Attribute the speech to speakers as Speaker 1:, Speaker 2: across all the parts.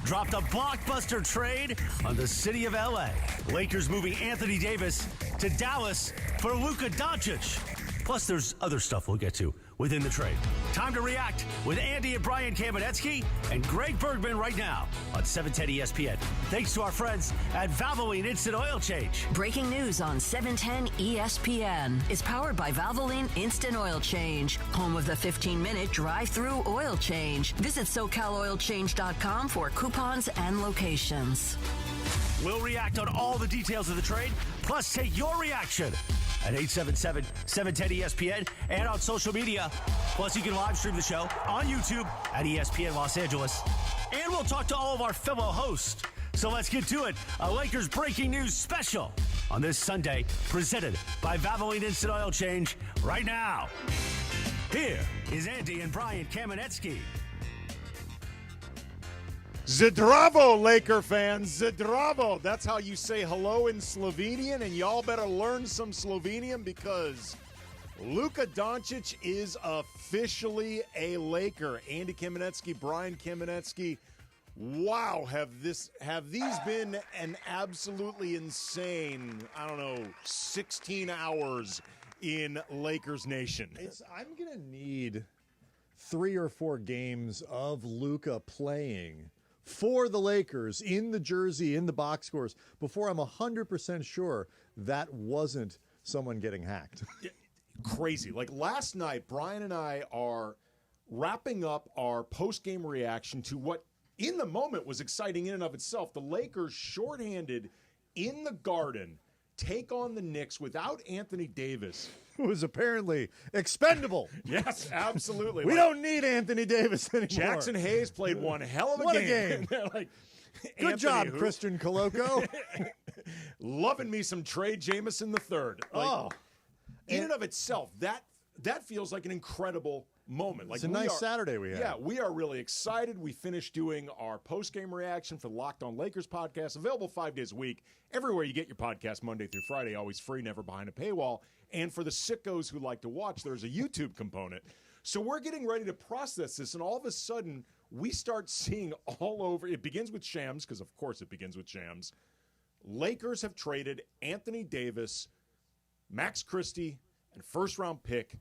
Speaker 1: dropped a blockbuster trade on the city of LA. Lakers moving Anthony Davis to Dallas for Luka Doncic. Plus, there's other stuff we'll get to within the trade. Time to react with Andy and Brian Kamenetzky and Greg Bergman right now on 710 ESPN. Thanks to our friends at Valvoline Instant Oil Change.
Speaker 2: Breaking news on 710 ESPN is powered by Valvoline Instant Oil Change, home of the 15-minute drive-through oil change. Visit SoCalOilChange.com for coupons and locations.
Speaker 1: We'll react on all the details of the trade, plus take your reaction at 877-710-ESPN and on social media. Plus, you can live stream the show on YouTube at ESPN Los Angeles. And we'll talk to all of our fellow hosts. So let's get to it. A Lakers breaking news special on this Sunday, presented by Valvoline Instant Oil Change right now. Here is Andy and Brian Kamenetzky.
Speaker 3: Zdravo, Laker fans. Zdravo. That's how you say hello in Slovenian, and y'all better learn some Slovenian because Luka Doncic is officially a Laker. Andy Kamenetzky, Brian Kamenetzky. Wow, have these been an absolutely insane, 16 hours in Lakers Nation.
Speaker 4: I'm going to need 3 or 4 games of Luka playing for the Lakers in the jersey, in the box scores, before I'm 100% sure that wasn't someone getting hacked.
Speaker 3: Crazy. Like last night, Brian and I are wrapping up our post-game reaction to what in the moment was exciting in and of itself. The Lakers shorthanded in the Garden take on the Knicks without Anthony Davis.
Speaker 4: Who was apparently expendable.
Speaker 3: Yes, absolutely.
Speaker 4: We don't need Anthony Davis anymore.
Speaker 3: Jackson Hayes played one hell of a game.
Speaker 4: Good
Speaker 3: Anthony,
Speaker 4: job, Christian Koloko.
Speaker 3: Loving me some Trey Jamison III. In and of itself, that feels like an incredible moment. Like
Speaker 4: it's a nice Saturday we had.
Speaker 3: Yeah, we are really excited. We finished doing our post-game reaction for the Locked On Lakers podcast, available 5 days a week, everywhere you get your podcast, Monday through Friday, always free, never behind a paywall. And for the sickos who like to watch, there's a YouTube component. So we're getting ready to process this, and all of a sudden, we start seeing all over. It begins with Shams, because of course it begins with Shams. Lakers have traded Anthony Davis, Max Christie, and first-round pick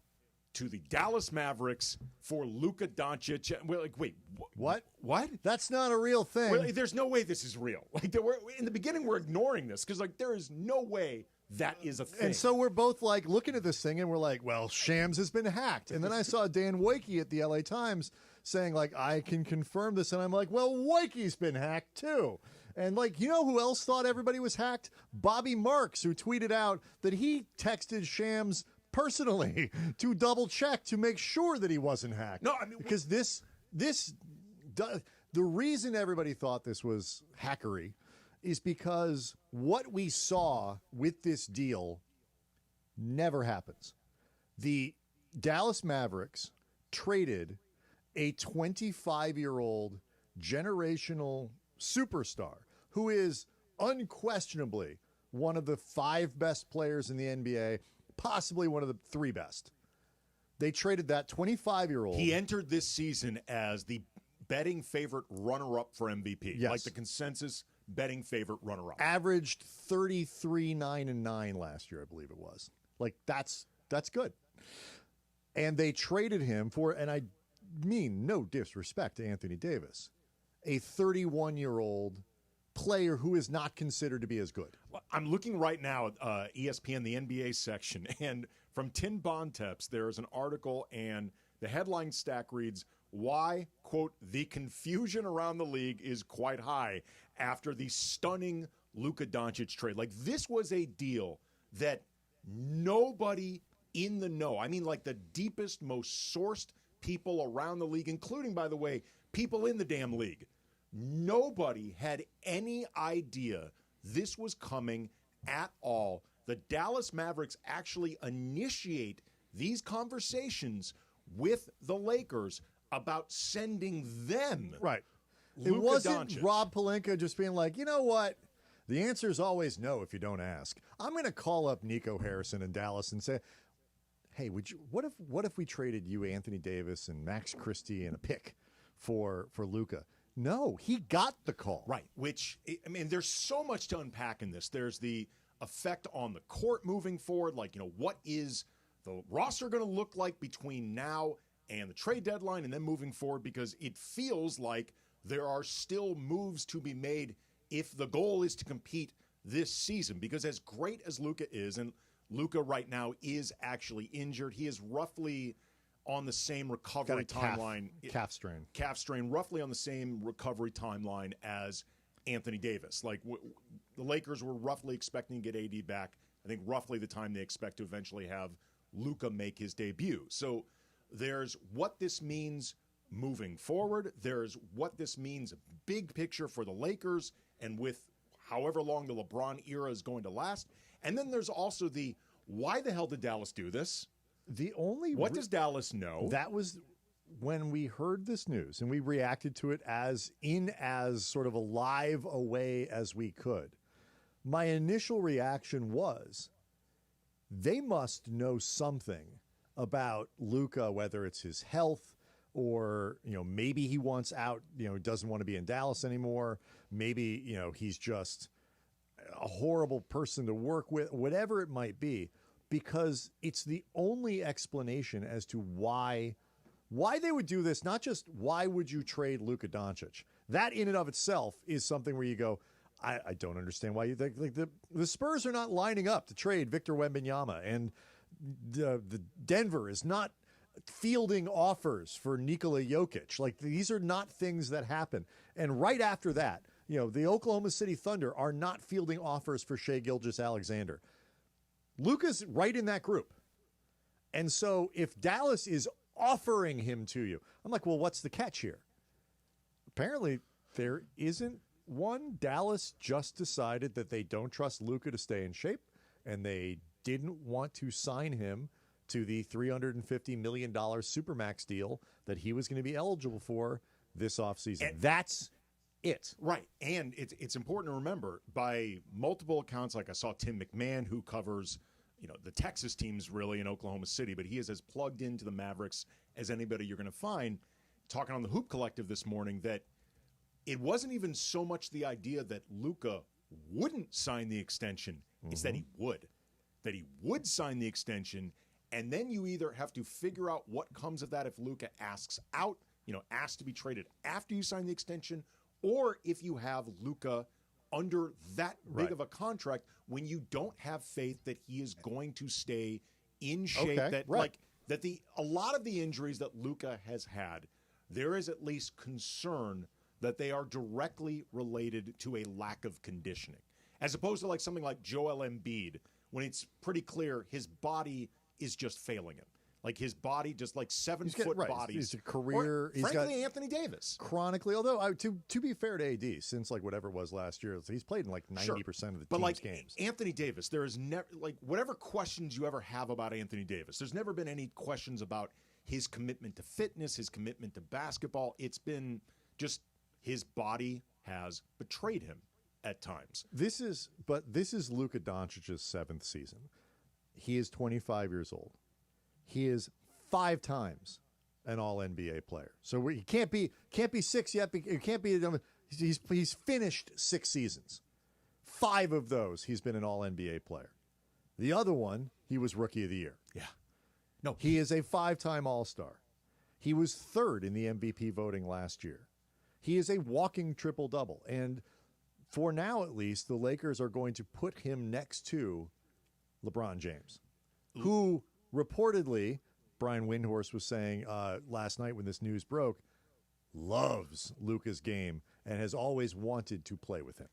Speaker 3: to the Dallas Mavericks for Luka Doncic. We're like, wait,
Speaker 4: what?
Speaker 3: What?
Speaker 4: That's not a real thing.
Speaker 3: Well, there's no way this is real. Like, in the beginning, we're ignoring this because, there is no way that is a thing.
Speaker 4: And so we're both, looking at this thing, and we're like, well, Shams has been hacked. And then I saw Dan Woike at the LA Times saying, I can confirm this. And I'm like, well, Woike's been hacked, too. And, you know who else thought everybody was hacked? Bobby Marks, who tweeted out that he texted Shams personally to double check to make sure that he wasn't hacked.
Speaker 3: No,
Speaker 4: because the reason everybody thought this was hackery is because what we saw with this deal never happens. The Dallas Mavericks traded a 25-year-old generational superstar who is unquestionably one of the 5 best players in the NBA, possibly one of the 3 best. They traded that 25-year-old.
Speaker 3: He entered this season as the betting favorite runner-up for MVP.
Speaker 4: Yes.
Speaker 3: Like the consensus betting favorite runner-up.
Speaker 4: Averaged 33, 9, and 9 last year, I believe it was. That's good. And they traded him for, and I mean no disrespect to Anthony Davis, a 31-year-old player who is not considered to be as good.
Speaker 3: I'm looking right now at ESPN, the NBA section, and from Tin Bontemps, there is an article, and the headline stack reads, why, quote, the confusion around the league is quite high after the stunning Luka Doncic trade. This was a deal that nobody in the know, the deepest, most sourced people around the league, including, by the way, people in the damn league, nobody had any idea this was coming at all. The Dallas Mavericks actually initiate these conversations with the Lakers about sending them.
Speaker 4: Right.
Speaker 3: Luka
Speaker 4: It wasn't
Speaker 3: Doncic.
Speaker 4: Rob Pelinka just being like, you know what? The answer is always no if you don't ask. I'm going to call up Nico Harrison in Dallas and say, hey, what if we traded you Anthony Davis and Max Christie and a pick for Luka? No, he got the call.
Speaker 3: Right, which, I mean, there's so much to unpack in this. There's the effect on the court moving forward. Like, what is the roster going to look like between now and the trade deadline and then moving forward? Because it feels like there are still moves to be made if the goal is to compete this season. Because as great as LUKA is, and LUKA right now is actually injured, he is roughly on the same recovery timeline.
Speaker 4: Calf strain.
Speaker 3: Calf strain, roughly on the same recovery timeline as Anthony Davis. Like, the Lakers were roughly expecting to get AD back, I think roughly the time they expect to eventually have LUKA make his debut. So there's what this means moving forward. There's what this means big picture for the Lakers and with however long the LeBron era is going to last. And then there's also the, why the hell did Dallas do this? What does Dallas know?
Speaker 4: That was when we heard this news, and we reacted to it as sort of a live a way as we could. My initial reaction was, they must know something about LUKA, whether it's his health or, maybe he wants out, doesn't want to be in Dallas anymore. Maybe, he's just a horrible person to work with, whatever it might be. Because it's the only explanation as to why they would do this. Not just why would you trade Luka Doncic. That in and of itself is something where you go, I don't understand why you think, like, the Spurs are not lining up to trade Victor Wembanyama, and the Denver is not fielding offers for Nikola Jokic. Like, these are not things that happen. And right after that, the Oklahoma City Thunder are not fielding offers for Shai Gilgeous-Alexander. Luka's right in that group. And so if Dallas is offering him to you, I'm like, well, what's the catch here? Apparently there isn't one. Dallas just decided that they don't trust Luka to stay in shape, and they didn't want to sign him to the $350 million Supermax deal that he was going to be eligible for this offseason. That's it.
Speaker 3: Right. And it's important to remember, by multiple accounts, like I saw Tim McMahon, who covers the Texas teams really in Oklahoma City, but he is as plugged into the Mavericks as anybody you're going to find, talking on the Hoop Collective this morning, that it wasn't even so much the idea that Luka wouldn't sign the extension, it's that he would sign the extension, and then you either have to figure out what comes of that if Luka asks out, asks to be traded after you sign the extension, or if you have Luka under that big of a contract when you don't have faith that he is going to stay in shape. A lot of the injuries that Luka has had, there is at least concern that they are directly related to a lack of conditioning, as opposed to like something like Joel Embiid, when it's pretty clear his body is just failing him. Like, his body, just like 7-foot bodies.
Speaker 4: He's a career.
Speaker 3: Or, frankly, Anthony Davis.
Speaker 4: Chronically, although to be fair to AD, since like whatever it was last year, he's played in like 90% of the team's games.
Speaker 3: Anthony Davis, there is never, like, whatever questions you ever have about Anthony Davis, there's never been any questions about his commitment to fitness, his commitment to basketball. It's been just his body has betrayed him at times.
Speaker 4: This is Luka Doncic's 7th season. He is 25 years old. He is 5 times an All-NBA player. So he can't be 6 yet. He can't be. He's finished 6 seasons. 5 of those he's been an All-NBA player. The other one, he was Rookie of the Year.
Speaker 3: Yeah. No,
Speaker 4: he is a 5-time All-Star. He was 3rd in the MVP voting last year. He is a walking triple-double. And for now, at least, the Lakers are going to put him next to LeBron James, who reportedly, Brian Windhorst was saying last night when this news broke, loves Luka's game and has always wanted to play with him.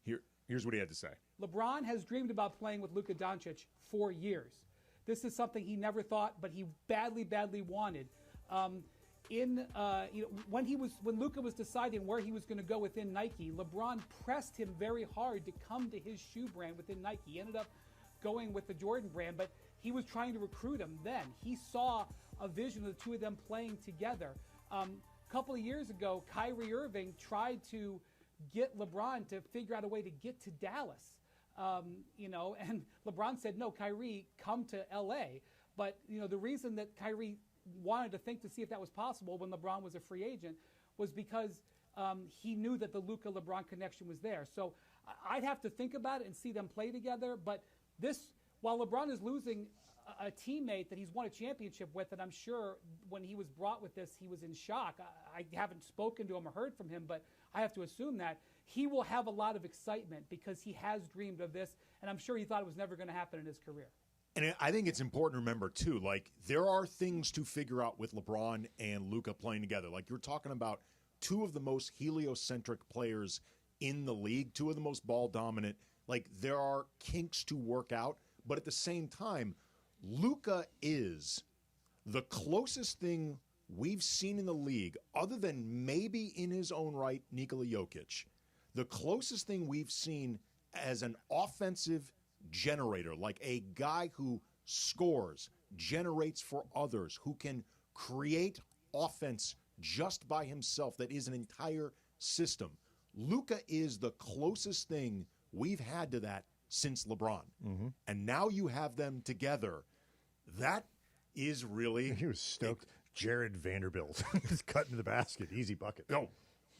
Speaker 3: Here's what he had to say.
Speaker 5: LeBron has dreamed about playing with Luka Doncic for years. This is something he never thought, but he badly, badly wanted. When Luka was deciding where he was going to go within Nike, LeBron pressed him very hard to come to his shoe brand within Nike. He ended up going with the Jordan brand, but he was trying to recruit him then. He saw a vision of the two of them playing together. A couple of years ago, Kyrie Irving tried to get LeBron to figure out a way to get to Dallas. And LeBron said, no, Kyrie, come to LA. But, the reason that Kyrie wanted to think to see if that was possible when LeBron was a free agent was because he knew that the LUKA-LeBron connection was there. So I'd have to think about it and see them play together. But this, while LeBron is losing a teammate that he's won a championship with, and I'm sure when he was brought with this, he was in shock. I haven't spoken to him or heard from him, but I have to assume that he will have a lot of excitement because he has dreamed of this, and I'm sure he thought it was never going to happen in his career.
Speaker 3: And I think it's important to remember, too, like, there are things to figure out with LeBron and Luka playing together. Like, you're talking about two of the most heliocentric players in the league, two of the most ball-dominant. Like, there are kinks to work out, but at the same time, Luka is the closest thing we've seen in the league, other than maybe in his own right, Nikola Jokic, the closest thing we've seen as an offensive generator, like a guy who scores, generates for others, who can create offense just by himself, that is an entire system. Luka is the closest thing we've had to that since LeBron. Mm-hmm. And now you have them together. That is really...
Speaker 4: He was stoked. Jared Vanderbilt is cut into the basket. Easy bucket.
Speaker 3: Oh,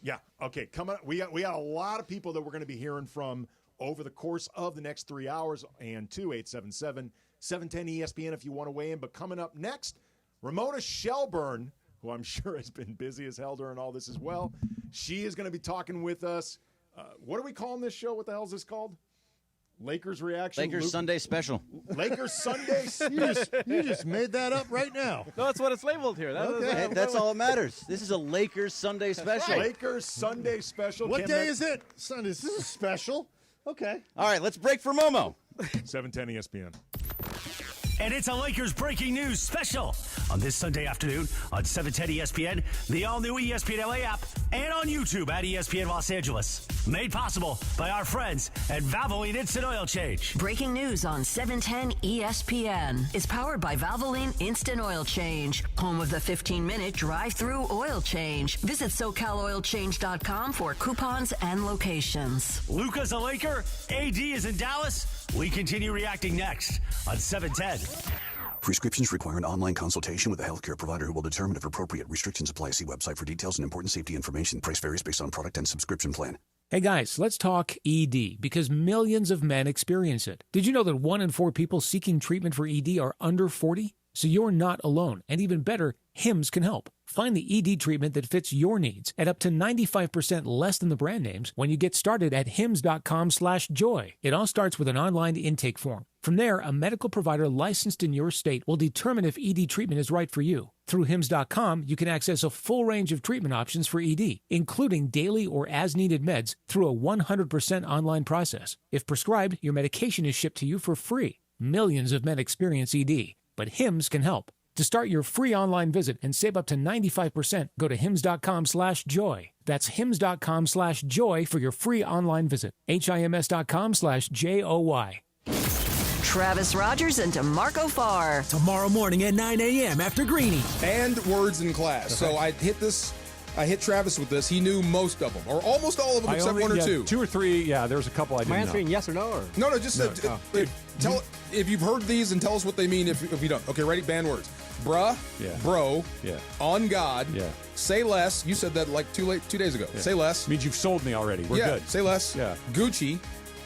Speaker 3: yeah. Okay, coming up, we got a lot of people that we're going to be hearing from over the course of the next 3 hours, and 877-710-ESPN if you want to weigh in. But coming up next, Ramona Shelburne, who I'm sure has been busy as hell during all this as well. She is going to be talking with us. What are we calling this show? What the hell is this called? Lakers Reaction?
Speaker 6: Lakers Sunday Special.
Speaker 3: Lakers Sunday
Speaker 4: You just made that up right now.
Speaker 7: No, that's what it's labeled here.
Speaker 6: That's all that matters. This is a Lakers Sunday Special.
Speaker 3: Lakers Sunday Special.
Speaker 4: What day is it? Sunday. This is special. Okay.
Speaker 6: All right, let's break for Momo.
Speaker 3: 710 ESPN.
Speaker 1: And it's a Lakers breaking news special on this Sunday afternoon on 710 ESPN, the all-new ESPN LA app, and on YouTube at ESPN Los Angeles. Made possible by our friends at Valvoline Instant Oil Change.
Speaker 2: Breaking news on 710 ESPN is powered by Valvoline Instant Oil Change, home of the 15-minute drive-through oil change. Visit SoCalOilChange.com for coupons and locations.
Speaker 1: Luka's a Laker. AD is in Dallas. We continue reacting next on 710.
Speaker 8: Prescriptions require an online consultation with a healthcare provider who will determine if appropriate. Restrictions apply. See website for details and important safety information. Price varies based on product and subscription plan.
Speaker 9: Hey guys, let's talk ED, because millions of men experience it. Did you know that 1 in 4 people seeking treatment for ED are under 40? So you're not alone. And even better, Hims can help. Find the ED treatment that fits your needs at up to 95% less than the brand names when you get started at hims.com/joy. It all starts with an online intake form. From there, a medical provider licensed in your state will determine if ED treatment is right for you. Through hims.com, you can access a full range of treatment options for ED, including daily or as-needed meds through a 100% online process. If prescribed, your medication is shipped to you for free. Millions of men experience ED, but Hims can help. To start your free online visit and save up to 95%, go to hims.com/joy. That's hims.com/joy for your free online visit. HIMS.com/JOY.
Speaker 2: Travis Rodgers and DeMarco Farr.
Speaker 10: Tomorrow morning at 9 a.m. after Greeny.
Speaker 7: Banned words in class. So I hit Travis with this. He knew most of them, or almost all of them, except one or two.
Speaker 11: 2 or 3, yeah, there's a couple I didn't know.
Speaker 7: Am I answering
Speaker 10: yes or no? Or?
Speaker 7: No, just tell if you've heard these and tell us what they mean if you don't. Okay, ready? Banned words. Bruh, bro, on God, say less. You said that like 2 days ago. Say less.
Speaker 11: Means you've sold me already. We're good.
Speaker 7: Say less.
Speaker 11: Yeah.
Speaker 7: Gucci.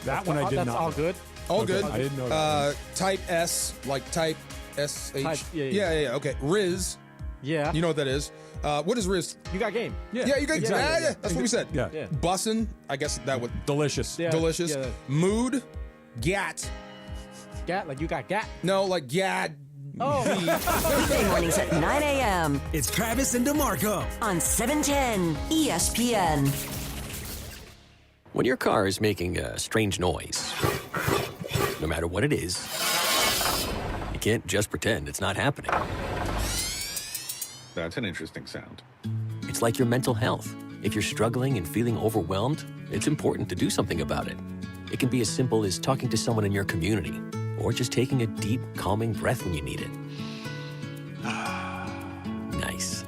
Speaker 11: That one I did not know.
Speaker 10: That's all good?
Speaker 7: All good.
Speaker 11: I didn't know that.
Speaker 7: Type S, like type SH.
Speaker 10: Type,
Speaker 7: yeah. Okay. Riz.
Speaker 10: Yeah.
Speaker 7: You know what that is. What is Riz?
Speaker 10: You got game.
Speaker 7: Yeah, you got game. Yeah. That's what we said.
Speaker 11: Yeah.
Speaker 7: Bussin', I guess that would.
Speaker 11: Delicious.
Speaker 10: Yeah.
Speaker 7: Delicious.
Speaker 10: Yeah.
Speaker 7: Mood. Gat.
Speaker 10: Gat, like you got gat?
Speaker 7: No, like gat.
Speaker 2: Oh. Weekday mornings at 9 a.m.
Speaker 10: It's Travis and DeMarco
Speaker 2: on 710 ESPN.
Speaker 12: When your car is making a strange noise, no matter what it is, you can't just pretend it's not happening.
Speaker 13: That's an interesting sound.
Speaker 12: It's like your mental health. If you're struggling and feeling overwhelmed, it's important to do something about it. It can be as simple as talking to someone in your community, or just taking a deep, calming breath when you need it. Nice.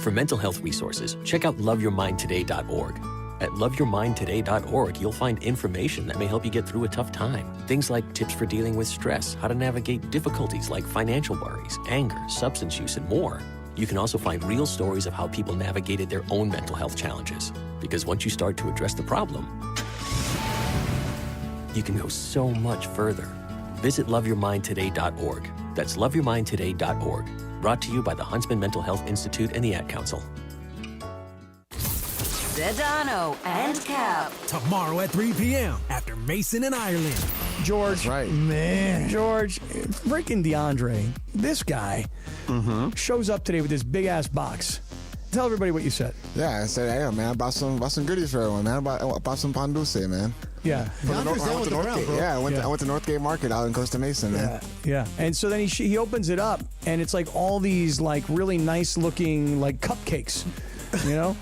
Speaker 12: For mental health resources, check out loveyourmindtoday.org. At loveyourmindtoday.org, you'll find information that may help you get through a tough time. Things like tips for dealing with stress, how to navigate difficulties like financial worries, anger, substance use, and more. You can also find real stories of how people navigated their own mental health challenges. Because once you start to address the problem, you can go so much further. Visit loveyourmindtoday.org. That's loveyourmindtoday.org. Brought to you by the Huntsman Mental Health Institute and the Ad Council.
Speaker 2: Sedano and Cap.
Speaker 10: Tomorrow at 3 p.m. after Mason and Ireland.
Speaker 13: George,
Speaker 14: right.
Speaker 13: Man, George, freaking DeAndre, this guy shows up today with this big ass box. Tell everybody what you said.
Speaker 14: Yeah, I said, hey, man, I bought some goodies for everyone, man. I bought some pan dulce, man.
Speaker 13: Yeah.
Speaker 14: I went to Northgate. Yeah, I went to Northgate Market out in Costa Mesa, man.
Speaker 13: Yeah. And so then he opens it up, and it's like all these like really nice looking like cupcakes. You know?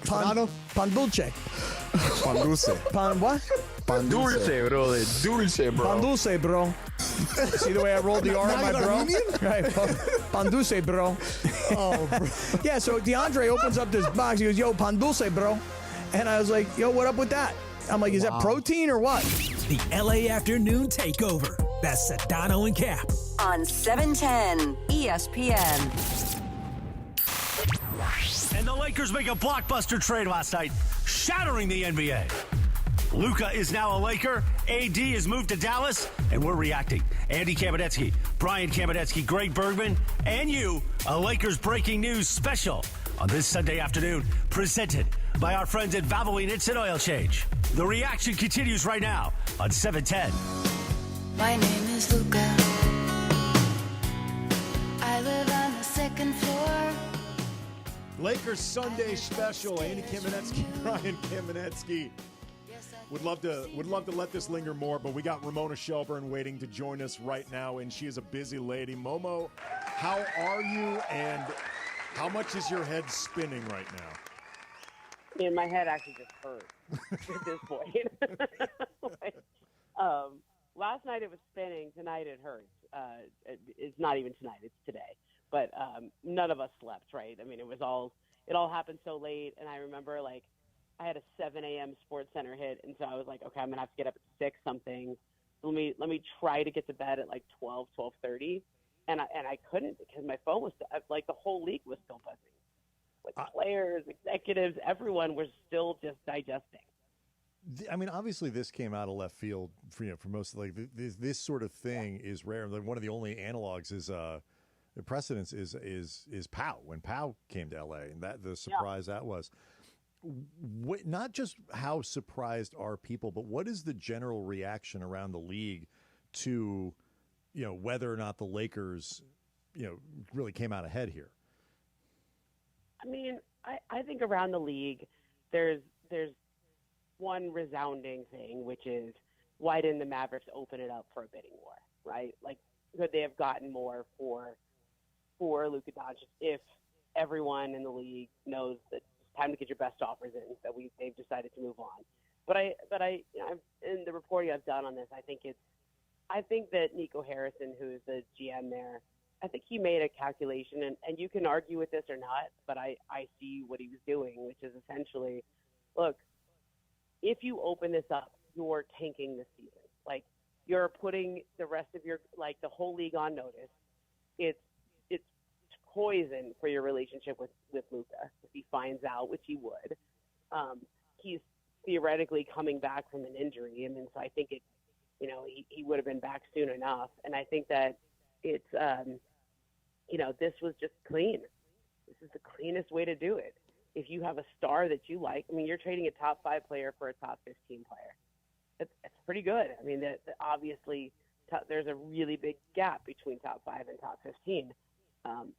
Speaker 13: Pan dulce.
Speaker 14: Pan dulce.
Speaker 13: Pan what?
Speaker 14: Pan dulce,
Speaker 15: brother. Dulce, bro.
Speaker 13: Pan dulce, bro. See the way I rolled the R on my bro? Right. Pan dulce, bro.
Speaker 4: Oh, bro.
Speaker 13: Yeah, so DeAndre opens up this box. He goes, yo, pan dulce, bro. And I was like, yo, what up with that? I'm like, is that protein or what?
Speaker 10: The LA Afternoon Takeover. That's Sedano and Cap.
Speaker 2: On 710 ESPN.
Speaker 1: And the Lakers make a blockbuster trade last night, shattering the NBA. LUKA is now a Laker, AD is moved to Dallas, and we're reacting. Andy Kamenetzky, Brian Kamenetzky, Greg Bergman, and you, a Lakers breaking news special on this Sunday afternoon, presented by our friends at Valvoline Instant Oil Change. The reaction continues right now on 710.
Speaker 16: My name is LUKA. I live on the second floor.
Speaker 3: Lakers Sunday special. Andy Kamenetzky, Brian Kamenetzky. Would love to let this linger more, but we got Ramona Shelburne waiting to join us right now, and she is a busy lady. Momo, how are you, and how much is your head spinning right now?
Speaker 17: And my head actually just hurts at this point. Last night it was spinning. Tonight it hurts. It's not even tonight. It's today. But none of us slept, right? I mean, it all happened so late, and I remember like I had a 7 a.m. Sports Center hit, and so I was like, okay, I'm gonna have to get up at 6 something. Let me try to get to bed at like 12:30, and I couldn't because my phone was like the whole league was still buzzing, like players, executives, everyone was still just digesting.
Speaker 4: I mean, obviously, this came out of left field for most like this sort of thing is rare. Like, one of the only analogs is the precedence is Pau, when Pau came to LA, and that the surprise that was. Not just how surprised are people, but what is the general reaction around the league to, whether or not the Lakers, really came out ahead here?
Speaker 17: I mean, I think around the league, there's one resounding thing, which is why didn't the Mavericks open it up for a bidding war, right? Like, could they have gotten more for LUKA Doncic if everyone in the league knows that it's time to get your best offers in, that they've decided to move on. But I in the reporting I've done on this, I think that Nico Harrison, who is the GM there, I think he made a calculation, and you can argue with this or not, but I see what he was doing, which is essentially, look, if you open this up, you're tanking the season. Like, you're putting the rest of the whole league on notice. It's poison for your relationship with LUKA if he finds out, which he would. He's theoretically coming back from an injury, and so I think he would have been back soon enough. And I think that it's this was just clean. This is the cleanest way to do it. If you have a star that you like, I mean, you're trading a top 5 player for a top 15 player. It's pretty good. I mean, obviously there's a really big gap between top 5 and top 15.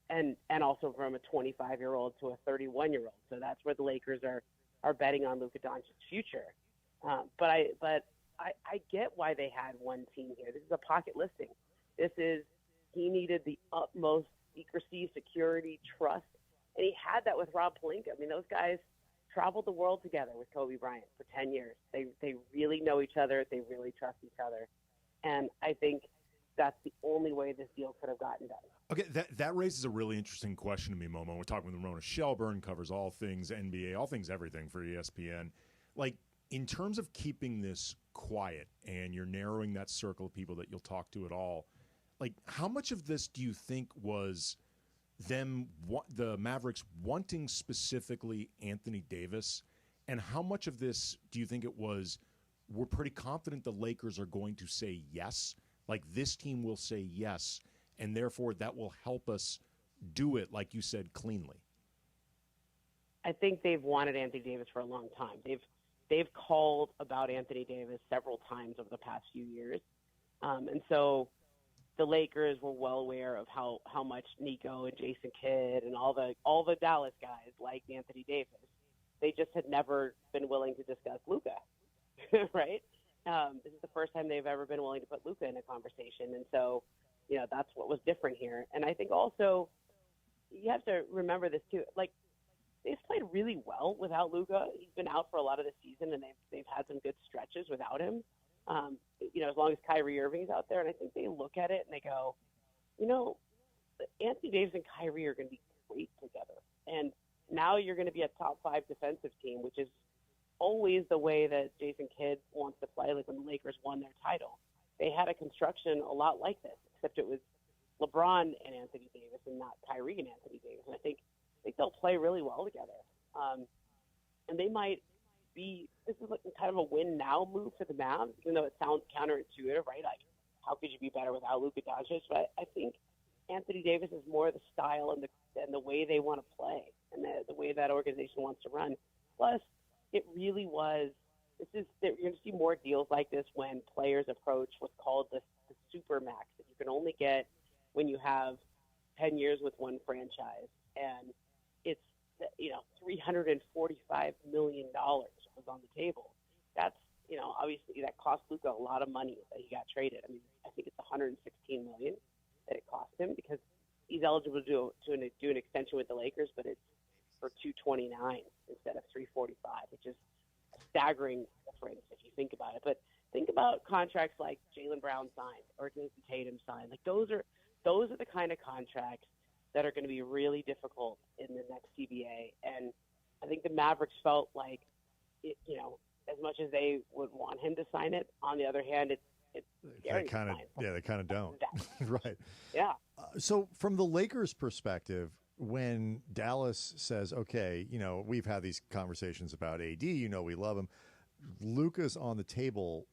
Speaker 17: And also from a 25-year-old to a 31-year-old. So that's where the Lakers are betting on LUKA Doncic's future. But I get why they had one team here. This is a pocket listing. He needed the utmost secrecy, security, trust, and he had that with Rob Pelinka. I mean, those guys traveled the world together with Kobe Bryant for 10 years. They really know each other. They really trust each other. And I think that's the only way this deal could have gotten done.
Speaker 3: Okay, that raises a really interesting question to me, Momo. We're talking with Ramona Shelburne, covers all things NBA, all things everything for ESPN. Like, in terms of keeping this quiet and you're narrowing that circle of people that you'll talk to at all, like, how much of this do you think was them, the Mavericks, wanting specifically Anthony Davis? And how much of this do you think it was, we're pretty confident the Lakers are going to say yes, like this team will say yes, and therefore that will help us do it, like you said, cleanly?
Speaker 17: I think they've wanted Anthony Davis for a long time. They've called about Anthony Davis several times over the past few years. And so the Lakers were well aware of how much Nico and Jason Kidd and all the Dallas guys liked Anthony Davis. They just had never been willing to discuss LUKA, right? This is the first time they've ever been willing to put LUKA in a conversation. And so, that's what was different here. And I think also you have to remember this too. Like, they've played really well without LUKA. He's been out for a lot of the season, and they've had some good stretches without him. As long as Kyrie Irving's out there, and I think they look at it and they go, Anthony Davis and Kyrie are going to be great together. And now you're going to be a top 5 defensive team, which is always the way that Jason Kidd wants to play. Like when the Lakers won their title, they had a construction a lot like this, except it was LeBron and Anthony Davis and not Kyrie and Anthony Davis. And I think they'll play really well together. And they might be, this is like kind of a win now move for the Mavs, even though it sounds counterintuitive, right? Like, how could you be better without Luka Doncic? But I think Anthony Davis is more the style and the way they want to play and the way that organization wants to run. Plus, it really was, you're going to see more deals like this when players approach what's called the super max that you can only get when you have 10 years with one franchise. And it's, $345 million was on the table. That's, obviously that cost Luka a lot of money that he got traded. I mean, I think it's $116 million that it cost him because he's eligible to do an extension with the Lakers, but it's for $229 instead of $345, which is a staggering difference if you think about it. But think about contracts like Jaylen Brown signed or Jason Tatum signed. Like those are the kind of contracts that are going to be really difficult in the next CBA. And I think the Mavericks felt like, as much as they would want him to sign it, on the other hand,
Speaker 4: they kind of don't. Right.
Speaker 17: Yeah.
Speaker 4: So from the Lakers' perspective, when Dallas says, okay, we've had these conversations about AD, we love him, Luka's on the table,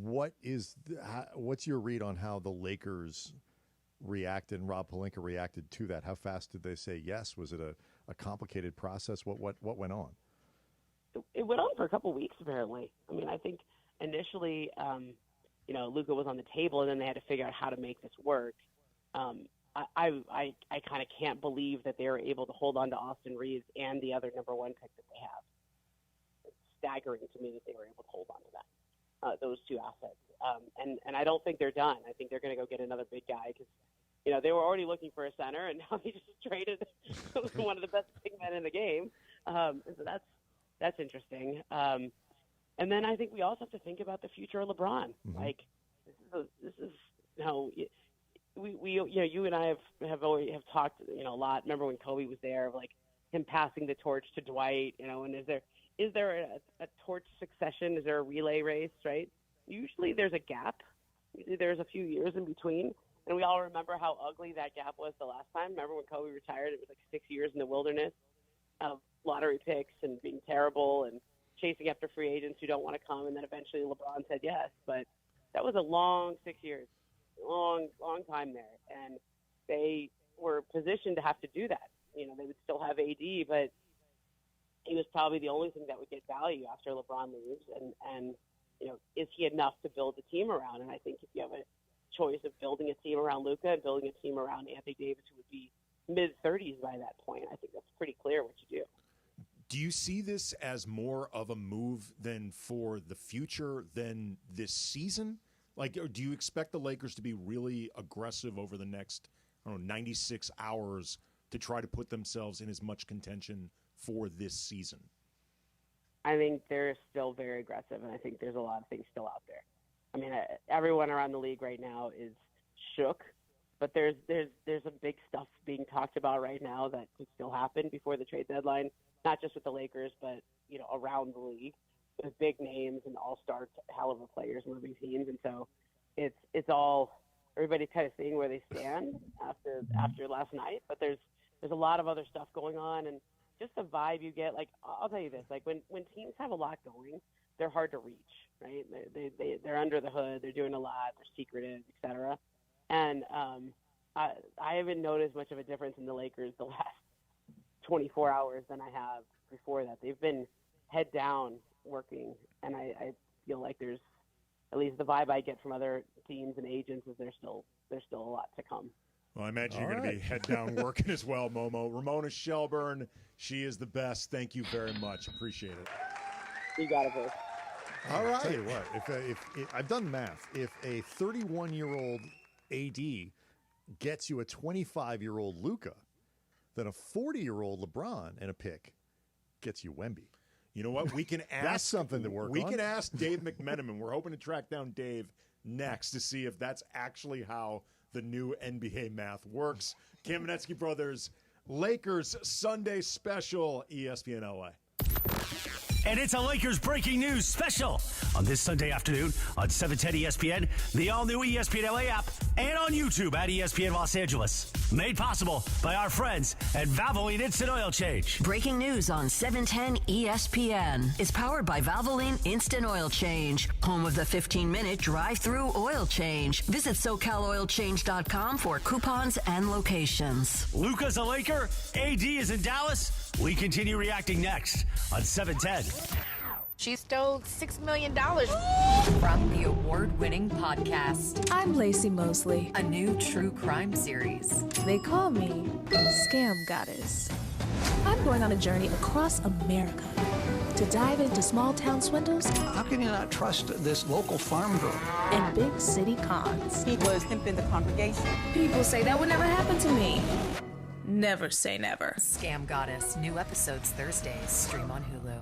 Speaker 4: what's your read on how the Lakers reacted and Rob Pelinka reacted to that? How fast did they say yes? Was it a complicated process? What went on?
Speaker 17: It went on for a couple of weeks, apparently. I mean, I think initially, Luka was on the table, and then they had to figure out how to make this work. I kind of can't believe that they were able to hold on to Austin Reeves and the other number 1 pick that they have. It's staggering to me that they were able to hold on to that, those two assets. And I don't think they're done. I think they're going to go get another big guy because, they were already looking for a center, and now they just traded one of the best big men in the game. And so that's interesting. And then I think we also have to think about the future of LeBron. Mm-hmm. Like this is you and I have always talked a lot. Remember when Kobe was there, of like him passing the torch to Dwight, and is there a torch succession? Is there a relay race, right? Usually there's a gap. Usually there's a few years in between. And we all remember how ugly that gap was the last time. Remember when Kobe retired, it was like 6 years in the wilderness of lottery picks and being terrible and chasing after free agents who don't want to come. And then eventually LeBron said yes. But that was a long 6 years, long time there. And they were positioned to have to do that. They would still have AD, but he was probably the only thing that would get value after LeBron leaves. And is he enough to build a team around? And I think if you have a choice of building a team around Luka and building a team around Anthony Davis, who would be mid-30s by that point, I think that's pretty clear what you do.
Speaker 3: Do you see this as more of a move than for the future than this season? Like, do you expect the Lakers to be really aggressive over the next, 96 hours to try to put themselves in as much contention for this season?
Speaker 17: I think they're still very aggressive, and I think there's a lot of things still out there. I mean, everyone around the league right now is shook, but there's some big stuff being talked about right now that could still happen before the trade deadline, not just with the Lakers, but around the league with big names and all-star caliber players moving teams, and so it's all everybody's kind of seeing where they stand after last night. But there's a lot of other stuff going on, and just the vibe you get. Like, I'll tell you this: like when teams have a lot going, they're hard to reach, right? They're under the hood, they're doing a lot, they're secretive, etc. And I haven't noticed much of a difference in the Lakers the last 24 hours than I have before that. They've been head down working, and I feel like there's, at least the vibe I get from other teams and agents, is there's still a lot to come.
Speaker 3: Well, I imagine you're going to be head down working as well, Momo. Ramona Shelburne, she is the best. Thank you very much. Appreciate it.
Speaker 17: You got it, bro.
Speaker 4: All right. I'll tell you what, if I've done the math, if a 31-year-old AD gets you a 25-year-old LUKA, then a 40-year-old LeBron and a pick gets you Wemby.
Speaker 3: You know what? We can ask.
Speaker 4: That's something to work on.
Speaker 3: We can ask Dave McMenamin. We're hoping to track down Dave next to see if that's actually how the new NBA math works. Kamenetzky Brothers, Lakers Sunday Special, ESPN LA.
Speaker 1: And it's a Lakers breaking news special on this Sunday afternoon on 710 ESPN, the all-new ESPN LA app, and on YouTube at ESPN Los Angeles. Made possible by our friends at Valvoline Instant Oil Change.
Speaker 2: Breaking news on 710 ESPN is powered by Valvoline Instant Oil Change, home of the 15-minute drive-through oil change. Visit SoCalOilChange.com for coupons and locations.
Speaker 1: LUKA's a Laker. AD is in Dallas. We continue reacting next on 710.
Speaker 18: She stole $6 million from the award-winning podcast.
Speaker 19: I'm Lacey Mosley.
Speaker 18: A new true crime series.
Speaker 19: They call me Scam Goddess. I'm going on a journey across America to dive into small-town swindles.
Speaker 20: How can you not trust this local farm girl?
Speaker 19: And big city cons.
Speaker 18: He was pimping the congregation.
Speaker 19: People say that would never happen to me. Never say never.
Speaker 18: Scam Goddess. New episodes Thursdays. Stream on Hulu.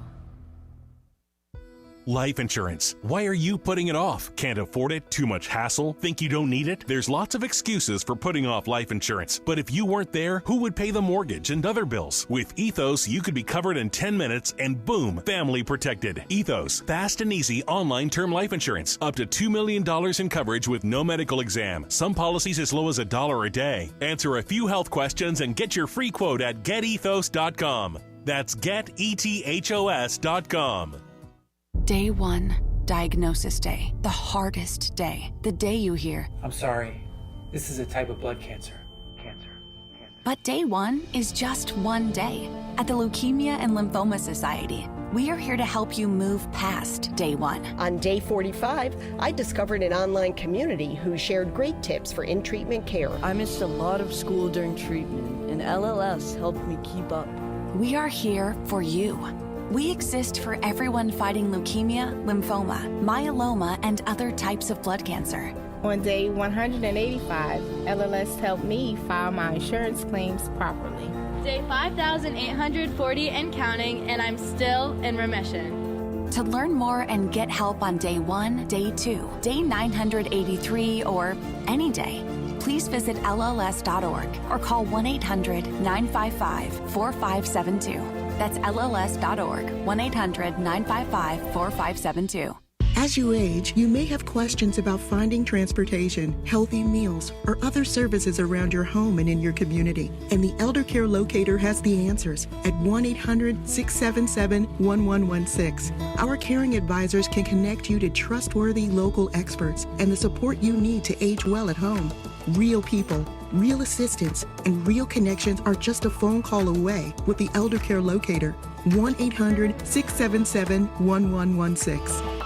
Speaker 21: Life insurance. Why are you putting it off? Can't afford it? Too much hassle? Think you don't need it? There's lots of excuses for putting off life insurance. But if you weren't there, who would pay the mortgage and other bills? With Ethos, you could be covered in 10 minutes and boom, family protected. Ethos, fast and easy online term life insurance. Up to $2 million in coverage with no medical exam. Some policies as low as $1 a day. Answer a few health questions and get your free quote at getethos.com. That's getethos.com.
Speaker 22: Day 1, diagnosis day. The hardest day. The day you hear,
Speaker 23: I'm sorry, this is a type of blood cancer.
Speaker 22: But day 1 is just one day. At the Leukemia and Lymphoma Society, we are here to help you move past day 1.
Speaker 24: On day 45, I discovered an online community who shared great tips for in-treatment care.
Speaker 25: I missed a lot of school during treatment, and LLS helped me keep up.
Speaker 22: We are here for you. We exist for everyone fighting leukemia, lymphoma, myeloma, and other types of blood cancer.
Speaker 26: On day 185, LLS helped me file my insurance claims properly.
Speaker 27: Day 5,840 and counting, and I'm still in remission.
Speaker 22: To learn more and get help on day 1, day 2, day 983, or any day, please visit LLS.org or call 1-800-955-4572. That's LLS.org, 1-800-955-4572.
Speaker 28: As you age, you may have questions about finding transportation, healthy meals, or other services around your home and in your community. And the Elder Care Locator has the answers at 1-800-677-1116. Our caring advisors can connect you to trustworthy local experts and the support you need to age well at home. Real people, real assistance, and real connections are just a phone call away with the Elder Care Locator. 1-800-677-1116.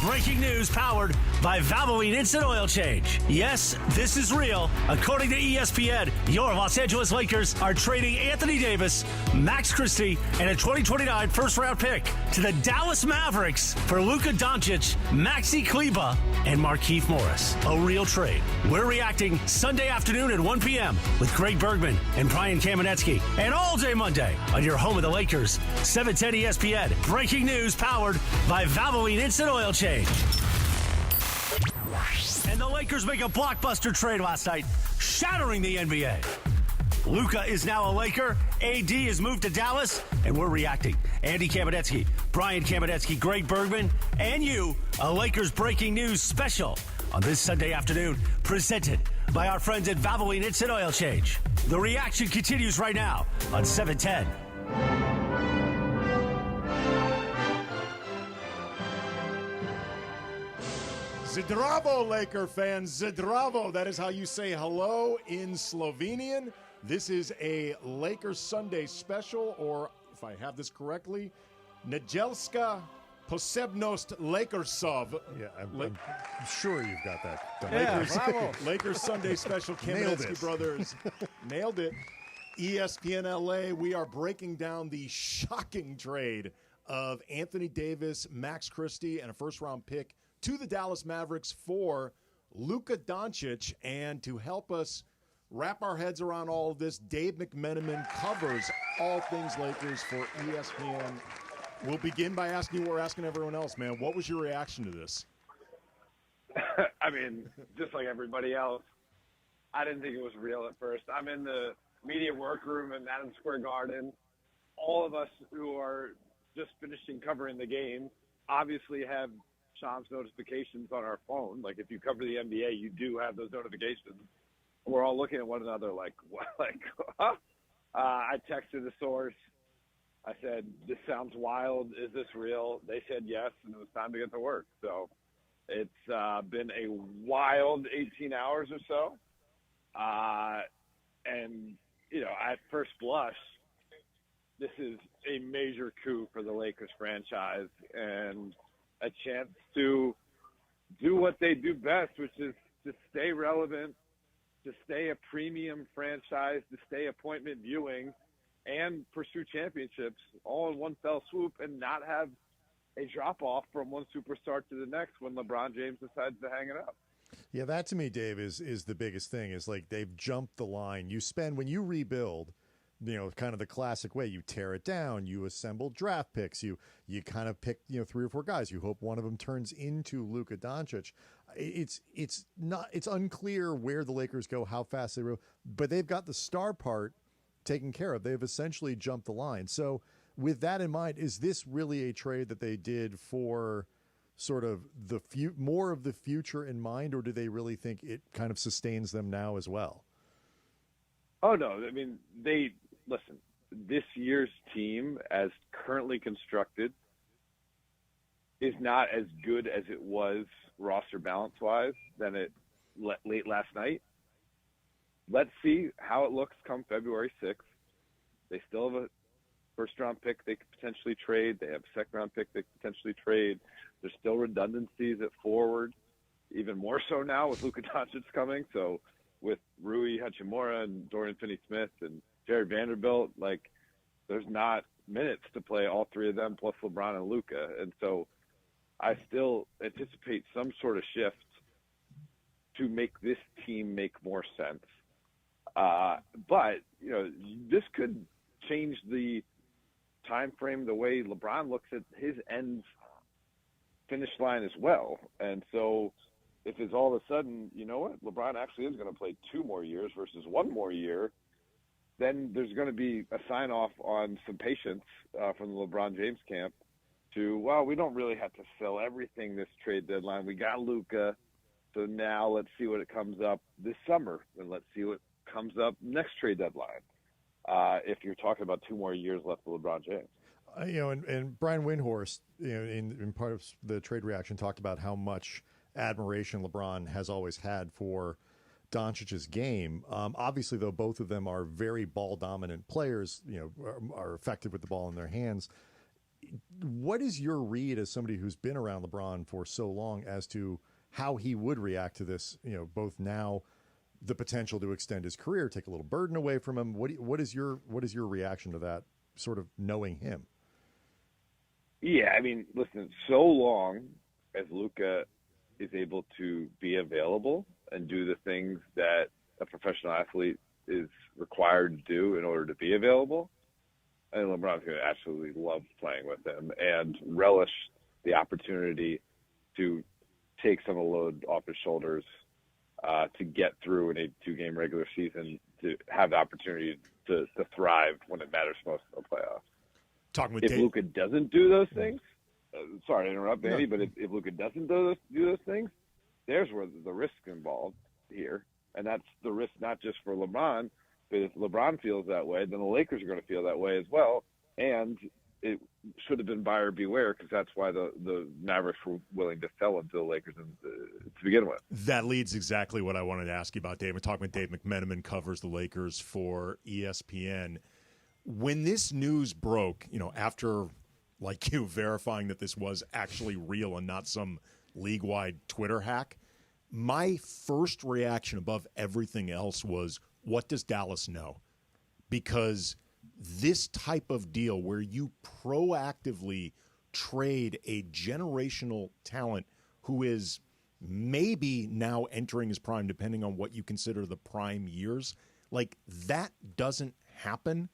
Speaker 1: Breaking news powered by Valvoline Instant Oil Change. Yes, this is real. According to ESPN, your Los Angeles Lakers are trading Anthony Davis, Max Christie, and a 2029 first-round pick to the Dallas Mavericks for Luka Doncic, Maxi Kleber, and Markieff Morris. A real trade. We're reacting Sunday afternoon at 1 p.m. with Greg Bergman and Brian Kamenetzky, and all day Monday on your home of the Lakers, 710 ESPN. Breaking news powered by Valvoline Instant Oil Change. And the Lakers make a blockbuster trade last night, shattering the NBA. LUKA is now a Laker. AD has moved to Dallas, and we're reacting. Andy Kamenetzky, Brian Kamenetzky, Greg Bergman, and you, a Lakers breaking news special on this Sunday afternoon, presented by our friends at Valvoline Instant Oil Change. The reaction continues right now on 710.
Speaker 3: Zdravo, Laker fans. Zdravo. That is how you say hello in Slovenian. This is a Laker Sunday special, or if I have this correctly, Nedeljska Posebnost Lakersov.
Speaker 4: Yeah, I'm sure you've got that done.
Speaker 3: Yeah, Lakers Sunday special. Kamenetzky brothers nailed it. ESPN LA, we are breaking down the shocking trade of Anthony Davis, Max Christie, and a first-round pick to the Dallas Mavericks for Luka Doncic. And to help us wrap our heads around all of this, Dave McMenamin covers all things Lakers for ESPN. We'll begin by asking you what we're asking everyone else, man. What was your reaction to this?
Speaker 5: I mean, just like everybody else, I didn't think it was real at first. I'm in the media workroom in Madison Square Garden. All of us who are just finishing covering the game obviously have Shams notifications on our phone. Like, if you cover the NBA, you do have those notifications. We're all looking at one another like, what? Like, huh? I texted the source. I said, this sounds wild. Is this real? They said yes, and it was time to get to work. So it's been a wild 18 hours or so. And, you know, at first blush, this is a major coup for the Lakers franchise and a chance to do what they do best, which is to stay relevant, to stay a premium franchise, to stay appointment viewing, and pursue championships all in one fell swoop and not have a drop-off from one superstar to the next when LeBron James decides to hang it up.
Speaker 4: Yeah, that to me, Dave, is the biggest thing. Is like they've jumped the line. You spend, when you rebuild, you know, kind of the classic way, you tear it down, you assemble draft picks, you kind of pick, you know, 3 or 4 guys. You hope one of them turns into Luka Doncic. It's unclear where the Lakers go, how fast they go, but they've got the star part taken care of. They've essentially jumped the line. So with that in mind, is this really a trade that they did for sort of the more of the future in mind, or do they really think it kind of sustains them now as well?
Speaker 5: Oh, no. I mean, listen, this year's team, as currently constructed, is not as good as it was roster balance-wise than it late last night. Let's see how it looks come February 6th. They still have a first-round pick they could potentially trade. They have a second-round pick they could potentially trade. There's still redundancies at forward, even more so now with Luka Doncic coming. So with Rui Hachimura and Dorian Finney-Smith and Jared Vanderbilt, like, there's not minutes to play all 3 of them plus LeBron and Luka. And so I still anticipate some sort of shift to make this team make more sense. But, you know, this could change the time frame, the way LeBron looks at his end finish line as well. And so if it's all of a sudden, you know what, LeBron actually is going to play 2 more years versus 1 more year, then there's going to be a sign-off on some patience from the LeBron James camp to, well, we don't really have to sell everything this trade deadline. We got Luka, so now let's see what it comes up this summer, and let's see what comes up next trade deadline. If you're talking about 2 more years left for LeBron James.
Speaker 4: You know, and Brian Windhorst, you know, in part of the trade reaction, talked about how much admiration LeBron has always had for Doncic's game. Obviously, though, both of them are very ball-dominant players, you know, are effective with the ball in their hands. What is your read as somebody who's been around LeBron for so long as to how he would react to this, you know, both now, the potential to extend his career, take a little burden away from him? What is your reaction to that, sort of knowing him?
Speaker 5: Yeah, I mean, listen, so long as Luka is able to be available and do the things that a professional athlete is required to do in order to be available, and LeBron's going to absolutely love playing with him and relish the opportunity to take some of the load off his shoulders to get through in a 2-game regular season, to have the opportunity to thrive when it matters most in the playoffs. If Luka doesn't do those things, sorry to interrupt, Andy, but if Luka doesn't do those things, there's where the risk involved here, and that's the risk not just for LeBron, but if LeBron feels that way, then the Lakers are going to feel that way as well, and it should have been buyer beware because that's why the Mavericks were willing to sell into the Lakers to begin with.
Speaker 3: That leads exactly what I wanted to ask you about, Dave. We're talking with Dave McMenamin, covers the Lakers for ESPN. When this news broke, after like you verifying that this was actually real and not some league-wide Twitter hack, my first reaction above everything else was, what does Dallas know? Because this type of deal where you proactively trade a generational talent who is maybe now entering his prime, depending on what you consider the prime years, like that doesn't happen.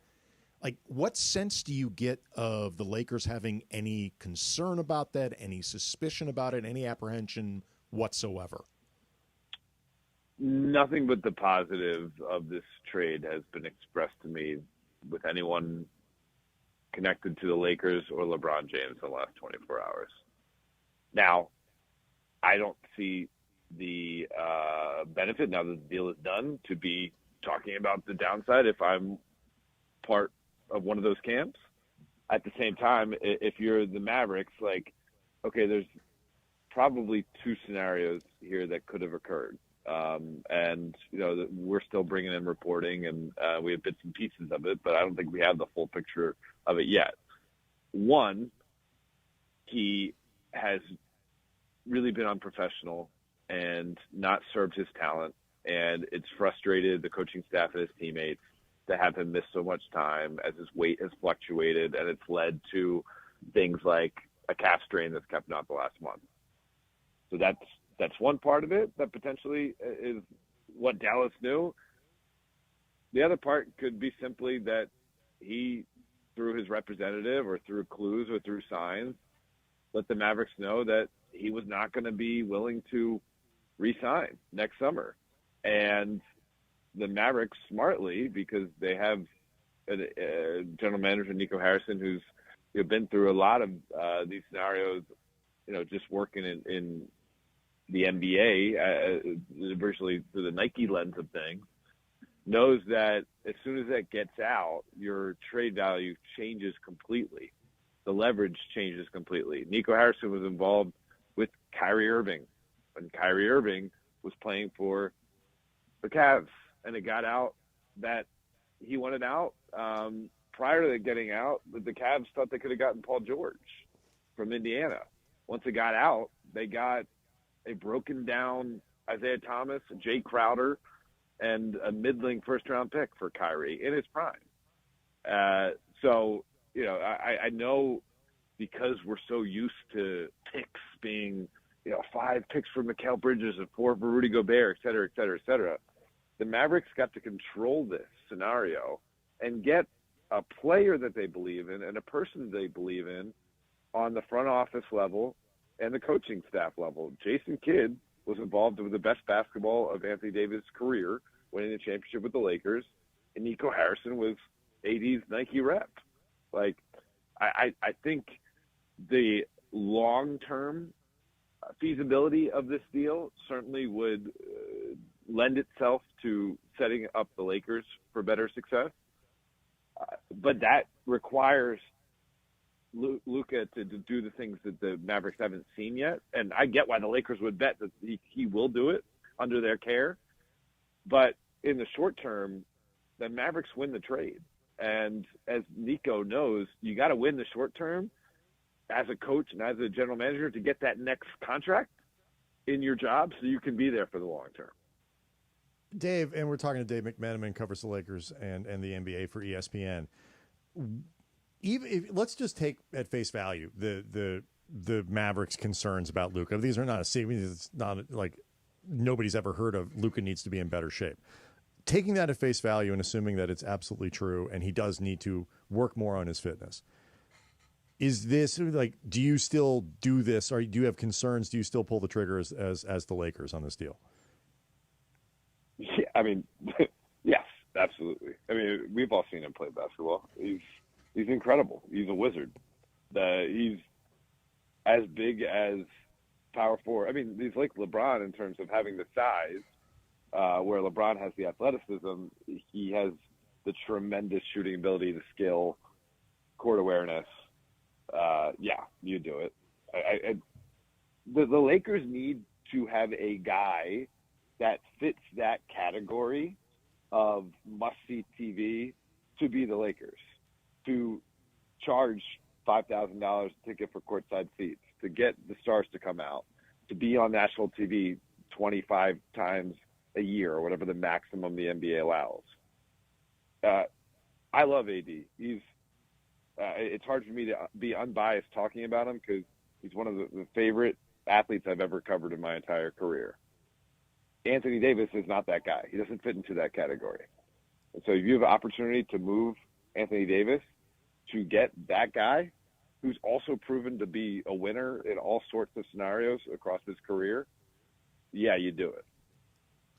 Speaker 3: Like, what sense do you get of the Lakers having any concern about that, any suspicion about it, any apprehension whatsoever?
Speaker 5: Nothing but the positive of this trade has been expressed to me with anyone connected to the Lakers or LeBron James in the last 24 hours. Now, I don't see the benefit, now that the deal is done, to be talking about the downside if I'm part of one of those camps. At the same time, if you're the Mavericks, like, okay, there's probably two scenarios here that could have occurred. And, we're still bringing in reporting and we have bits and pieces of it, but I don't think we have the full picture of it yet. One, he has really been unprofessional and not served his talent, and it's frustrated the coaching staff and his teammates to have him miss so much time as his weight has fluctuated, and it's led to things like a calf strain that's kept him out the last month. So that's one part of it that potentially is what Dallas knew. The other part could be simply that he, through his representative or through clues or through signs, let the Mavericks know that he was not going to be willing to re-sign next summer. And the Mavericks, smartly, because they have a general manager, Nico Harrison, who's been through a lot of these scenarios, just working in the NBA, virtually through the Nike lens of things, knows that as soon as that gets out, your trade value changes completely. The leverage changes completely. Nico Harrison was involved with Kyrie Irving when Kyrie Irving was playing for the Cavs, and it got out that he wanted out. Prior to it getting out, the Cavs thought they could have gotten Paul George from Indiana. Once it got out, they got a broken down Isaiah Thomas, Jay Crowder, and a middling first-round pick for Kyrie in his prime. So, I know because we're so used to picks being, 5 picks for Mikal Bridges and 4 for Rudy Gobert, et cetera, et cetera, et cetera. The Mavericks got to control this scenario and get a player that they believe in and a person they believe in on the front office level and the coaching staff level. Jason Kidd was involved with the best basketball of Anthony Davis' career, winning the championship with the Lakers, and Nico Harrison was AD's Nike rep. Like, I think the long-term feasibility of this deal certainly would lend itself to setting up the Lakers for better success. But that requires LUKA to do the things that the Mavericks haven't seen yet. And I get why the Lakers would bet that he will do it under their care. But in the short term, the Mavericks win the trade. And as Nico knows, you got to win the short term as a coach and as a general manager to get that next contract in your job so you can be there for the long term.
Speaker 4: Dave, and we're talking to Dave McMenamin, covers the Lakers and the NBA for ESPN. Even if, let's just take at face value the Mavericks' concerns about LUKA. These are not a secret. It's not like nobody's ever heard of LUKA needs to be in better shape. Taking that at face value and assuming that it's absolutely true and he does need to work more on his fitness. Is this like, do you still do this, or do you have concerns? Do you still pull the trigger as the Lakers on this deal?
Speaker 5: Yeah, I mean, yes, absolutely. I mean, we've all seen him play basketball. He's incredible. He's a wizard. He's as big as power forward. I mean, he's like LeBron in terms of having the size, where LeBron has the athleticism. He has the tremendous shooting ability, the skill, court awareness. Yeah, you do it. The Lakers need to have a guy that fits that category of must-see TV to be the Lakers, to charge $5,000 a ticket for courtside seats, to get the stars to come out, to be on national TV 25 times a year or whatever the maximum the NBA allows. I love AD. It's hard for me to be unbiased talking about him because he's one of the favorite athletes I've ever covered in my entire career. Anthony Davis is not that guy. He doesn't fit into that category. And so if you have an opportunity to move Anthony Davis to get that guy who's also proven to be a winner in all sorts of scenarios across his career, yeah, you do it.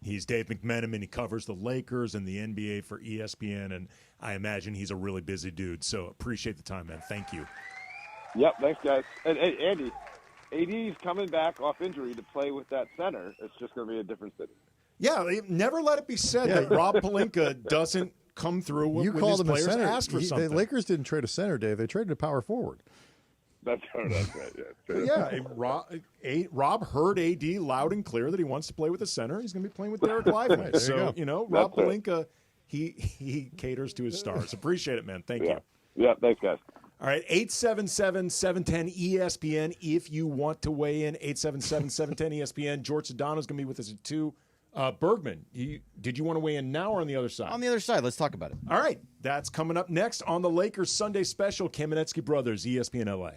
Speaker 3: He's Dave McMenamin. He covers the Lakers and the NBA for ESPN, and I imagine he's a really busy dude. So appreciate the time, man. Thank you.
Speaker 5: Yep, thanks, guys. And Andy, AD's coming back off injury to play with that center. It's just going to be a different city.
Speaker 3: Yeah, never let it be said that Rob Pelinka doesn't come through when his players ask for something.
Speaker 4: The Lakers didn't trade a center, Dave. They traded a power forward.
Speaker 5: That's right.
Speaker 3: Yeah, Rob heard AD loud and clear that he wants to play with a center. He's going to be playing with Derek Lively. So, Rob Pelinka, he caters to his stars. Appreciate it, man. Thank you.
Speaker 5: Yeah, thanks, guys.
Speaker 3: All right, 877-710-ESPN if you want to weigh in. 877-710-ESPN. Jorge Sedano is going to be with us at 2. Bergman, did you want to weigh in now or on the other side?
Speaker 6: On the other side. Let's talk about it.
Speaker 3: All right. That's coming up next on the Lakers Sunday Special. Kamenetzky Brothers, ESPN LA.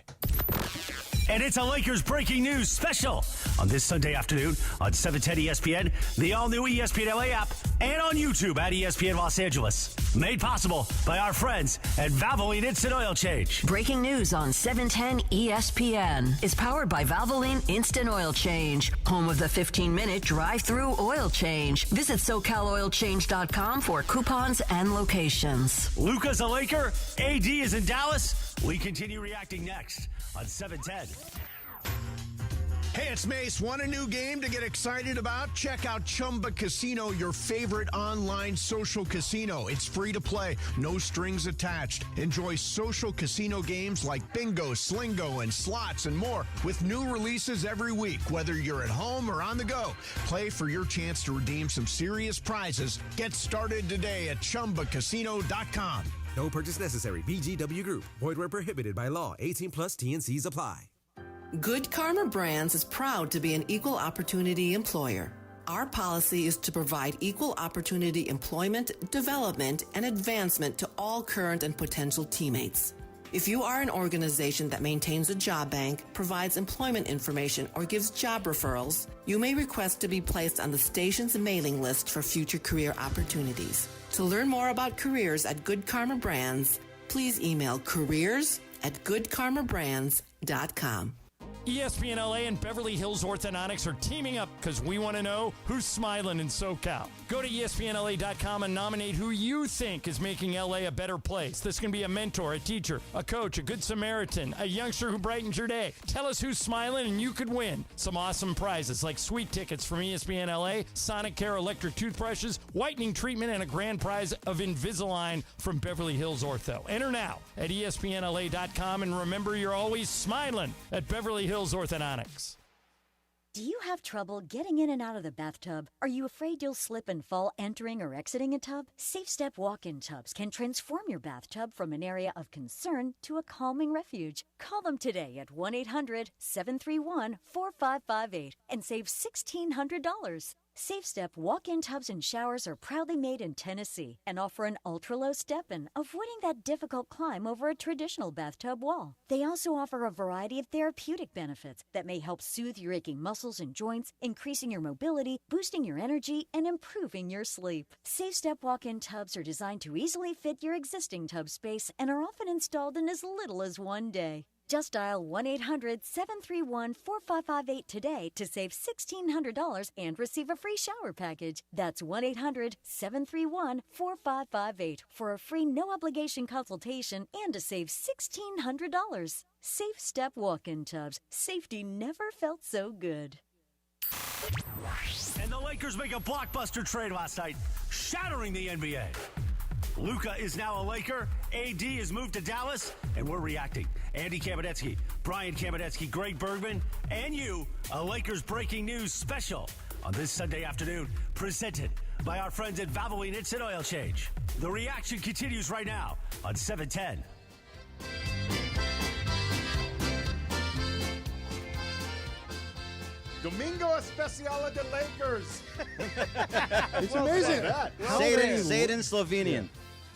Speaker 1: And it's a Lakers breaking news special on this Sunday afternoon on 710 ESPN, the all-new ESPN LA app, and on YouTube at ESPN Los Angeles. Made possible by our friends at Valvoline Instant Oil Change.
Speaker 2: Breaking news on 710 ESPN is powered by Valvoline Instant Oil Change, home of the 15-minute drive-through oil change. Visit SoCalOilChange.com for coupons and locations.
Speaker 1: LUKA's a Laker. AD is in Dallas. We continue reacting next on 710.
Speaker 7: Hey, it's Mace. Want a new game to get excited about? Check out Chumba Casino, your favorite online social casino. It's free to play, no strings attached. Enjoy social casino games like bingo, slingo, and slots and more with new releases every week, whether you're at home or on the go. Play for your chance to redeem some serious prizes. Get started today at ChumbaCasino.com.
Speaker 8: No purchase necessary. VGW Group. Void where prohibited by law. 18+ TNCs apply.
Speaker 9: Good Karma Brands is proud to be an equal opportunity employer. Our policy is to provide equal opportunity employment, development, and advancement to all current and potential teammates. If you are an organization that maintains a job bank, provides employment information, or gives job referrals, you may request to be placed on the station's mailing list for future career opportunities. To learn more about careers at Good Karma Brands, please email careers@goodkarmabrands.com.
Speaker 11: ESPN LA and Beverly Hills Orthodontics are teaming up because we want to know who's smiling in SoCal. Go to ESPNLA.com and nominate who you think is making LA a better place. This can be a mentor, a teacher, a coach, a good Samaritan, a youngster who brightens your day. Tell us who's smiling and you could win some awesome prizes like sweet tickets from ESPN LA, Sonic Care electric toothbrushes, whitening treatment, and a grand prize of Invisalign from Beverly Hills Ortho. Enter now at ESPNLA.com and remember you're always smiling at Beverly Hills Orthodontics.
Speaker 12: Do you have trouble getting in and out of the bathtub? Are you afraid you'll slip and fall entering or exiting a tub? Safe Step walk-in tubs can transform your bathtub from an area of concern to a calming refuge. Call them today at 1-800-731-4558 and save $1,600. Safe Step walk-in tubs and showers are proudly made in Tennessee and offer an ultra-low step-in, avoiding that difficult climb over a traditional bathtub wall. They also offer a variety of therapeutic benefits that may help soothe your aching muscles and joints, increasing your mobility, boosting your energy, and improving your sleep. Safe Step walk-in tubs are designed to easily fit your existing tub space and are often installed in as little as one day. Just dial 1-800-731-4558 today to save $1,600 and receive a free shower package. That's 1-800-731-4558 for a free no-obligation consultation and to save $1,600. Safe Step walk-in tubs. Safety never felt so good.
Speaker 1: And the Lakers make a blockbuster trade last night, shattering the NBA. LUKA is now a Laker, AD is moved to Dallas, and we're reacting. Andy Kamenetzky, Brian Kamenetzky, Greg Bergman, and you, a Lakers breaking news special on this Sunday afternoon, presented by our friends at Valvoline Instant Oil Change. The reaction continues right now on 710.
Speaker 3: Domingo Especial de Lakers.
Speaker 4: It's amazing.
Speaker 6: Say it in Slovenian.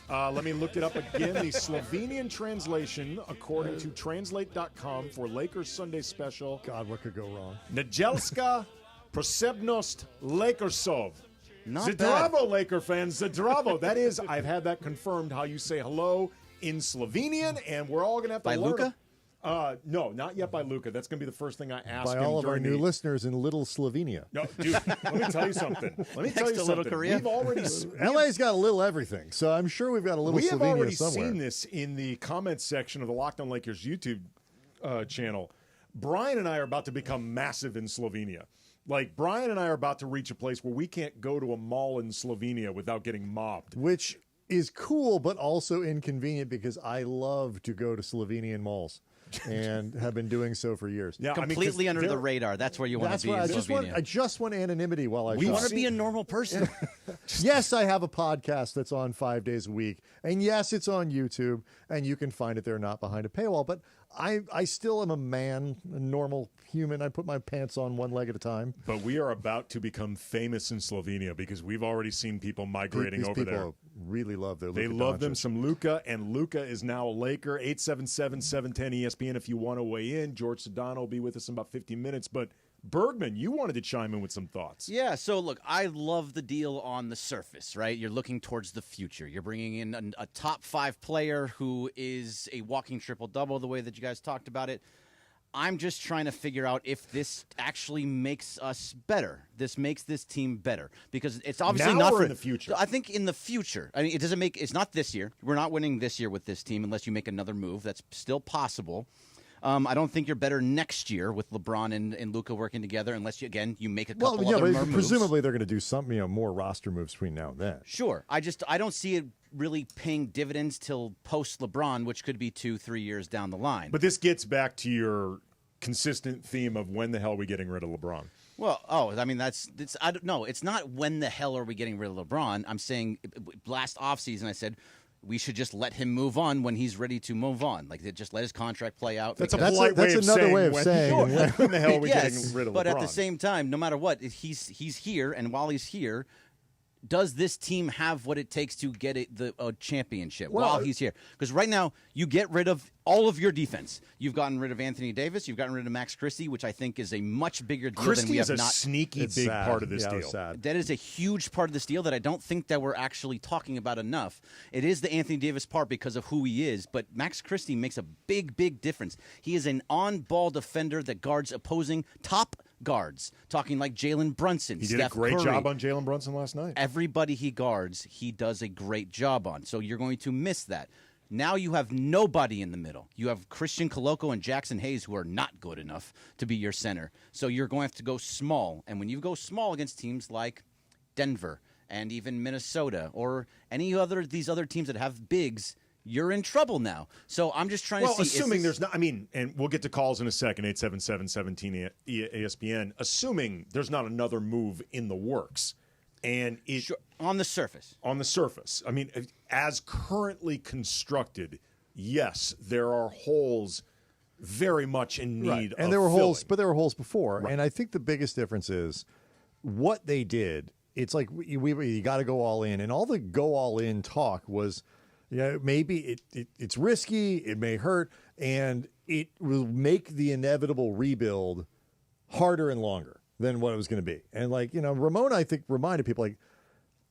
Speaker 3: Let me look it up again. The Slovenian translation, according to translate.com for Lakers Sunday Special.
Speaker 4: God, what could go wrong?
Speaker 3: Nedeljska posebnost Lakersov.
Speaker 6: Not
Speaker 3: Zdravo, Laker fans. Zdravo. That is, I've had that confirmed how you say hello in Slovenian, and we're all going to have to
Speaker 6: by
Speaker 3: learn.
Speaker 6: LUKA?
Speaker 3: No, not yet by LUKA. That's going to be the first thing I ask
Speaker 4: By
Speaker 3: him
Speaker 4: all of our
Speaker 3: during
Speaker 4: new
Speaker 3: the-
Speaker 4: listeners in Little Slovenia.
Speaker 3: No, dude, let me tell you something.
Speaker 6: Next to Little Korea?
Speaker 3: We've already
Speaker 4: LA's got a little everything, so I'm sure we've got a little
Speaker 3: we have
Speaker 4: Slovenia
Speaker 3: already
Speaker 4: somewhere.
Speaker 3: seen this in the comments section of the Locked On Lakers YouTube channel. Brian and I are about to become massive in Slovenia. Like, Brian and I are about to reach a place where we can't go to a mall in Slovenia without getting mobbed.
Speaker 4: Which is cool, but also inconvenient because I love to go to Slovenian malls and have been doing so for years.
Speaker 3: Yeah,
Speaker 6: Completely under the radar. That's where you want to be in Slovenia.
Speaker 4: I just want anonymity while I
Speaker 6: You
Speaker 4: shop.
Speaker 6: want to be a normal person.
Speaker 4: Yes, I have a podcast that's on 5 days a week. And yes, it's on YouTube, and you can find it there, not behind a paywall. But I still am a man, a normal human. I put my pants on one leg at a time.
Speaker 3: But we are about to become famous in Slovenia because we've already seen people migrating
Speaker 4: These
Speaker 3: over
Speaker 4: people
Speaker 3: there.
Speaker 4: really love their
Speaker 3: They
Speaker 4: Luka
Speaker 3: love them
Speaker 4: Doncic.
Speaker 3: some LUKA, and LUKA is now a Laker. 877-710-ESPN if you want to weigh in. Jorge Sedano will be with us in about 15 minutes. But, Bergman, you wanted to chime in with some thoughts.
Speaker 6: Yeah, so look, I love the deal on the surface, right? You're looking towards the future. You're bringing in a top 5 player who is a walking triple-double the way that you guys talked about it. I'm just trying to figure out if this actually makes us better. This makes this team better because it's obviously
Speaker 3: Now
Speaker 6: not
Speaker 3: or
Speaker 6: for
Speaker 3: in the future.
Speaker 6: I think in the future. I mean, it doesn't make. It's not this year. We're not winning this year with this team unless you make another move. That's still possible. I don't think you're better next year with LeBron and LUKA working together unless you make a couple other more moves.
Speaker 4: Presumably they're going to do something, more roster moves between now and then.
Speaker 6: Sure. I don't see it really paying dividends till post LeBron, which could be 2-3 years down the line.
Speaker 3: But this gets back to your consistent theme of when the hell are we getting rid of LeBron?
Speaker 6: Well, I mean, I don't know. It's not when the hell are we getting rid of LeBron. I'm saying last offseason I said we should just let him move on when he's ready to move on. Like, just let his contract play out.
Speaker 3: That's another way of saying when the hell are we getting rid of LeBron?
Speaker 6: But at the same time, no matter what, he's here, and while he's here, does this team have what it takes to get a championship while he's here? Because right now, you get rid of all of your defense. You've gotten rid of Anthony Davis. You've gotten rid of Max Christie, which I think is a much bigger deal than we have.
Speaker 3: Christie is a sneaky big part of this deal.
Speaker 6: That is a huge part of this deal that I don't think that we're actually talking about enough. It is the Anthony Davis part because of who he is, but Max Christie makes a big, big difference. He is an on-ball defender that guards opposing top guards, talking like Jalen Brunson.
Speaker 3: He did a great job on Jalen Brunson last night.
Speaker 6: Everybody he guards, he does a great job on. So you're going to miss that. Now you have nobody in the middle. You have Christian Coloco and Jackson Hayes who are not good enough to be your center. So you're going to have to go small. And when you go small against teams like Denver and even Minnesota or any other these other teams that have bigs, you're in trouble now. So I'm just trying to see.
Speaker 3: Well, assuming there's not, and we'll get to calls in a second, 877-17-ESPN, assuming there's not another move in the works. And
Speaker 6: on the surface.
Speaker 3: On the surface. I mean, as currently constructed, yes, there are holes very much in need of
Speaker 4: and there were
Speaker 3: filling.
Speaker 4: holes, but there were holes before. Right. And I think the biggest difference is what they did. It's like we got to go all in. And all the go all in talk was, maybe it's risky, it may hurt, and it will make the inevitable rebuild harder and longer than what it was going to be. And Ramona, I think, reminded people,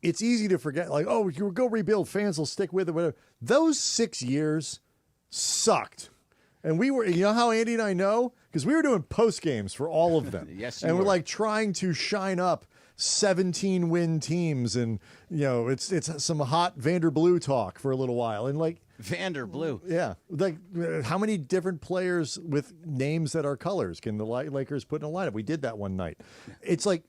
Speaker 4: it's easy to forget, you go rebuild, fans will stick with it, whatever. Those 6 years sucked. And we were, you know how Andy and I know? Because we were doing post games for all of them.
Speaker 6: Yes, you
Speaker 4: and we're
Speaker 6: were.
Speaker 4: like trying to shine up 17 win teams, and it's some hot Vanderblue talk for a little while, and like
Speaker 6: Vanderblue,
Speaker 4: yeah, like how many different players with names that are colors can the Lakers put in a lineup? We did that one night. It's like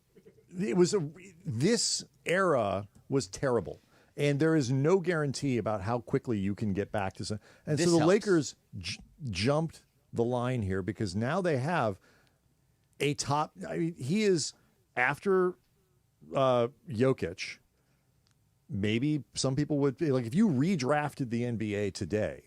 Speaker 4: this era was terrible, and there is no guarantee about how quickly you can get back to some. And
Speaker 6: This
Speaker 4: so the
Speaker 6: helps.
Speaker 4: Lakers jumped the line here because now they have a top. I mean, he is after Jokic. Maybe some people would be like, if you redrafted the NBA today,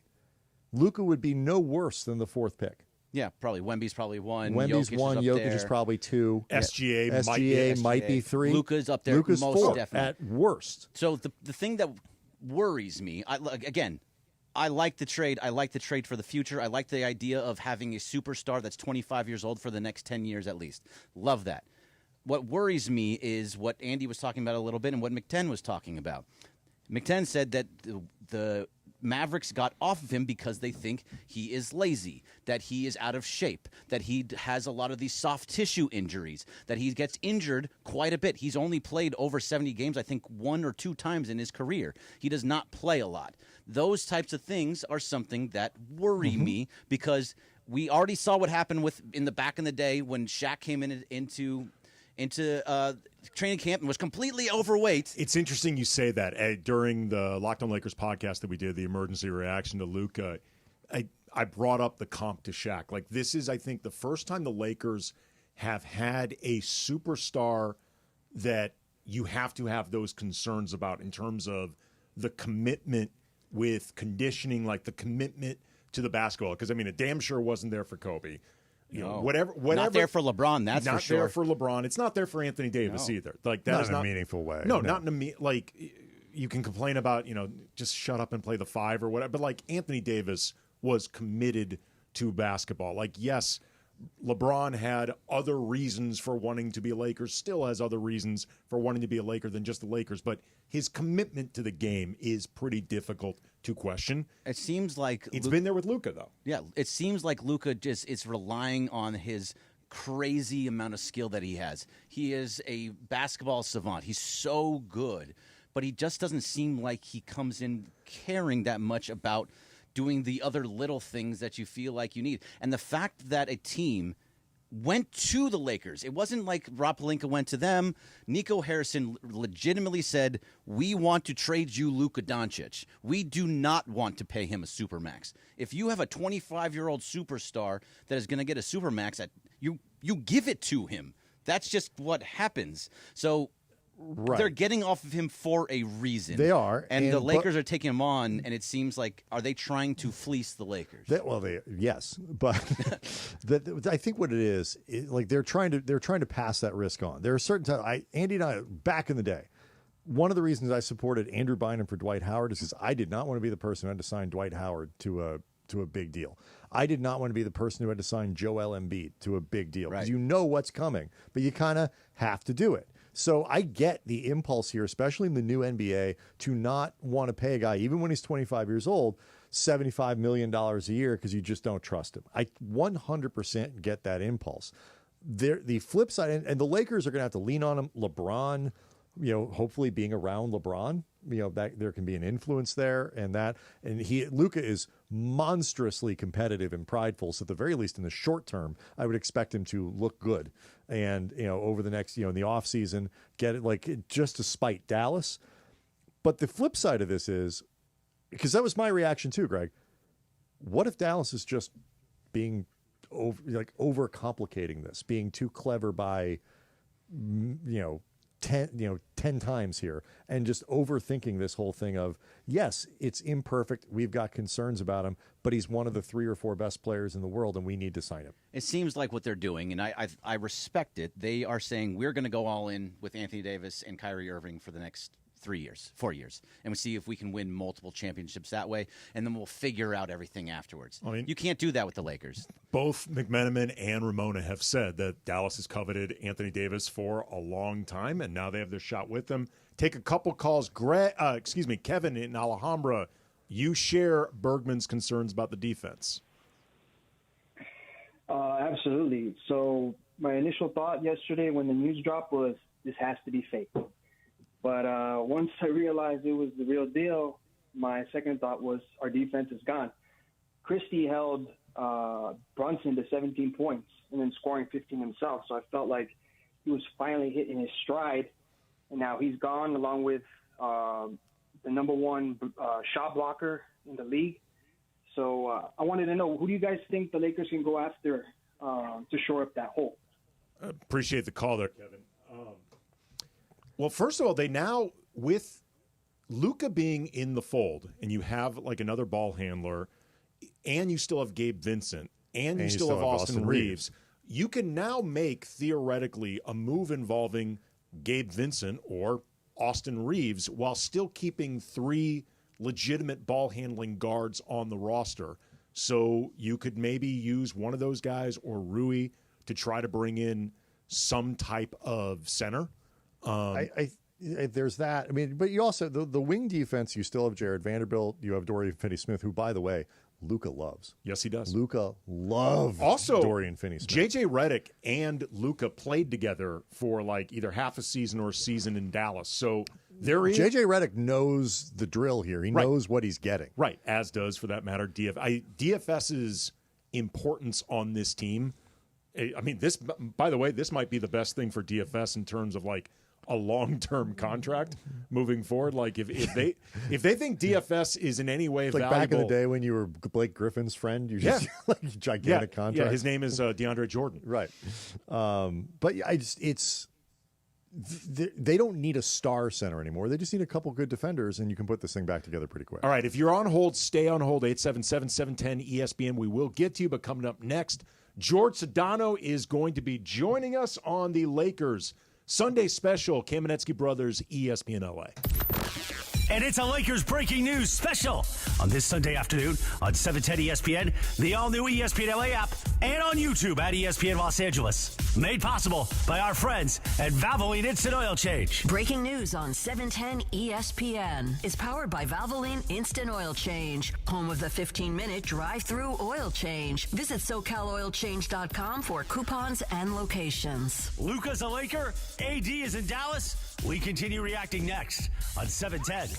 Speaker 4: LUKA would be no worse than the 4th pick.
Speaker 6: Yeah, probably. Wemby's probably 1.
Speaker 4: Wemby's
Speaker 6: Jokic
Speaker 4: 1.
Speaker 6: Is up
Speaker 4: Jokic
Speaker 6: there.
Speaker 4: is probably 2.
Speaker 3: SGA
Speaker 4: might be 3.
Speaker 6: Luka's up there.
Speaker 4: Luka's
Speaker 6: most
Speaker 4: 4
Speaker 6: definitely.
Speaker 4: at worst.
Speaker 6: So the thing that worries me, I like the trade. I like the trade for the future. I like the idea of having a superstar that's 25 years old for the next 10 years at least. Love that. What worries me is what Andy was talking about a little bit and what McTen was talking about. McTen said that the Mavericks got off of him because they think he is lazy, that he is out of shape, that he has a lot of these soft tissue injuries, that he gets injured quite a bit. He's only played over 70 games, I think 1 or 2 times in his career. He does not play a lot. Those types of things are something that worry me because we already saw what happened in the back in the day when Shaq came into training camp and was completely overweight.
Speaker 3: It's interesting you say that. During the Locked On Lakers podcast that we did, the emergency reaction to LUKA, I brought up the comp to Shaq. Like, this is, I think, the first time the Lakers have had a superstar that you have to have those concerns about in terms of the commitment with conditioning, like the commitment to the basketball. Because, I mean, it damn sure wasn't there for Kobe. Whatever.
Speaker 6: Not there for LeBron, that's for sure.
Speaker 3: Not there for LeBron. It's not there for Anthony Davis either. Like, that is
Speaker 4: not in a meaningful way.
Speaker 3: No, not in a like. You can complain about just shut up and play the 5 or whatever. But like Anthony Davis was committed to basketball. Like, yes, LeBron had other reasons for wanting to be a Laker. Still has other reasons for wanting to be a Laker than just the Lakers. But his commitment to the game is pretty difficult to question.
Speaker 6: It seems like
Speaker 3: it's been there with LUKA, though.
Speaker 6: Yeah, it seems like LUKA just is relying on his crazy amount of skill that he has. He is a basketball savant. He's so good, but he just doesn't seem like he comes in caring that much about doing the other little things that you feel like you need. And the fact that a team went to the Lakers, it wasn't like Rob Pelinka went to them. Nico Harrison legitimately said, we want to trade you Luka Doncic. We do not want to pay him a supermax. If you have a 25-year-old superstar that is going to get a supermax, you give it to him. That's just what happens. So they're getting off of him for a reason.
Speaker 4: They are.
Speaker 6: And the Lakers are taking him on, and it seems like, are they trying to fleece the Lakers?
Speaker 4: Yes, but I think what it is like they're trying to pass that risk on. There are certain times. Andy and I, back in the day, one of the reasons I supported Andrew Bynum for Dwight Howard is because I did not want to be the person who had to sign Dwight Howard to a big deal. I did not want to be the person who had to sign Joel Embiid to a big deal because you know what's coming, but you kind of have to do it. So I get the impulse here, especially in the new NBA, to not want to pay a guy, even when he's 25 years old, $75 million a year because you just don't trust him. I 100% get that impulse. The flip side, and the Lakers are going to have to lean on him. LeBron, hopefully being around LeBron, that there can be an influence there, and LUKA is monstrously competitive and prideful. So at the very least, in the short term, I would expect him to look good, and over the next, in the offseason, get it just to spite Dallas. But the flip side of this is, because that was my reaction too, Greg. What if Dallas is just being overcomplicating this, being too clever by 10 times here, and just overthinking this whole thing of, yes, it's imperfect. We've got concerns about him, but he's one of the 3 or 4 best players in the world, and we need to sign him.
Speaker 6: It seems like what they're doing, and I respect it. They are saying we're going to go all in with Anthony Davis and Kyrie Irving for the next 4 years, and we see if we can win multiple championships that way, and then we'll figure out everything afterwards. I mean, you can't do that with the Lakers.
Speaker 3: Both McMenamin and Ramona have said that Dallas has coveted Anthony Davis for a long time, and now they have their shot with him. Take a couple calls. Kevin in Alhambra, you share Bergman's concerns about the defense.
Speaker 10: Absolutely. So my initial thought yesterday when the news dropped was this has to be fake. But once I realized it was the real deal, my second thought was our defense is gone. Christie held Brunson to 17 points and then scoring 15 himself. So I felt like he was finally hitting his stride. And now he's gone along with the number one shot blocker in the league. So I wanted to know, who do you guys think the Lakers can go after to shore up that hole?
Speaker 3: Appreciate the call there, Kevin. Well, first of all, they now, with LUKA being in the fold, and you have like another ball handler, and you still have Gabe Vincent, and you still have Austin Reeves, you can now make, theoretically, a move involving Gabe Vincent or Austin Reeves while still keeping 3 legitimate ball-handling guards on the roster. So you could maybe use one of those guys or Rui to try to bring in some type of center.
Speaker 4: There's that. I mean, but you also, the wing defense, you still have Jared Vanderbilt. You have Dorian Finney-Smith, who, by the way, LUKA loves.
Speaker 3: Yes, he does.
Speaker 4: LUKA loves Dorian Finney-Smith.
Speaker 3: J.J. Redick and LUKA played together for like either half a season or a season in Dallas. So there is...
Speaker 4: J.J. Redick knows the drill here. He knows what he's getting.
Speaker 3: Right, as does, for that matter, DFS's importance on this team. I mean, this, by the way, this might be the best thing for DFS in terms of like a long-term contract moving forward. Like if they think DFS is in any way valuable,
Speaker 4: back in the day when you were Blake Griffin's friend, you just like gigantic contract.
Speaker 3: Yeah, his name is DeAndre Jordan.
Speaker 4: Right. But they don't need a star center anymore. They just need a couple good defenders, and you can put this thing back together pretty quick.
Speaker 3: All right, if you're on hold, stay on hold. 877-710-ESPN. We will get to you, but coming up next, Jorge Sedano is going to be joining us on the Lakers Sunday special, Kamenetzky Brothers, ESPN LA.
Speaker 1: And it's a Lakers breaking news special on this Sunday afternoon on 710 ESPN, the all-new ESPN LA app, and on YouTube at ESPN Los Angeles. Made possible by our friends at Valvoline Instant Oil Change.
Speaker 2: Breaking news on 710 ESPN is powered by Valvoline Instant Oil Change, home of the 15-minute drive-through oil change. Visit SoCalOilChange.com for coupons and locations.
Speaker 1: LUKA's a Laker, AD is in Dallas. We continue reacting next on 710.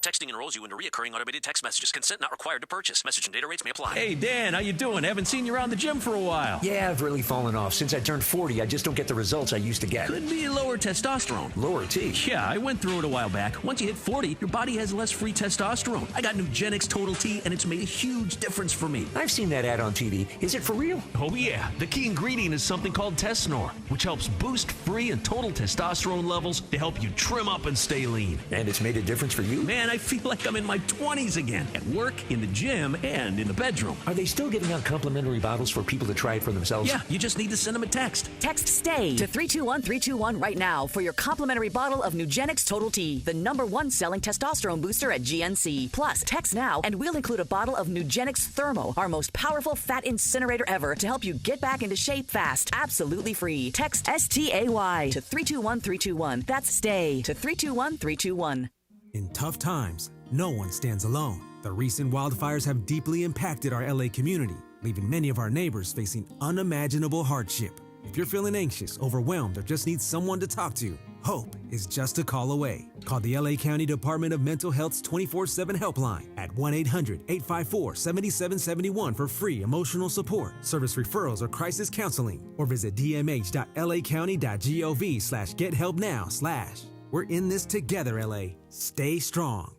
Speaker 13: Texting enrolls you into recurring automated text messages. Consent not required to purchase. Message and data rates may apply.
Speaker 14: Hey, Dan, how you doing? Haven't seen you around the gym for a while.
Speaker 15: Yeah, I've really fallen off. Since I turned 40, I just don't get the results I used to get.
Speaker 14: Could be lower testosterone.
Speaker 15: Lower T?
Speaker 14: Yeah, I went through it a while back. Once you hit 40, your body has less free testosterone. I got Nugenix Total T, and it's made a huge difference for me.
Speaker 15: I've seen that ad on TV. Is it for real?
Speaker 14: Oh, yeah. The key ingredient is something called Tesnor, which helps boost free and total testosterone levels to help you trim up and stay lean.
Speaker 15: And it's made a difference for you?
Speaker 14: Man, I feel like I'm in my 20s again, at work, in the gym, and in the bedroom.
Speaker 15: Are they still giving out complimentary bottles for people to try it for themselves?
Speaker 14: Yeah, you just need to send them a text.
Speaker 16: Text STAY to 321-321 right now for your complimentary bottle of Nugenix Total T, the #1 selling testosterone booster at GNC. Plus, text now and we'll include a bottle of Nugenix Thermo, our most powerful fat incinerator ever, to help you get back into shape fast. Absolutely free. Text STAY to 321-321. That's STAY to 321-321.
Speaker 8: In tough times, no one stands alone. The recent wildfires have deeply impacted our LA community, leaving many of our neighbors facing unimaginable hardship. If you're feeling anxious, overwhelmed, or just need someone to talk to, hope is just a call away. Call the LA County Department of Mental Health's 24/7 helpline at 1-800-854-7771 for free emotional support, service referrals, or crisis counseling, or visit dmh.lacounty.gov/gethelpnow/. We're in this together, LA. Stay strong.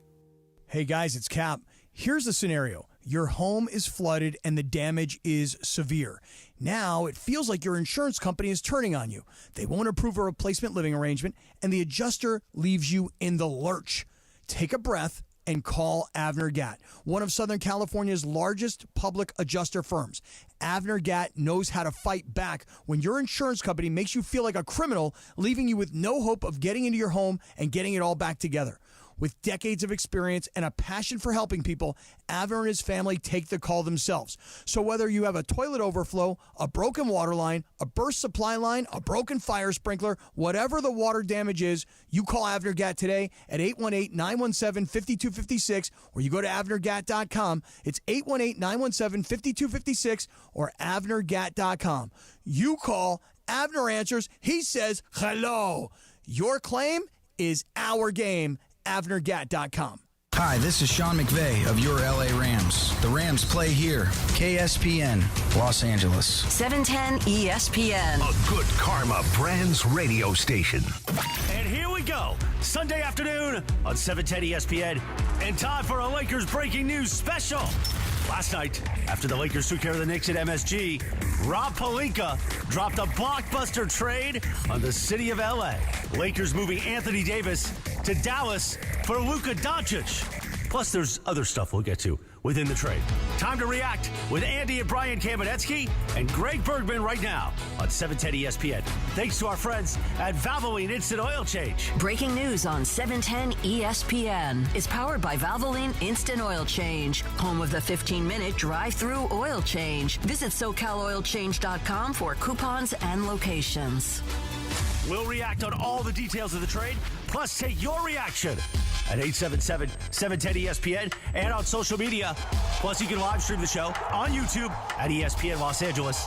Speaker 17: Hey guys, it's Cap. Here's the scenario. Your home is flooded and the damage is severe. Now it feels like your insurance company is turning on you. They won't approve a replacement living arrangement and the adjuster leaves you in the lurch. Take a breath and call Avner Gatt, one of Southern California's largest public adjuster firms. Avner Gatt knows how to fight back when your insurance company makes you feel like a criminal, leaving you with no hope of getting into your home and getting it all back together. With decades of experience and a passion for helping people, Avner and his family take the call themselves. So whether you have a toilet overflow, a broken water line, a burst supply line, a broken fire sprinkler, whatever the water damage is, you call Avner Gat today at 818-917-5256, or you go to avnergat.com. It's 818-917-5256 or avnergat.com. You call, Avner answers, he says hello. Your claim is our game, avnergat.com.
Speaker 18: Hi, this is Sean McVay of your LA Rams. The Rams play here. KSPN, Los Angeles.
Speaker 2: 710 ESPN.
Speaker 19: A good karma brands radio station.
Speaker 1: And here we go. Sunday afternoon on 710 ESPN. And time for a Lakers breaking news special. Last night, after the Lakers took care of the Knicks at MSG, Rob Pelinka dropped a blockbuster trade on the city of LA. Lakers moving Anthony Davis to Dallas for Luka Doncic. Plus, there's other stuff we'll get to within the trade. Time to react with Andy and Brian Kamenetzky and Greg Bergman right now on 710 ESPN. Thanks to our friends at Valvoline Instant Oil Change.
Speaker 2: Breaking news on 710 ESPN is powered by Valvoline Instant Oil Change, home of the 15-minute drive-through oil change. Visit SoCalOilChange.com for coupons and locations.
Speaker 1: We'll react on all the details of the trade, plus take your reaction at 877-710-ESPN and on social media. Plus, you can live stream the show on YouTube at ESPN Los Angeles.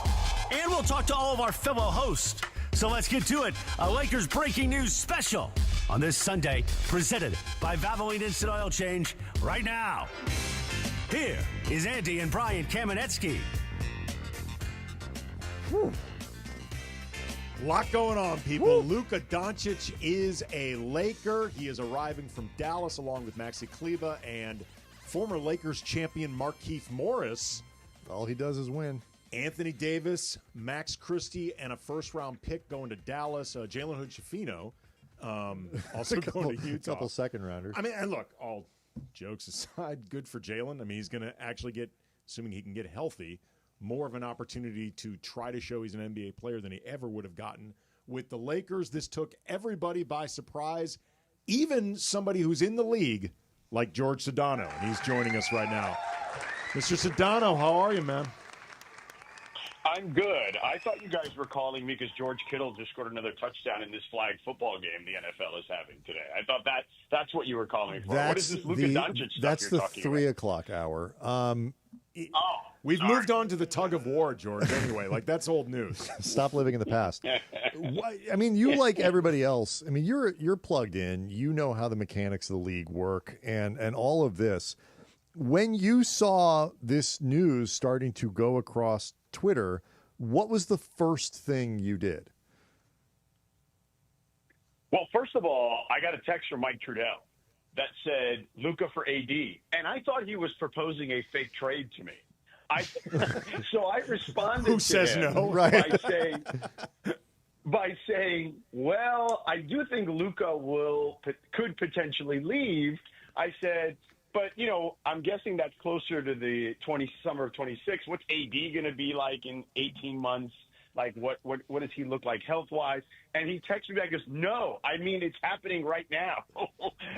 Speaker 1: And we'll talk to all of our fellow hosts. So let's get to it. A Lakers breaking news special on this Sunday, presented by Valvoline Instant Oil Change right now. Here is Andy and Brian Kamenetzky.
Speaker 3: A lot going on, people. Luka Doncic is a Laker. He is arriving from Dallas along with Maxi Kleber and former Lakers champion Markieff Morris.
Speaker 4: All he does is win.
Speaker 3: Anthony Davis, Max Christie, and a first-round pick going to Dallas. Jalen Hood-Schifino also going to Utah.
Speaker 4: A couple second-rounders.
Speaker 3: I mean, and look, all jokes aside, good for Jalen. I mean, he's going to actually get, assuming he can get healthy, more of an opportunity to try to show he's an NBA player than he ever would have gotten. With the Lakers, this took everybody by surprise, even somebody who's in the league like Jorge Sedano, and he's joining us right now. Mr. Sedano, how are you, man?
Speaker 20: I'm good. I thought you guys were calling me because George Kittle just scored another touchdown in this flag football game the NFL is having today. I thought that's what you were calling me for. What is this Luka Doncic stuff
Speaker 4: that's
Speaker 20: you're
Speaker 4: the
Speaker 20: talking
Speaker 4: 3
Speaker 20: about?
Speaker 4: o'clock hour.
Speaker 3: We've moved on to the tug of war, George, anyway. Like, that's old news.
Speaker 4: Stop living in the past. I mean, you, like everybody else, I mean, you're plugged in. You know how the mechanics of the league work and all of this. When you saw this news starting to go across Twitter, what was the first thing you did?
Speaker 20: Well, first of all, I got a text from Mike Trudell that said Luka for AD, and I thought he was proposing a fake trade to me. So I responded
Speaker 3: Who
Speaker 20: to
Speaker 3: says
Speaker 20: him
Speaker 3: no, right?
Speaker 20: by saying, well, I do think Luka could potentially leave. I said, but, you know, I'm guessing that's closer to the summer of 26. What's AD going to be like in 18 months? Like, what does he look like health-wise? And he texted me back and goes, no, I mean, it's happening right now.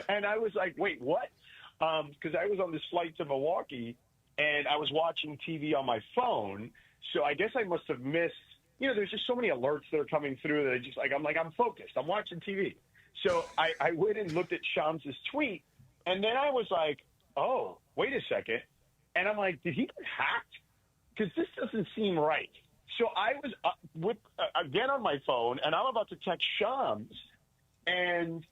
Speaker 20: And I was like, wait, what? Because I was on this flight to Milwaukee, and I was watching TV on my phone. So I guess I must have missed, you know, there's just so many alerts that are coming through that I'm focused. I'm watching TV. So I went and looked at Shams' tweet, and then I was like, oh, wait a second. And I'm like, did he get hacked? Because this doesn't seem right. So I was again on my phone, and I'm about to text Shams, and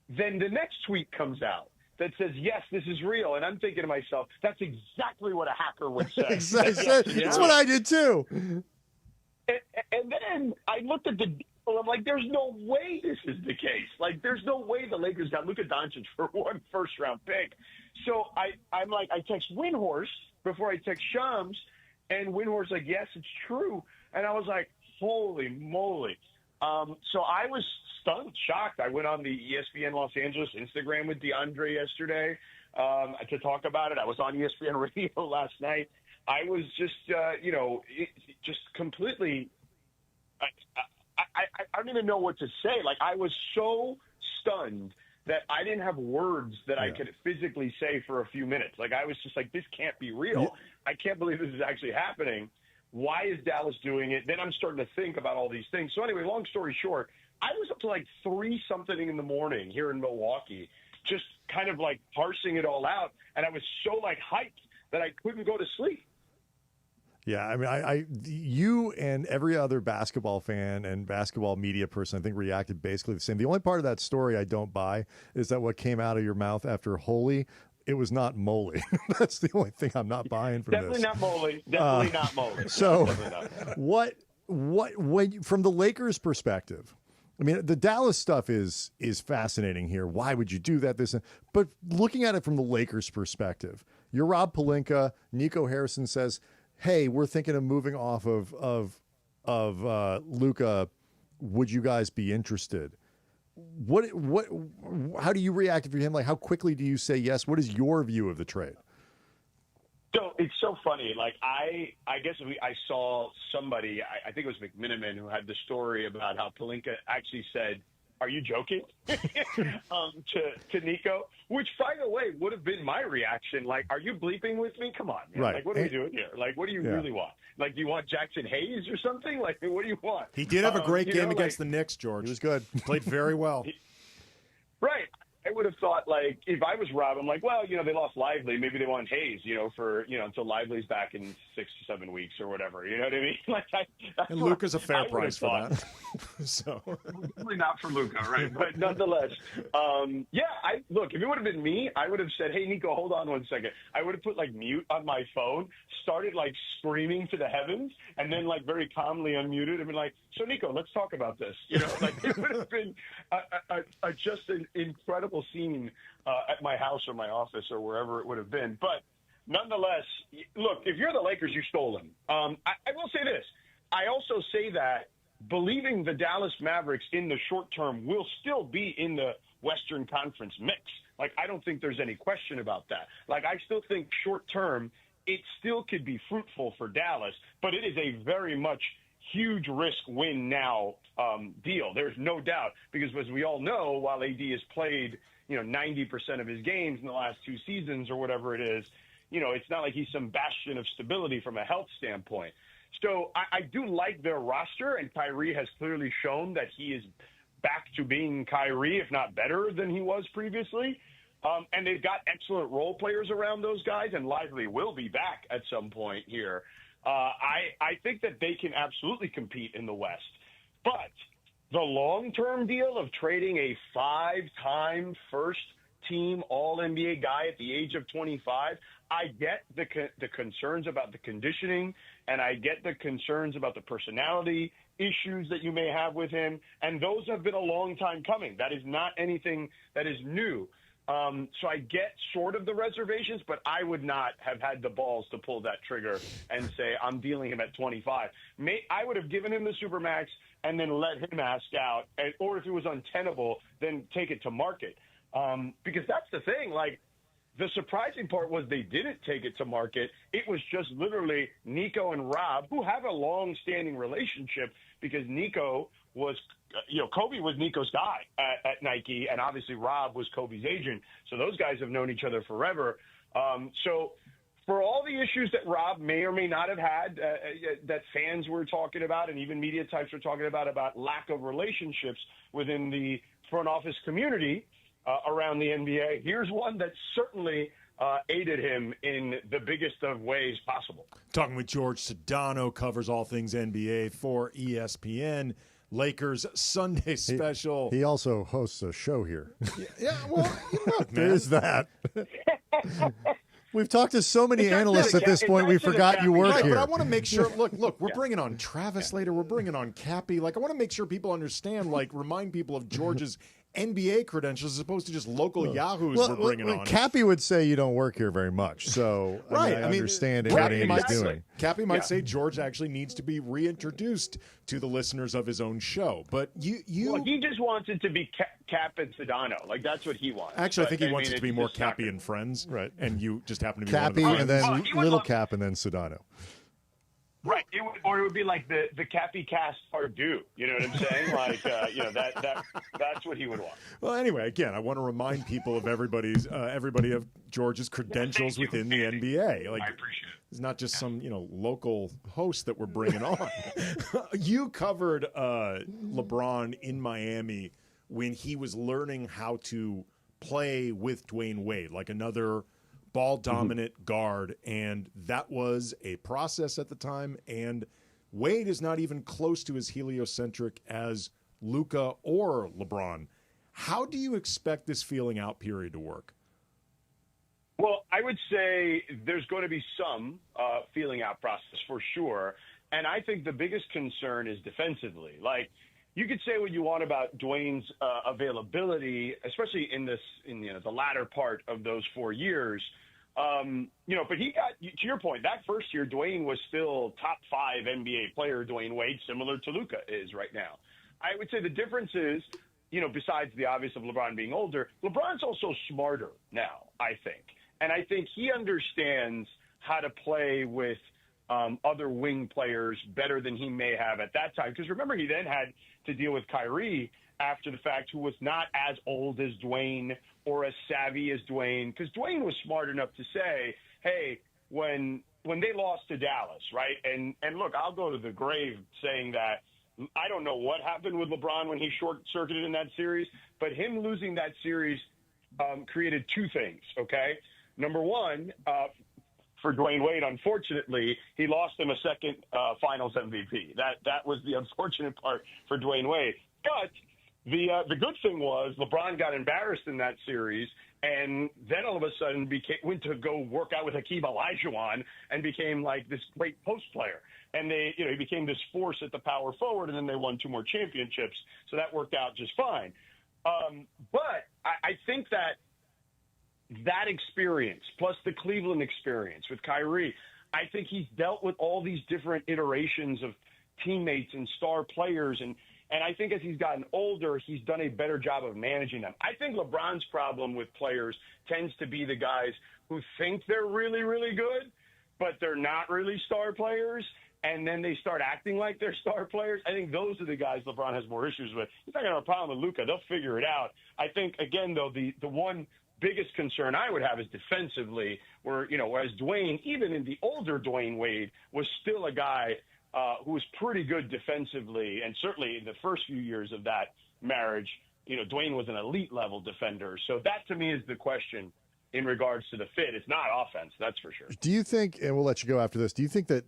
Speaker 20: then the next tweet comes out that says, yes, this is real. And I'm thinking to myself, that's exactly what a hacker would say.
Speaker 4: Exactly. That's what I did too.
Speaker 20: And then I looked at the deal. I'm like, there's no way this is the case. Like, there's no way the Lakers got Luka Doncic for one first-round pick. So I'm like, I text Windhorst before I text Shams, and Windhorst's like, yes, it's true. And I was like, holy moly. So I was stunned, shocked. I went on the ESPN Los Angeles Instagram with DeAndre yesterday to talk about it. I was on ESPN Radio last night. I was just, just completely I don't even know what to say. Like, I was so stunned that I didn't have words that I could physically say for a few minutes. Like, I was just like, this can't be real.
Speaker 3: Yeah.
Speaker 20: I can't believe this is actually happening. Why is Dallas doing it? Then I'm starting to think about all these things. So anyway, long story short, I was up to like 3-something in the morning here in Milwaukee, just kind of like parsing it all out. And I was so like hyped that I couldn't go to sleep.
Speaker 4: Yeah, I mean, you and every other basketball fan and basketball media person, I think, reacted basically the same. The only part of that story I don't buy is that what came out of your mouth after Holy, it was not moly. That's the only thing I'm not buying from
Speaker 20: Definitely
Speaker 4: this.
Speaker 20: not moly. Definitely not moly.
Speaker 4: So,
Speaker 20: not.
Speaker 4: when from the Lakers' perspective, I mean, the Dallas stuff is fascinating here. Why would you do that? But looking at it from the Lakers' perspective, you're Rob Pelinka. Nico Harrison says, hey, we're thinking of moving off of LUKA. Would you guys be interested? How do you react if you're him? Like, how quickly do you say yes? What is your view of the trade?
Speaker 20: So it's so funny. Like, I guess I saw somebody, I think it was McMenamin, who had the story about how Pelinka actually said, are you joking? to Nico, which, by the way, would have been my reaction. Like, are you bleeping with me? Come on, man.
Speaker 4: Right.
Speaker 20: Like, what are we doing here? Like, what do you really want? Like, do you want Jackson Hayes or something? Like, what do you want?
Speaker 3: He did have a great game against
Speaker 20: the
Speaker 3: the Knicks, George.
Speaker 4: He was good.
Speaker 3: Played very well.
Speaker 20: Right. I would have thought, like, if I was Rob, I'm like, well, they lost Lively. Maybe they want Hayes, for, until Lively's back in 6 to 7 weeks or whatever. You know what I mean? Like,
Speaker 3: and LUKA's a fair price for that. So
Speaker 20: definitely not for LUKA, right? But nonetheless, look, if it would have been me, I would have said, hey, Nico, hold on 1 second. I would have put, like, mute on my phone, started, like, screaming to the heavens, and then, like, very calmly unmuted and been like, so, Nico, let's talk about this. Like, it would have been just an incredible scene at my house or my office or wherever it would have been. But nonetheless, look, if you're the Lakers, you stole him. I will say this. I also say that believing the Dallas Mavericks in the short term will still be in the Western Conference mix. Like, I don't think there's any question about that. Like, I still think short term, it still could be fruitful for Dallas, but it is a very much huge risk win now deal. There's no doubt, because as we all know, while AD has played 90% of his games in the last 2 seasons or whatever it is, it's not like he's some bastion of stability from a health standpoint. So I do like their roster, and Kyrie has clearly shown that he is back to being Kyrie, if not better than he was previously. And they've got excellent role players around those guys, and Lively will be back at some point here. I think that they can absolutely compete in the West. But the long-term deal of trading a 5-time first-team All-NBA guy at the age of 25, I get the concerns about the conditioning, and I get the concerns about the personality issues that you may have with him, and those have been a long time coming. That is not anything that is new. So I get sort of the reservations, but I would not have had the balls to pull that trigger and say, I'm dealing him at 25. I would have given him the Supermax and then let him ask out, or if it was untenable, then take it to market. Because that's the thing, like, the surprising part was they didn't take it to market. It was just literally Nico and Rob, who have a long-standing relationship, because Nico was, Kobe was Nico's guy at Nike, and obviously Rob was Kobe's agent. So those guys have known each other forever. So for all the issues that Rob may or may not have had, that fans were talking about and even media types were talking about lack of relationships within the front office community around the NBA, here's one that certainly aided him in the biggest of ways possible.
Speaker 3: Talking with Jorge Sedano, covers all things NBA for ESPN. Lakers Sunday special.
Speaker 4: He also hosts a show here.
Speaker 3: Yeah, well,
Speaker 4: there's that. We've talked to so many analysts at this point, we forgot you work here.
Speaker 3: But I want to make sure, look, we're bringing on Travis later. We're bringing on Cappy. Like, I want to make sure people understand, remind people of George's NBA credentials as opposed to just local yahoos we're bringing on.
Speaker 4: Cappy would say you don't work here very much, so I understand what Andy's doing.
Speaker 3: Cappy might say George actually needs to be reintroduced to the listeners of his own show, but
Speaker 20: Well, he just wants it to be Cap and Sedano. Like, that's what he wants.
Speaker 3: Actually, I think he wants it to be more Cappy and Friends,
Speaker 4: right?
Speaker 3: And you just happen to be
Speaker 4: Cappy
Speaker 3: one of
Speaker 4: and
Speaker 3: the
Speaker 4: then Little Cap and then Sedano.
Speaker 20: Right. Or it would be like the Cappy Cast Part Due. You know what I'm saying? Like, that's what he would want.
Speaker 3: Well, anyway, again, I want to remind people of everybody of George's credentials within the NBA. Like, I appreciate it. It's not just some local host that we're bringing on. You covered LeBron in Miami when he was learning how to play with Dwayne Wade, like another ball-dominant guard, and that was a process at the time, and Wade is not even close to as heliocentric as LUKA or LeBron. How do you expect this feeling-out period to work?
Speaker 20: Well, I would say there's going to be some feeling-out process for sure, and I think the biggest concern is defensively. Like, you could say what you want about Dwayne's availability, especially in the latter part of those 4 years. But he got, to your point, that first year, Dwayne was still top 5 NBA player, Dwayne Wade, similar to LUKA is right now. I would say the difference is, besides the obvious of LeBron being older, LeBron's also smarter now, I think. And I think he understands how to play with other wing players better than he may have at that time. Because remember, he then had to deal with Kyrie after the fact, who was not as old as Dwayne or as savvy as Dwayne, because Dwayne was smart enough to say, hey, when they lost to Dallas, right? And look, I'll go to the grave saying that I don't know what happened with LeBron when he short-circuited in that series, but him losing that series created two things, okay? Number one, for Dwayne Wade, unfortunately, he lost him a second Finals MVP. That was the unfortunate part for Dwayne Wade. But the good thing was LeBron got embarrassed in that series, and then all of a sudden went to go work out with Hakeem Olajuwon and became like this great post player. And he became this force at the power forward, and then they won 2 more championships. So that worked out just fine. But I think that experience, plus the Cleveland experience with Kyrie, I think he's dealt with all these different iterations of teammates and star players, and I think as he's gotten older, he's done a better job of managing them. I think LeBron's problem with players tends to be the guys who think they're really, really good, but they're not really star players, and then they start acting like they're star players. I think those are the guys LeBron has more issues with. He's not going to have a problem with LUKA. They'll figure it out. I think, again, though, the one biggest concern I would have is defensively, whereas Dwayne, even in the older Dwayne Wade, was still a guy who was pretty good defensively, and certainly in the first few years of that marriage, Dwayne was an elite level defender. So that to me is the question in regards to the fit. It's not offense, that's for sure.
Speaker 4: Do you think, and we'll let you go after this, do you think that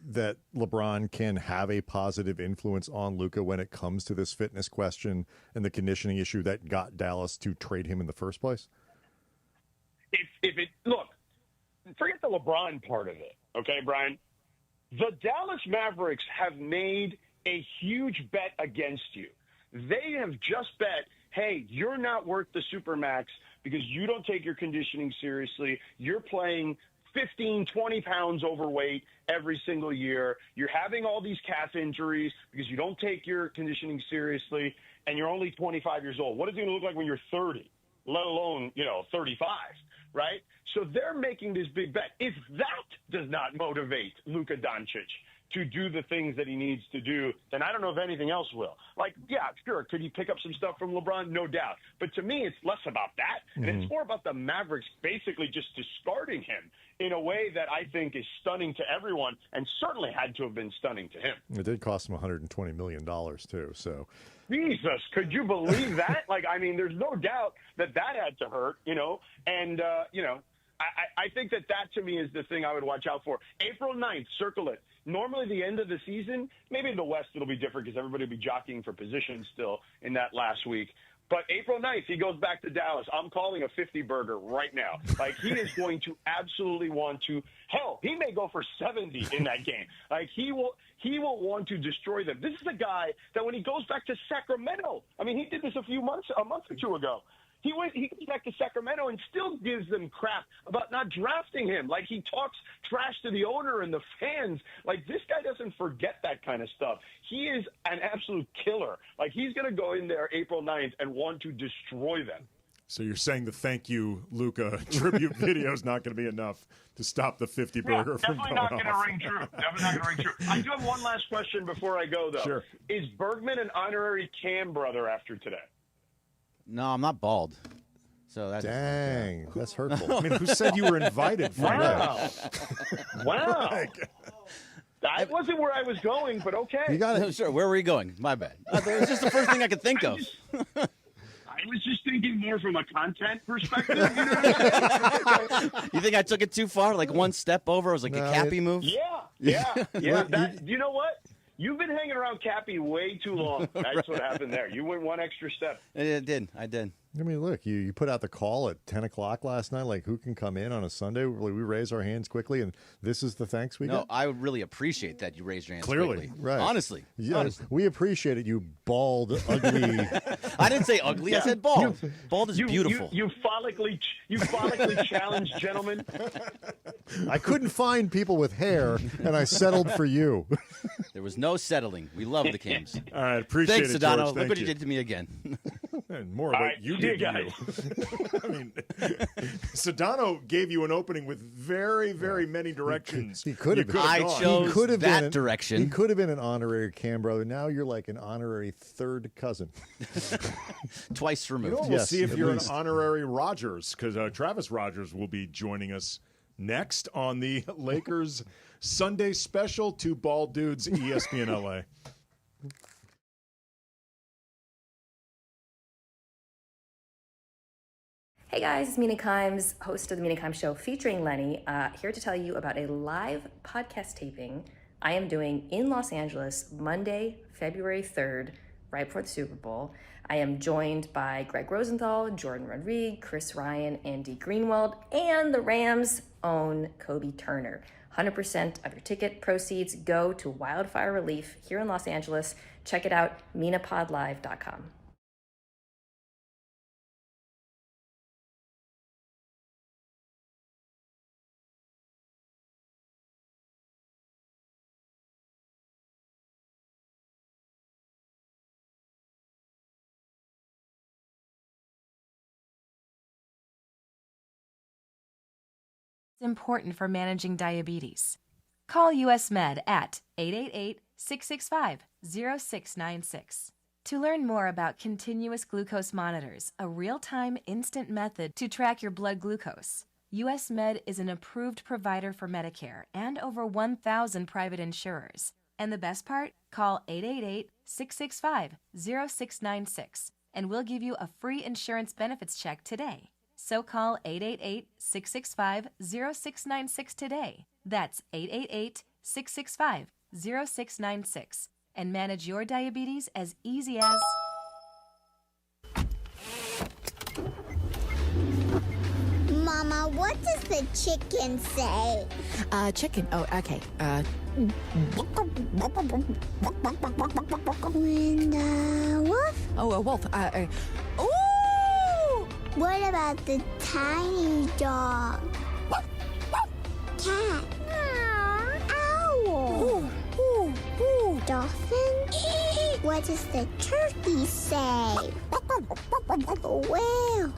Speaker 4: that LeBron can have a positive influence on LUKA when it comes to this fitness question and the conditioning issue that got Dallas to trade him in the first place?
Speaker 20: Look, forget the LeBron part of it, okay, Brian? The Dallas Mavericks have made a huge bet against you. They have just bet, hey, you're not worth the Supermax because you don't take your conditioning seriously. You're playing 15, 20 pounds overweight every single year. You're having all these calf injuries because you don't take your conditioning seriously, and you're only 25 years old. What is it going to look like when you're 30, let alone, 35, right? So they're making this big bet. If that does not motivate Luka Doncic to do the things that he needs to do, then I don't know if anything else will. Like, yeah, sure, could he pick up some stuff from LeBron? No doubt. But to me, it's less about that, and it's more about the Mavericks basically just discarding him in a way that I think is stunning to everyone, and certainly had to have been stunning to him.
Speaker 4: It did cost him $120 million, too, so...
Speaker 20: Jesus, could you believe that? There's no doubt that had to hurt, and, I think that to me is the thing I would watch out for. April 9th, circle it. Normally the end of the season, maybe in the West it'll be different because everybody will be jockeying for positions still in that last week. But April 9th, he goes back to Dallas. I'm calling a 50-burger right now. He is going to absolutely want to – hell, he may go for 70 in that game. He will want to destroy them. This is a guy that when he goes back to Sacramento – he did this a month or two ago. He goes back to Sacramento and still gives them crap about not drafting him. He talks trash to the owner and the fans. This guy doesn't forget that kind of stuff. He is an absolute killer. He's going to go in there April 9th and want to destroy them.
Speaker 3: So you're saying the thank you, LUKA tribute video is not going to be enough to stop the 50 burger from going off?
Speaker 20: Definitely not going to ring true. Definitely not going to ring true. I do have one last question before I go, though.
Speaker 3: Sure.
Speaker 20: Is Bergman an honorary Cam brother after today?
Speaker 6: No, I'm not bald. So that's
Speaker 4: Dang, that's hurtful.
Speaker 3: I mean, who said you were invited for
Speaker 20: Wow.
Speaker 3: that?
Speaker 20: Wow. That wasn't where I was going, but okay.
Speaker 4: You got
Speaker 6: No, sure. Where were you going? My bad. It was just the first thing I could think of.
Speaker 20: I was just thinking more from a content perspective.
Speaker 6: You think I took it too far? Like one step over? It was like a Cappy move?
Speaker 20: Yeah. You know what? You've been hanging around Cappy way too long. That's what happened there. You went one extra step.
Speaker 6: I did.
Speaker 4: I mean, look, you put out the call at 10 o'clock last night, like who can come in on a Sunday? We raise our hands quickly, and this is the thanks we
Speaker 6: No,
Speaker 4: get?
Speaker 6: I would really appreciate that you raised your hands
Speaker 3: Clearly.
Speaker 6: quickly.
Speaker 4: Right.
Speaker 6: Honestly.
Speaker 4: Yeah, we appreciate it, you bald, ugly.
Speaker 6: I didn't say ugly. I said bald. Bald is beautiful.
Speaker 20: You follically challenged gentleman.
Speaker 4: I couldn't find people with hair, and I settled for you.
Speaker 6: There was no settling. We love the Kings.
Speaker 3: All right, appreciate
Speaker 6: Thanks,
Speaker 3: it,
Speaker 6: Sedano.
Speaker 3: George.
Speaker 6: Look
Speaker 3: Thank
Speaker 6: what you
Speaker 3: you.
Speaker 6: did to me again.
Speaker 3: And more
Speaker 20: All
Speaker 3: what
Speaker 20: right,
Speaker 3: you
Speaker 20: see
Speaker 3: did
Speaker 20: you
Speaker 3: to
Speaker 20: guys.
Speaker 3: you. I mean, Sedano gave you an opening with very, very many directions.
Speaker 4: He could have.
Speaker 6: I
Speaker 3: gone.
Speaker 6: chose
Speaker 4: He could have
Speaker 6: that
Speaker 4: been
Speaker 6: direction.
Speaker 4: He could have been an honorary Cam brother. Now you're like an honorary third cousin.
Speaker 6: Twice
Speaker 3: You
Speaker 6: removed.
Speaker 3: know, we'll
Speaker 4: Yes,
Speaker 3: see if
Speaker 4: at
Speaker 3: you're
Speaker 4: least.
Speaker 3: an honorary Rodgers, because Travis Rodgers will be joining us next on the Lakers Sunday special, Two Bald Dudes, ESPN LA.
Speaker 21: Hey guys, it's Mina Kimes, host of the Mina Kimes Show featuring Lenny, here to tell you about a live podcast taping I am doing in Los Angeles Monday, February 3rd, right before the Super Bowl. I am joined by Greg Rosenthal, Jordan Rodriguez, Chris Ryan, Andy Greenwald, and the Rams' own Kobe Turner. 100% of your ticket proceeds go to wildfire relief here in Los Angeles. Check it out, minapodlive.com.
Speaker 22: It's important for managing diabetes. Call US Med at 888-665-0696. To learn more about continuous glucose monitors, a real-time instant method to track your blood glucose, US Med is an approved provider for Medicare and over 1,000 private insurers. And the best part? Call 888-665-0696 and we'll give you a free insurance benefits check today. So call 888-665-0696 today. That's 888-665-0696 and manage your diabetes as easy as...
Speaker 23: Mama, what does the chicken say?
Speaker 24: Chicken. Oh, okay.
Speaker 23: When the wolf?
Speaker 24: Oh, a wolf. Ooh!
Speaker 23: What about the tiny dog? Cat? Owl? Dolphin? What does the turkey say? Whale?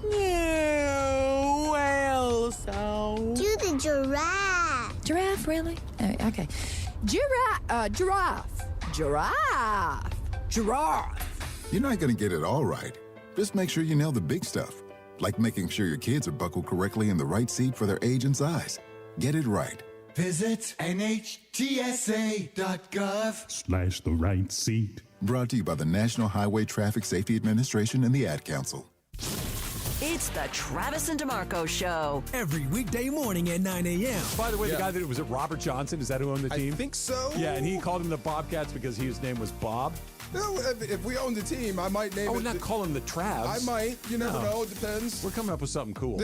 Speaker 24: Whale sound.
Speaker 23: Do the giraffe?
Speaker 24: Giraffe, really? Okay. Giraffe.
Speaker 25: You're not going to get it all right. Just make sure you nail the big stuff, like making sure your kids are buckled correctly in the right seat for their age and size. Get it right.
Speaker 26: Visit NHTSA.gov/the right seat.
Speaker 25: Brought to you by the National Highway Traffic Safety Administration and the Ad Council.
Speaker 2: It's the Travis and DeMarco Show.
Speaker 8: Every weekday morning at 9 a.m.
Speaker 27: By the way, the guy that was it Robert Johnson? Is that who owned the team?
Speaker 28: I think so.
Speaker 27: Yeah, and he called him the Bobcats because his name was Bob.
Speaker 28: No, if we own the team, I might name it.
Speaker 27: Oh, not call him the Travs.
Speaker 28: I might. You never
Speaker 27: No.
Speaker 28: know. It depends.
Speaker 27: We're coming up with something cool.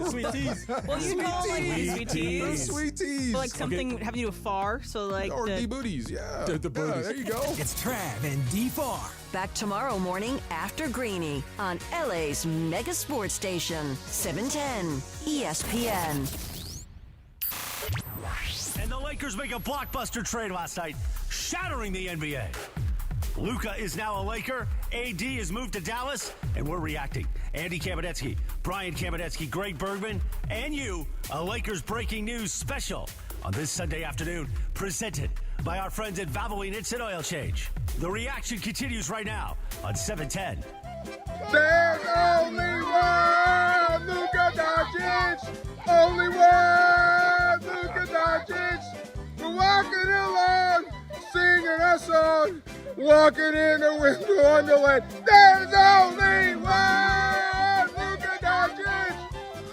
Speaker 28: Sweet teas.
Speaker 29: Well, you know, like
Speaker 27: Sweet teas.
Speaker 28: Sweet teas.
Speaker 29: But like something having to do with far, so like
Speaker 28: Or
Speaker 29: the,
Speaker 28: D-booties, yeah.
Speaker 27: The booties.
Speaker 28: Yeah, there you go.
Speaker 8: It's Trav and D-Far.
Speaker 2: Back tomorrow morning after Greeny on LA's mega sports station, 710 ESPN.
Speaker 1: And the Lakers make a blockbuster trade last night, shattering the NBA. LUKA is now a Laker. AD has moved to Dallas, and we're reacting. Andy Kamenetzky, Brian Kamenetzky, Greg Bergman, and you, a Lakers breaking news special on this Sunday afternoon, presented by our friends at Valvoline Instant Oil Change. The reaction continues right now on 710.
Speaker 5: There's only one Luka Doncic. Only one Luka Doncic. We're walking along, singing a song, walking in the winter wonderland. There's only one Luka Doncic.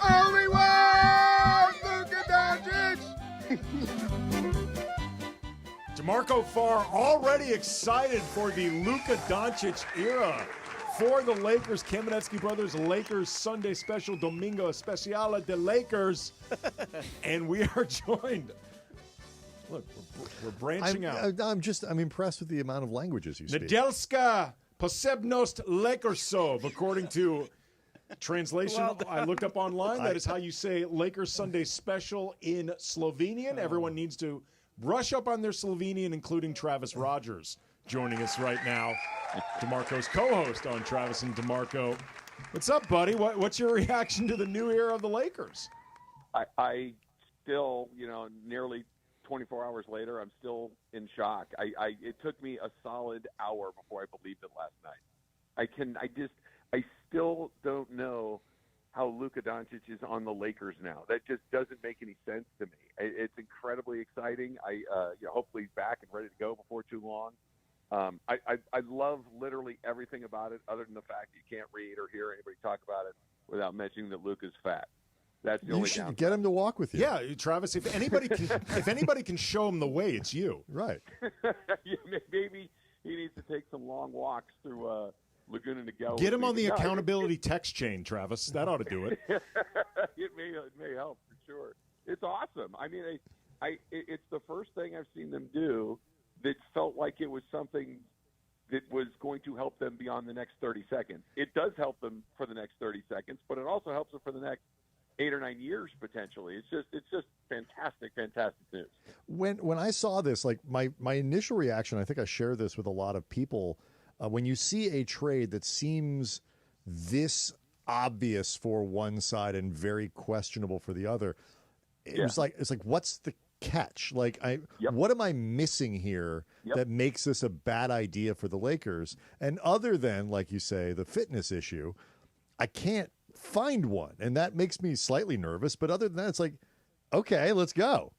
Speaker 5: Only one Luka Doncic.
Speaker 3: DeMarco Farr already excited for the Luka Doncic era. For the Lakers, Kamenetzky Brothers Lakers Sunday Special, Domingo Especial de Lakers. And we are joined. Look, we're branching out.
Speaker 4: I'm impressed with the amount of languages you speak.
Speaker 3: Nedelska Posebnost Lakersov, according to translation I looked up online. That is how you say Lakers Sunday Special in Slovenian. Everyone needs to brush up on their Slovenian, including Travis Rodgers, joining us right now. DeMarco's co-host on Travis and DeMarco. What's up, buddy? What's your reaction to the new era of the Lakers?
Speaker 7: I still, nearly 24 hours later, I'm still in shock. It took me a solid hour before I believed it last night. I still don't know how Luka Doncic is on the Lakers now. That just doesn't make any sense to me. It's incredibly exciting. Hopefully he's back and ready to go before too long. I love literally everything about it, other than the fact that you can't read or hear anybody talk about it without mentioning that Luka's fat. That's the
Speaker 4: You
Speaker 7: only
Speaker 4: should
Speaker 7: downside.
Speaker 4: get him to walk with you.
Speaker 3: Yeah, Travis, if anybody can show him the way, it's you.
Speaker 4: Right.
Speaker 7: Maybe he needs to take some long walks through Laguna Niguel.
Speaker 3: Get him on the accountability text chain, Travis. That ought to do it.
Speaker 7: It may help for sure. It's awesome. I mean, it's the first thing I've seen them do that felt like it was something that was going to help them beyond the next 30 seconds. It does help them for the next 30 seconds, but it also helps them for the next 8 or 9 years potentially. It's just fantastic news.
Speaker 4: When I saw this, like my initial reaction, I think I share this with a lot of people. When you see a trade that seems this obvious for one side and very questionable for the other, it's like what's the catch? Like what am I missing here that makes this a bad idea for the Lakers? And other than, like you say, the fitness issue, I can't find one, and that makes me slightly nervous. But other than that, it's like, okay, let's go.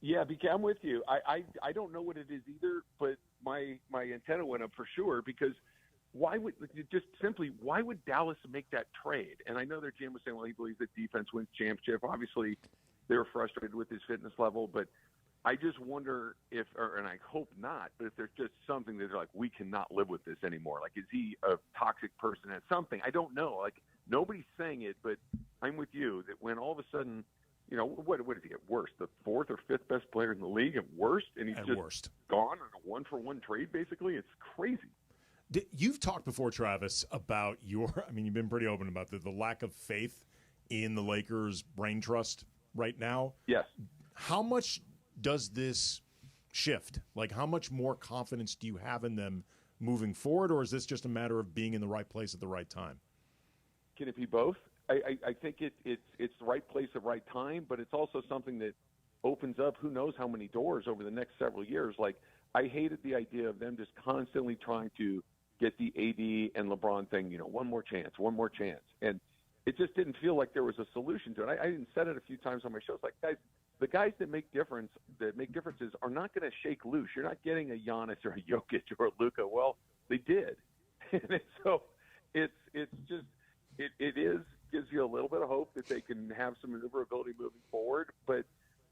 Speaker 7: Yeah, BK, I'm with you. I don't know what it is either, but my antenna went up for sure, because why would Dallas make that trade? And I know their GM was saying, well, he believes that defense wins championship. Obviously, they were frustrated with his fitness level, but I just wonder if, and I hope not, but if there's just something that they're like, we cannot live with this anymore. Like, is he a toxic person at something? I don't know. Like, nobody's saying it, but I'm with you that when all of a sudden, what is he at worst? The 4th or 5th best player in the league at worst, and he's just gone on a 1-for-1 trade, basically? It's crazy.
Speaker 3: You've talked before, Travis, about you've been pretty open about the lack of faith in the Lakers' brain trust right now.
Speaker 7: Yes.
Speaker 3: How much does this shift? Like, how much more confidence do you have in them moving forward, or is this just a matter of being in the right place at the right time?
Speaker 7: Can it be both? I think it's the right place at the right time, but it's also something that opens up who knows how many doors over the next several years. Like, I hated the idea of them just constantly trying to get the AD and LeBron thing, one more chance. And it just didn't feel like there was a solution to it. I even said it a few times on my show. It's like, guys, the guys that make differences are not going to shake loose. You're not getting a Giannis or a Jokic or a Luka. Well, they did. And so it gives you a little bit of hope that they can have some maneuverability moving forward. But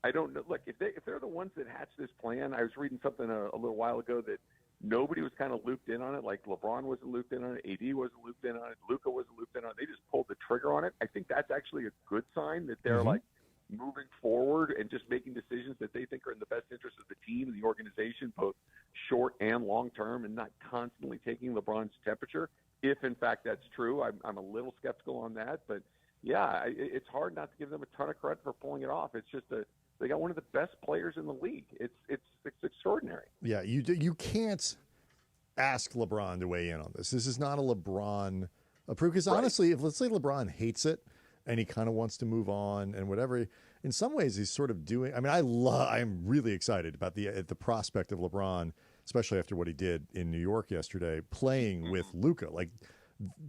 Speaker 7: I don't know. Look, if they're the ones that hatched this plan, I was reading something a little while ago that nobody was kind of looped in on it. Like, LeBron wasn't looped in on it. AD wasn't looped in on it. Luka wasn't looped in on it. They just pulled the trigger on it. I think that's actually a good sign that they're like moving forward and just making decisions that they think are in the best interest of the team and the organization, both short and long term, and not constantly taking LeBron's temperature. If in fact that's true, I'm a little skeptical on that. But yeah, it's hard not to give them a ton of credit for pulling it off. It's just they got one of the best players in the league. It's extraordinary.
Speaker 4: Yeah, you can't ask LeBron to weigh in on this. This is not a LeBron approve, because honestly, if let's say LeBron hates it and he kind of wants to move on and whatever, in some ways he's sort of doing. I mean, I'm really excited about the prospect of LeBron, especially after what he did in New York yesterday, playing with LUKA, like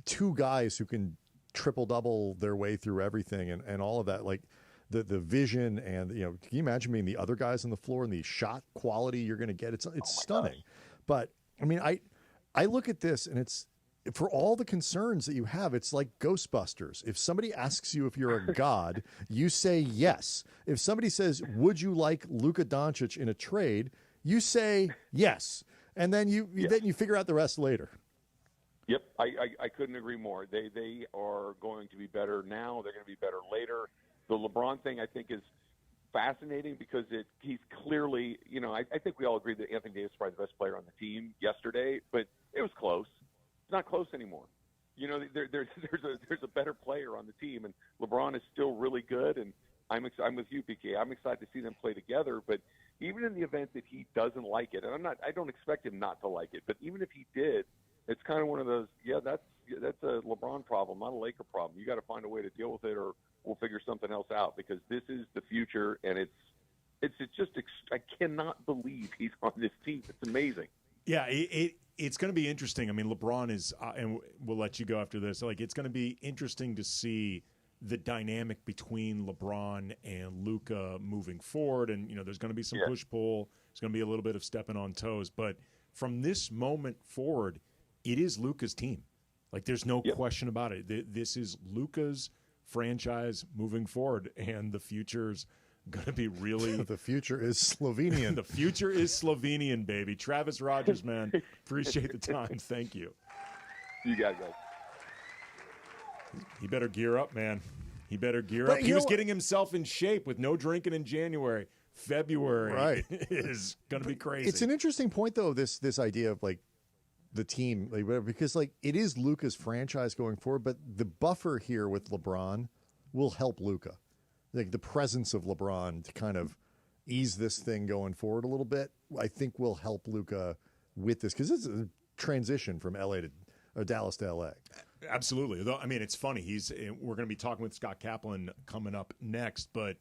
Speaker 4: two guys who can triple-double their way through everything and all of that, like the vision and, you know, can you imagine being the other guys on the floor and the shot quality you're going to get? It's stunning. Gosh. But, I mean, I look at this and it's, for all the concerns that you have, it's like Ghostbusters. If somebody asks you if you're a god, you say yes. If somebody says, would you like Luka Doncic in a trade, you say yes. And then you figure out the rest later.
Speaker 7: Yep, I couldn't agree more. They are going to be better now. They're going to be better later. The LeBron thing, I think, is fascinating because he's clearly, you know, I think we all agree that Anthony Davis is probably the best player on the team yesterday, but it was close. It's not close anymore. You know, there's a better player on the team, and LeBron is still really good. And I'm with you, PK. I'm excited to see them play together. But even in the event that he doesn't like it, and I don't expect him not to like it, but even if he did, it's kind of one of those, that's a LeBron problem, not a Laker problem. You got to find a way to deal with it, or we'll figure something else out, because this is the future, and it's just I cannot believe he's on this team. It's amazing.
Speaker 3: Yeah, it's going to be interesting. I mean, LeBron is, and we'll let you go after this. Like, it's going to be interesting to see the dynamic between LeBron and Luka moving forward. And, you know, there's going to be some push-pull. There's going to be a little bit of stepping on toes. But from this moment forward, it is Luka's team. Like, there's no question about it. This is Luka's franchise moving forward, and the future's going to be really...
Speaker 4: The future is Slovenian.
Speaker 3: The future is Slovenian, baby. Travis Rodgers, man, appreciate the time. Thank you.
Speaker 7: You guys.
Speaker 3: He better gear up, man. He better gear up. He was getting himself in shape with no drinking in January. February is going to be crazy.
Speaker 4: It's an interesting point, though, this idea of, like, the team, like, whatever, because, like, it is Luka's franchise going forward, but the buffer here with LeBron will help Luka. Like, the presence of LeBron to kind of ease this thing going forward a little bit, I think will help Luka with this, because it's a transition from Dallas to LA.
Speaker 3: Absolutely. Though, I mean, it's funny. We're going to be talking with Scott Kaplan coming up next, but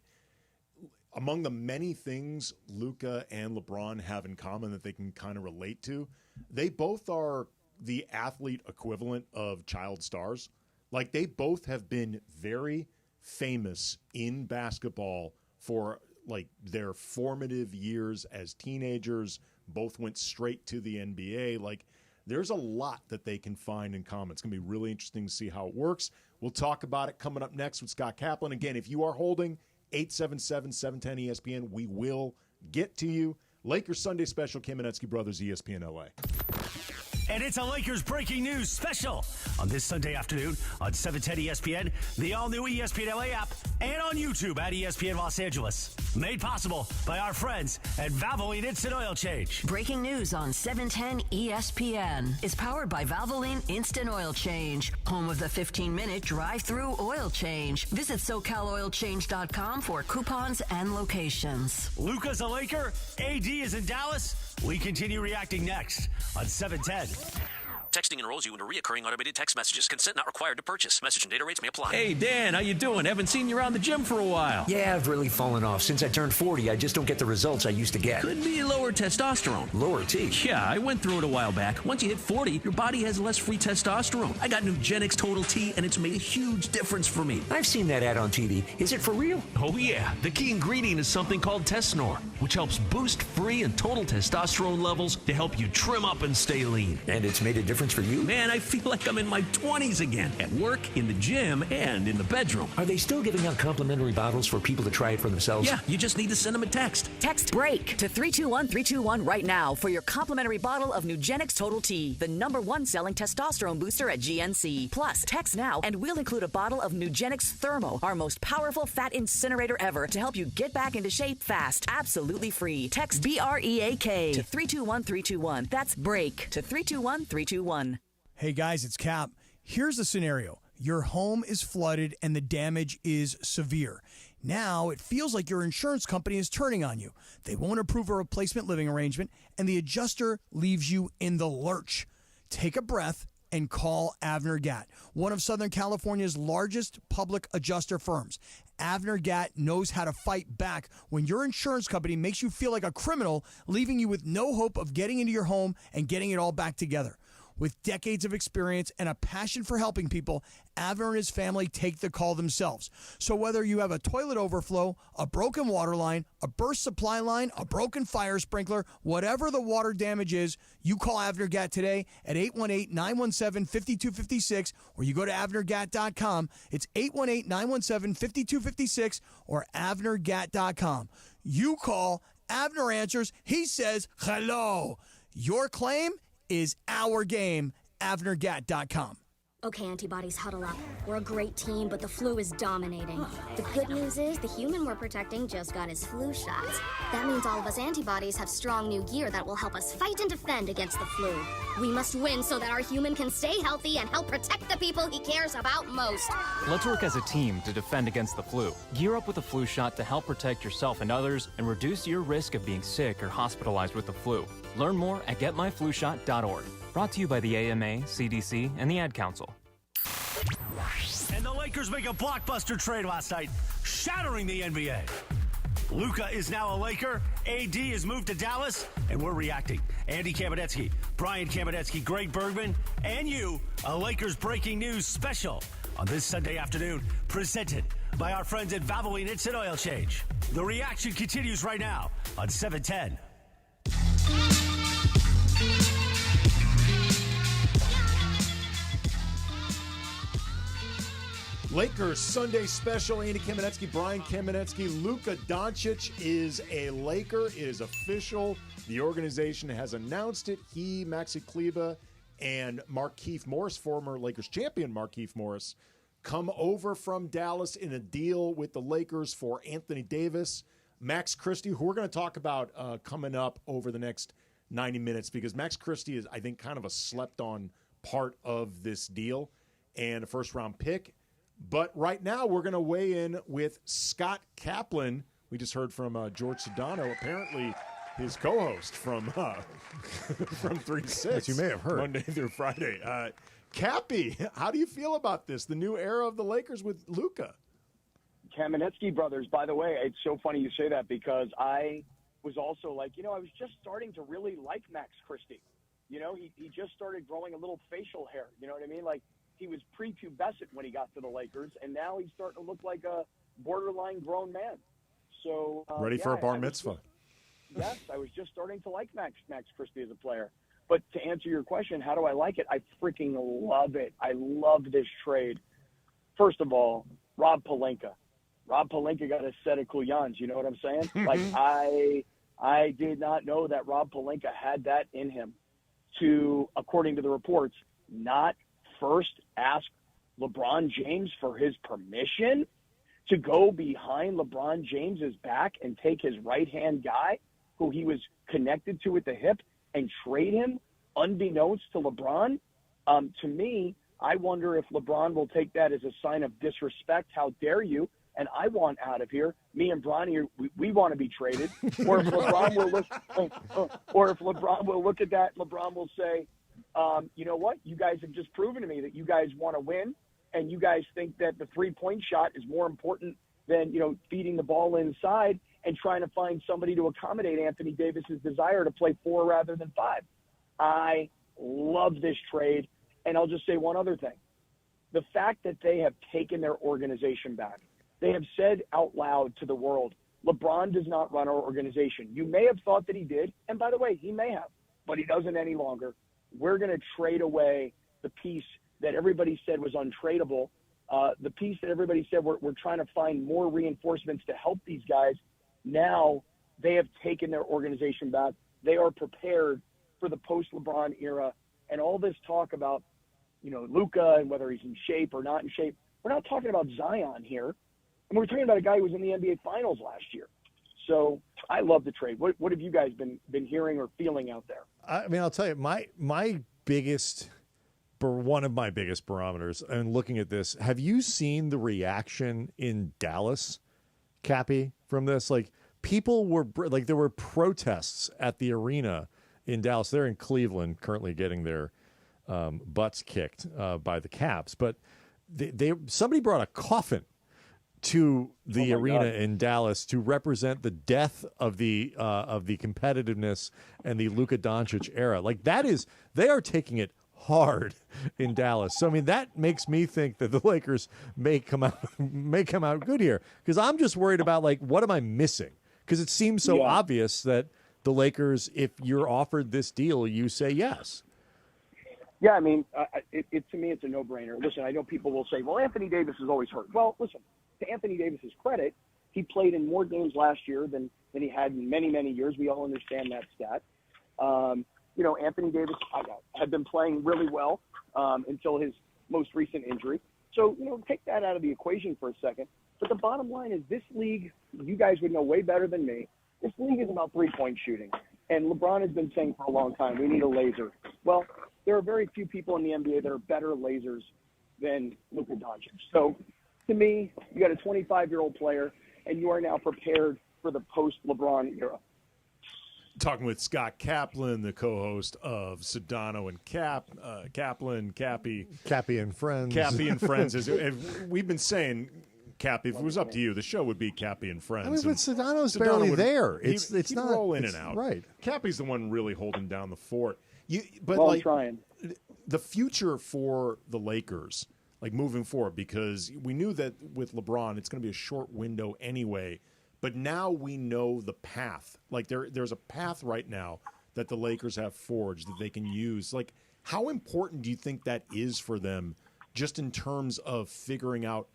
Speaker 3: among the many things Luka and LeBron have in common that they can kind of relate to, they both are the athlete equivalent of child stars. Like, they both have been very famous in basketball for, like, their formative years as teenagers. Both went straight to the NBA. Like, there's a lot that they can find in common. It's going to be really interesting to see how it works. We'll talk about it coming up next with Scott Kaplan. Again, if you are holding 877-710-ESPN, we will get to you. Lakers Sunday Special, Kamenetzky Brothers, ESPN LA.
Speaker 1: And it's a Lakers breaking news special on this Sunday afternoon on 710 ESPN, the all-new ESPN LA app, and on YouTube at ESPN Los Angeles. Made possible by our friends at Valvoline Instant Oil Change.
Speaker 2: Breaking news on 710 ESPN is powered by Valvoline Instant Oil Change, home of the 15-minute drive-through oil change. Visit SoCalOilChange.com for coupons and locations.
Speaker 1: Luka's a Laker, AD is in Dallas. We continue reacting next on 710.
Speaker 9: Texting enrolls you into recurring automated text messages. Consent not required to purchase. Message and data rates may apply.
Speaker 10: Hey, Dan, how you doing? Haven't seen you around the gym for a while.
Speaker 11: Yeah, I've really fallen off. Since I turned 40, I just don't get the results I used to get.
Speaker 10: Could be lower testosterone.
Speaker 11: Lower T?
Speaker 10: Yeah, I went through it a while back. Once you hit 40, your body has less free testosterone. I got Nugenix Total T, and it's made a huge difference for me.
Speaker 11: I've seen that ad on TV. Is it for real?
Speaker 10: Oh, yeah. The key ingredient is something called Tesnor, which helps boost free and total testosterone levels to help you trim up and stay lean.
Speaker 11: And it's made a difference for you?
Speaker 10: Man, I feel like I'm in my 20s again, at work, in the gym, and in the bedroom.
Speaker 11: Are they still giving out complimentary bottles for people to try it for themselves?
Speaker 10: Yeah, you just need to send them a text.
Speaker 12: Text BREAK to 321-321 right now for your complimentary bottle of Nugenix Total T, the #1 selling testosterone booster at GNC. Plus, text now and we'll include a bottle of Nugenix Thermo, our most powerful fat incinerator ever, to help you get back into shape fast. Absolutely free. Text BREAK to 321-321. That's BREAK to 321-321.
Speaker 13: Hey guys, it's Cap. Here's the scenario. Your home is flooded and the damage is severe.
Speaker 6: Now it feels like your insurance company is turning on you. They won't approve a replacement living arrangement, and the adjuster leaves you in the lurch. Take a breath and call Avner Gatt, one of Southern California's largest public adjuster firms. Avner Gatt knows how to fight back when your insurance company makes you feel like a criminal, leaving you with no hope of getting into your home and getting it all back together. With decades of experience and a passion for helping people, Avner and his family take the call themselves. So whether you have a toilet overflow, a broken water line, a burst supply line, a broken fire sprinkler, whatever the water damage is, you call Avner Gatt today at 818-917-5256, or you go to avnergatt.com. It's 818-917-5256 or avnergatt.com. You call, Avner answers, he says hello. Your claim is our game, avnergatt.com.
Speaker 23: Okay, antibodies, huddle up. We're a great team, but the flu is dominating. The good news is the human we're protecting just got his flu shots. That means all of us antibodies have strong new gear that will help us fight and defend against the flu. We must win so that our human can stay healthy and help protect the people he cares about most.
Speaker 13: Let's work as a team to defend against the flu. Gear up with a flu shot to help protect yourself and others and reduce your risk of being sick or hospitalized with the flu. Learn more at getmyflushot.org. Brought to you by the AMA, CDC, and the Ad Council.
Speaker 1: And the Lakers make a blockbuster trade last night, shattering the NBA. LUKA is now a Laker, AD has moved to Dallas, and we're reacting. Andy Kamenetzky, Brian Kamenetzky, Greg Bergman, and you, a Lakers breaking news special on this Sunday afternoon, presented by our friends at Valvoline Instant Oil Change. The reaction continues right now on 710.
Speaker 3: Lakers Sunday special. Andy Kamenetzky, Brian Kamenetzky. Luka Doncic is a Laker. It is official. The organization has announced it. He, Maxi Kleber, and Markieff Morris, former Lakers champion Markieff Morris, come over from Dallas in a deal with the Lakers for Anthony Davis. Max Christie, who we're going to talk about coming up over the next 90 minutes, because Max Christie is, I think, kind of a slept-on part of this deal, and a first-round pick. But right now, we're going to weigh in with Scott Kaplan. We just heard from Jorge Sedano, apparently his co-host from 3-6.
Speaker 4: As you may have heard.
Speaker 3: Monday through Friday. Cappy, how do you feel about this, the new era of the Lakers with Luka?
Speaker 14: Kamenetzky brothers, by the way, it's so funny you say that, because I was also like, I was just starting to really like Max Christie. He just started growing a little facial hair. You know what I mean? Like, he was prepubescent when he got to the Lakers, and now he's starting to look like a borderline grown man. So
Speaker 3: ready for a bar mitzvah.
Speaker 14: Yes, I was just starting to like Max Christie as a player. But to answer your question, how do I like it? I freaking love it. I love this trade. First of all, Rob Pelinka. Rob Pelinka got a set of kuyans. You know what I'm saying? Like, I did not know that Rob Pelinka had that in him to, according to the reports, not first ask LeBron James for his permission to go behind LeBron James's back and take his right-hand guy, who he was connected to at the hip, and trade him unbeknownst to LeBron. To me, I wonder if LeBron will take that as a sign of disrespect. How dare you? And I want out of here. Me and Bronny, we want to be traded. Or if LeBron will look at that, LeBron will say, you know what? You guys have just proven to me that you guys want to win, and you guys think that the three-point shot is more important than, feeding the ball inside and trying to find somebody to accommodate Anthony Davis's desire to play 4 rather than 5. I love this trade. And I'll just say one other thing. The fact that they have taken their organization back, they have said out loud to the world, LeBron does not run our organization. You may have thought that he did, and by the way, he may have, but he doesn't any longer. We're going to trade away the piece that everybody said was untradeable, the piece that everybody said we're trying to find more reinforcements to help these guys. Now they have taken their organization back. They are prepared for the post-LeBron era. And all this talk about, Luka and whether he's in shape or not in shape, we're not talking about Zion here. And we're talking about a guy who was in the NBA Finals last year. So I love the trade. What have you guys been hearing or feeling out there?
Speaker 4: I mean, I'll tell you, my biggest, one of my biggest barometers, and looking at this, have you seen the reaction in Dallas? Cappy, from this? Like, people were like, there were protests at the arena in Dallas. They're in Cleveland, currently getting their butts kicked by the Caps. But somebody brought a coffin to the arena in Dallas to represent the death of the competitiveness and the Luka Doncic era. Like, they are taking it hard in Dallas. So I mean, that makes me think that the Lakers may come out good here, because I'm just worried about, like, what am I missing? Because it seems so obvious that the Lakers, if you're offered this deal, you say yes.
Speaker 14: Yeah, I mean, to me, it's a no-brainer. Listen, I know people will say, well, Anthony Davis is always hurt. Well, listen, to Anthony Davis's credit, he played in more games last year than he had in many, many years. We all understand that stat. Anthony Davis had been playing really well until his most recent injury. So, take that out of the equation for a second. But the bottom line is, this league, you guys would know way better than me, this league is about three-point shooting. And LeBron has been saying for a long time, we need a laser. Well, there are very few people in the NBA that are better lasers than Luka Doncic. So, to me, you got a 25-year-old player, and you are now prepared for the post-LeBron era.
Speaker 3: Talking with Scott Kaplan, the co-host of Sedano and Kaplan, Cappy
Speaker 4: and Friends.
Speaker 3: Cappy and Friends. We've been saying, Cappy, if it was up to you, the show would be Cappy and Friends.
Speaker 4: I mean, but Sedano's barely there. It's
Speaker 3: he'd
Speaker 4: not
Speaker 3: roll in and out.
Speaker 4: Right.
Speaker 3: Cappy's the one really holding down the fort.
Speaker 14: I'm trying.
Speaker 3: The future for the Lakers, like, moving forward, because we knew that with LeBron, it's going to be a short window anyway. But now we know the path. Like, there's a path right now that the Lakers have forged that they can use. Like, how important do you think that is for them, just in terms of figuring out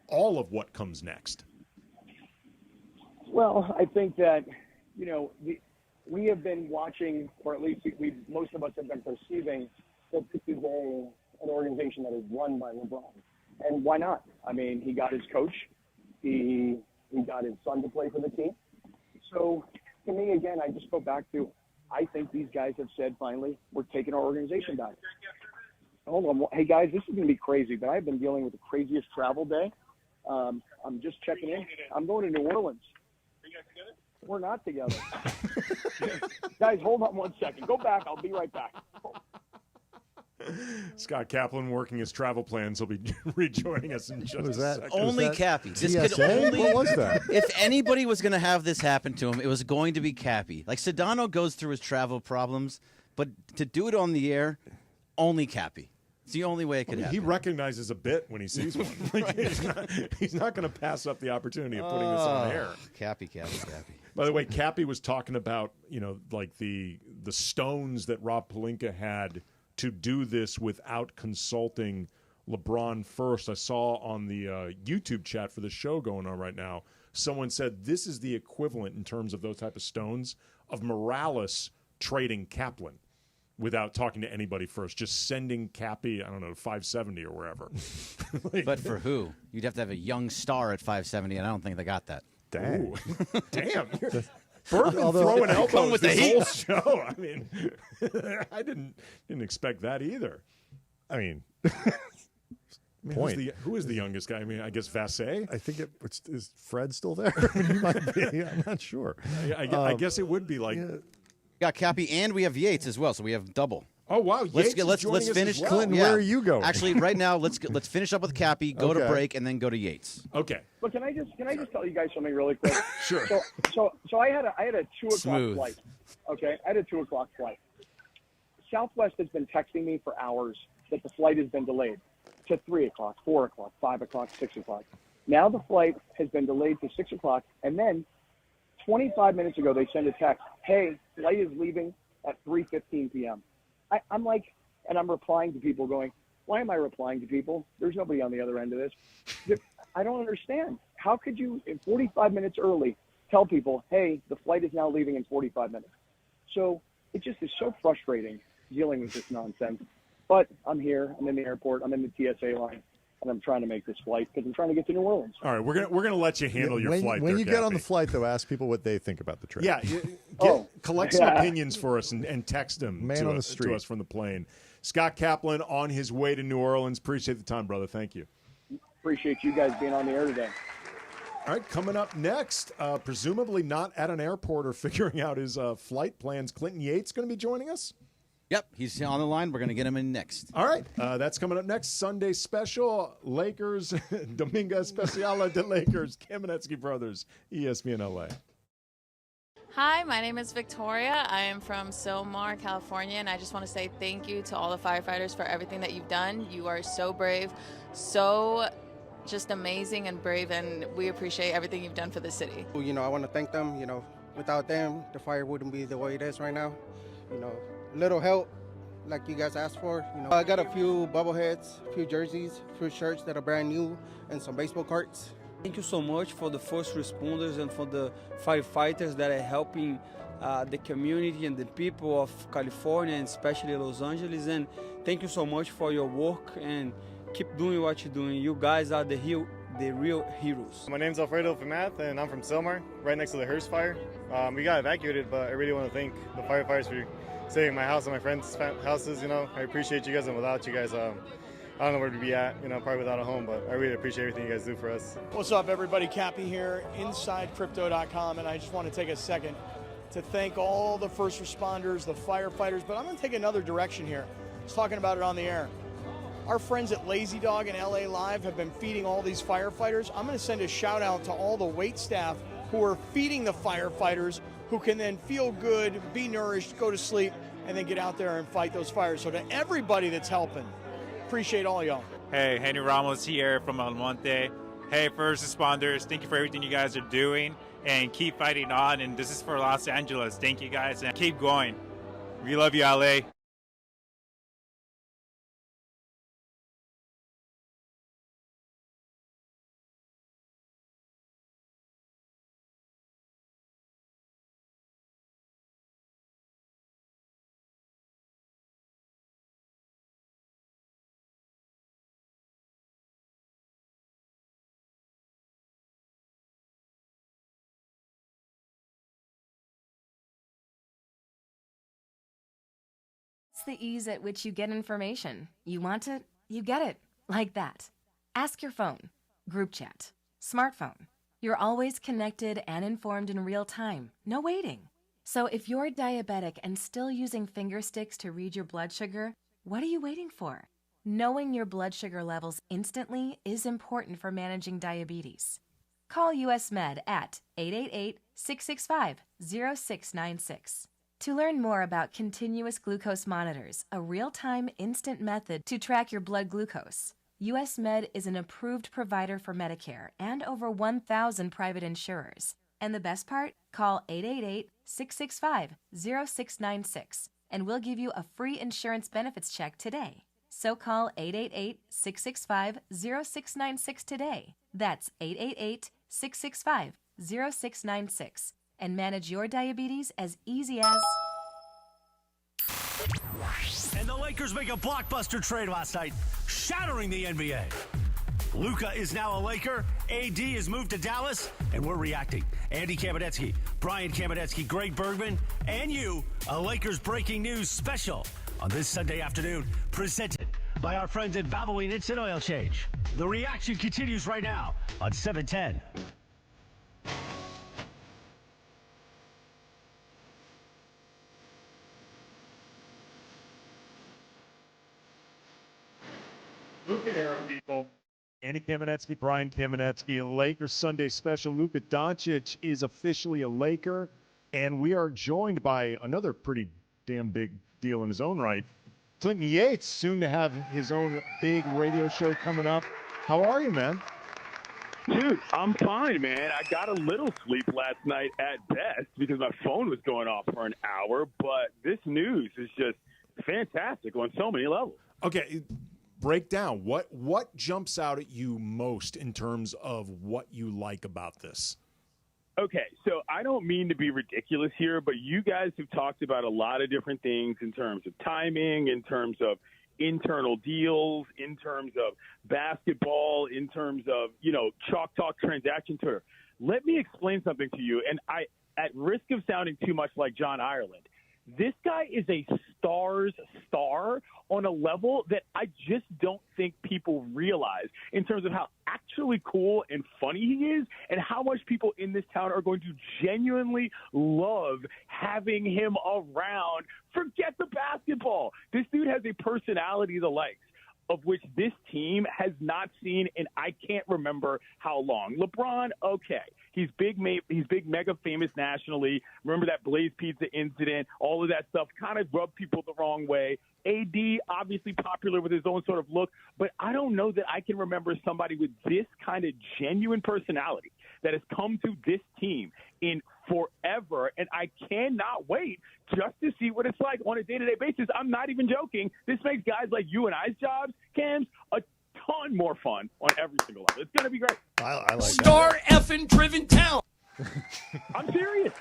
Speaker 3: all of what comes next?
Speaker 14: Well, I think that, we have been watching, or at least most of us have been perceiving that this is an organization that is run by LeBron. And why not? I mean, he got his coach. He got his son to play for the team. So, to me, again, I just go back to, I think these guys have said, finally, we're taking our organization back. Hold on. Hey, guys, this is going to be crazy, but I've been dealing with the craziest travel day. I'm just checking in. I'm going to New Orleans. Are you guys together? We're not together. Guys, hold on one second. Go back. I'll be right back.
Speaker 3: Scott Kaplan working his travel plans. He'll be rejoining us in just a second.
Speaker 15: Only Cappy.
Speaker 4: What was that?
Speaker 15: If anybody was going to have this happen to him, it was going to be Cappy. Like, Sedano goes through his travel problems, but to do it on the air, only Cappy. It's the only way it could happen.
Speaker 3: He recognizes a bit when he sees one. Like, he's not going to pass up the opportunity of putting this on air.
Speaker 15: Cappy.
Speaker 3: By the way, Cappy was talking about, like the stones that Rob Pelinka had to do this without consulting LeBron first. I saw on the YouTube chat for the show going on right now, someone said this is the equivalent in terms of those type of stones of Morales trading Kaplan without talking to anybody first, just sending Cappy, I don't know, to 570 or wherever.
Speaker 15: But for who? You'd have to have a young star at 570, and I don't think they got that.
Speaker 3: Damn. Bergman throwing elbows with this whole show. I mean, I didn't expect that either.
Speaker 4: I mean,
Speaker 3: who is the youngest guy? I mean, I guess Vassay?
Speaker 4: I think is Fred still there? I mean, he might be. I'm not sure.
Speaker 3: I guess it would be like.
Speaker 15: We got Cappy, and we have Yates as well, so we have double.
Speaker 3: Oh wow!
Speaker 15: Let's
Speaker 3: Yates
Speaker 15: finish.
Speaker 3: well.
Speaker 4: Clinton, where are you going?
Speaker 15: Actually, right now, let's finish up with Cappy, go to break, and then go to Yates.
Speaker 3: Okay.
Speaker 14: But can I just tell you guys something really quick?
Speaker 3: Sure.
Speaker 14: So I had a 2:00
Speaker 15: Smooth.
Speaker 14: flight. Okay, I had a 2:00 flight. Southwest has been texting me for hours that the flight has been delayed to 3:00, 4:00, 5:00, 6:00. Now the flight has been delayed to 6:00, and then 25 minutes ago they send a text, "Hey, flight is leaving at 3:15 p.m." I'm like, and I'm replying to people going, why am I replying to people? There's nobody on the other end of this. I don't understand. How could you, 45 minutes early, tell people, hey, the flight is now leaving in 45 minutes? So it just is so frustrating dealing with this nonsense. But I'm here. I'm in the airport. I'm in the TSA line. And I'm trying to make this flight because I'm trying to get to New Orleans.
Speaker 3: All right, we're gonna let you handle your flight.
Speaker 4: When
Speaker 3: there,
Speaker 4: you
Speaker 3: Cappy.
Speaker 4: get on the flight, though, ask people what they think about the trip.
Speaker 3: Yeah, collect some opinions for us and text them
Speaker 4: Man
Speaker 3: to,
Speaker 4: on the street.
Speaker 3: to us from the plane. Scott Kaplan on his way to New Orleans. Appreciate the time, brother. Thank you.
Speaker 14: Appreciate you guys being on the air today.
Speaker 3: All right, coming up next, presumably not at an airport or figuring out his flight plans, Clinton Yates going to be joining us?
Speaker 15: Yep, he's on the line. We're going to get him in next.
Speaker 3: All right, that's coming up next. Sunday special, Lakers, Domingo Especial de Lakers, Kamenetzky Brothers, ESPN LA.
Speaker 16: Hi, my name is Victoria. I am from Sylmar, California, and I just want to say thank you to all the firefighters for everything that you've done. You are so brave, so just amazing and brave, and we appreciate everything you've done for the city.
Speaker 17: You know, I want to thank them. You know, without them, the fire wouldn't be the way it is right now. You know, little help like you guys asked for. You know, I got a few bobbleheads, a few jerseys, a few shirts that are brand new, and some baseball cards.
Speaker 18: Thank you so much for the first responders and for the firefighters that are helping the community and the people of California, and especially Los Angeles. And thank you so much for your work, and keep doing what you're doing. You guys are the real heroes.
Speaker 19: My name's Alfredo Famath, and I'm from Sylmar, right next to the Hearst fire. We got evacuated, but I really want to thank the firefighters for saving my house and my friends' houses. You know, I appreciate you guys, and without you guys, I don't know where to be at, you know, probably without a home, but I really appreciate everything you guys do for us.
Speaker 6: What's up, everybody? Cappy here, InsideCrypto.com, and I just want to take a second to thank all the first responders, the firefighters, but I'm going to take another direction here. I was talking about it on the air. Our friends at Lazy Dog and LA Live have been feeding all these firefighters. I'm going to send a shout out to all the wait staff who are feeding the firefighters, who can then feel good, be nourished, go to sleep, and then get out there and fight those fires. So to everybody that's helping, appreciate all y'all.
Speaker 20: Hey, Henry Ramos here from El Monte. Hey, first responders, thank you for everything you guys are doing, and keep fighting on. And this is for Los Angeles. Thank you guys, and keep going. We love you, LA.
Speaker 21: It's the ease at which you get information. You want it, you get it. Like that. Ask your phone. Group chat. Smartphone. You're always connected and informed in real time. No waiting. So if you're diabetic and still using finger sticks to read your blood sugar, what are you waiting for? Knowing your blood sugar levels instantly is important for managing diabetes. Call US Med at 888-665-0696. To learn more about continuous glucose monitors, a real-time instant method to track your blood glucose, US Med is an approved provider for Medicare and over 1,000 private insurers. And the best part? Call 888-665-0696 and we'll give you a free insurance benefits check today. So call 888-665-0696 today. That's 888-665-0696. And manage your diabetes as easy as...
Speaker 1: And the Lakers make a blockbuster trade last night, shattering the NBA. LUKA is now a Laker, AD is moved to Dallas, and we're reacting. Andy Kamenetzky, Brian Kamenetzky, Greg Bergman, and you, a Lakers breaking news special on this Sunday afternoon, presented by our friends at Valvoline Instant Oil Change. The reaction continues right now on 710.
Speaker 3: Luka era people. Andy Kamenetzky, Brian Kamenetzky, Lakers Sunday special. Luka Doncic is officially a Laker, and we are joined by another pretty damn big deal in his own right. Clinton Yates, soon to have his own big radio show coming up. How are you, man?
Speaker 22: Dude, I'm fine, man. I got a little sleep last night at best because my phone was going off for an hour, but this news is just fantastic on so many levels.
Speaker 3: Okay, break down. What jumps out at you most in terms of what you like about this?
Speaker 22: Okay, so I don't mean to be ridiculous here, but you guys have talked about a lot of different things in terms of timing, in terms of internal deals, in terms of basketball, in terms of, chalk talk transaction Twitter. Let me explain something to you, and I, at risk of sounding too much like John Ireland, This guy is a star's star on a level that I just don't think people realize in terms of how actually cool and funny he is and how much people in this town are going to genuinely love having him around. Forget the basketball. This dude has a personality the likes of which this team has not seen in I can't remember how long. LeBron, okay. He's big, mega famous nationally. Remember that Blaze Pizza incident? All of that stuff kind of rubbed people the wrong way. AD, obviously popular with his own sort of look, but I don't know that I can remember somebody with this kind of genuine personality that has come to this team in forever, and I cannot wait just to see what it's like on a day-to-day basis. I'm not even joking. This makes guys like you and I's jobs, Cams, a ton more fun on every single level. It's going to be great.
Speaker 4: I like
Speaker 6: Star effing driven town.
Speaker 22: I'm serious.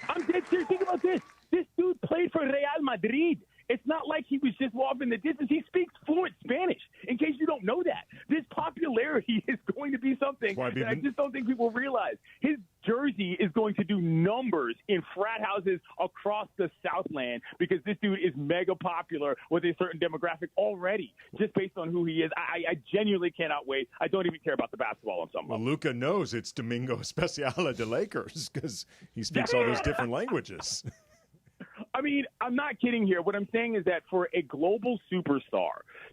Speaker 22: I'm dead serious. Think about this. This dude played for Real Madrid. It's not like he was just off in the distance. He speaks fluent Spanish, in case you don't know that. This popularity is going to be something that I just don't think people realize. His jersey is going to do numbers in frat houses across the Southland because this dude is mega popular with a certain demographic already, just based on who he is. I genuinely cannot wait. I don't even care about the basketball on some level.
Speaker 3: LUKA knows it's Domingo Especial de Lakers because he speaks all those different languages.
Speaker 22: I mean, I'm not kidding here. What I'm saying is that for a global superstar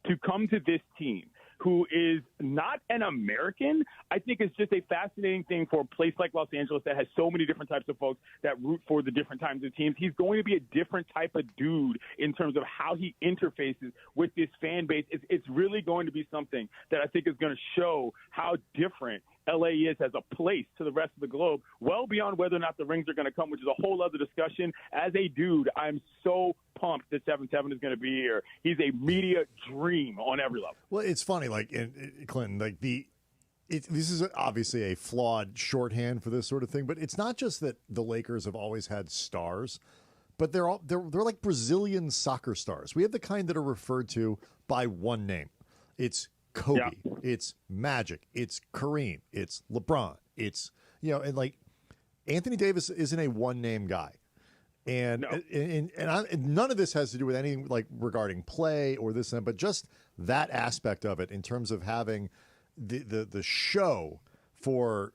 Speaker 22: to come to this team who is not an American, I think it's just a fascinating thing for a place like Los Angeles that has so many different types of folks that root for the different types of teams. He's going to be a different type of dude in terms of how he interfaces with this fan base. It's really going to be something that I think is going to show how different LA is as a place to the rest of the globe, well beyond whether or not the rings are going to come, which is a whole other discussion. As a dude, I'm so pumped that 7-7 is going to be here. He's a media dream on every level.
Speaker 4: Well, it's funny, like Clinton, like this is obviously a flawed shorthand for this sort of thing, but it's not just that the Lakers have always had stars, but they're like Brazilian soccer stars. We have the kind that are referred to by one name. It's Kobe, it's Magic, it's Kareem, it's LeBron, it's, and like Anthony Davis isn't a one name guy. And none of this has to do with anything like regarding play or this and that, but just that aspect of it in terms of having the show for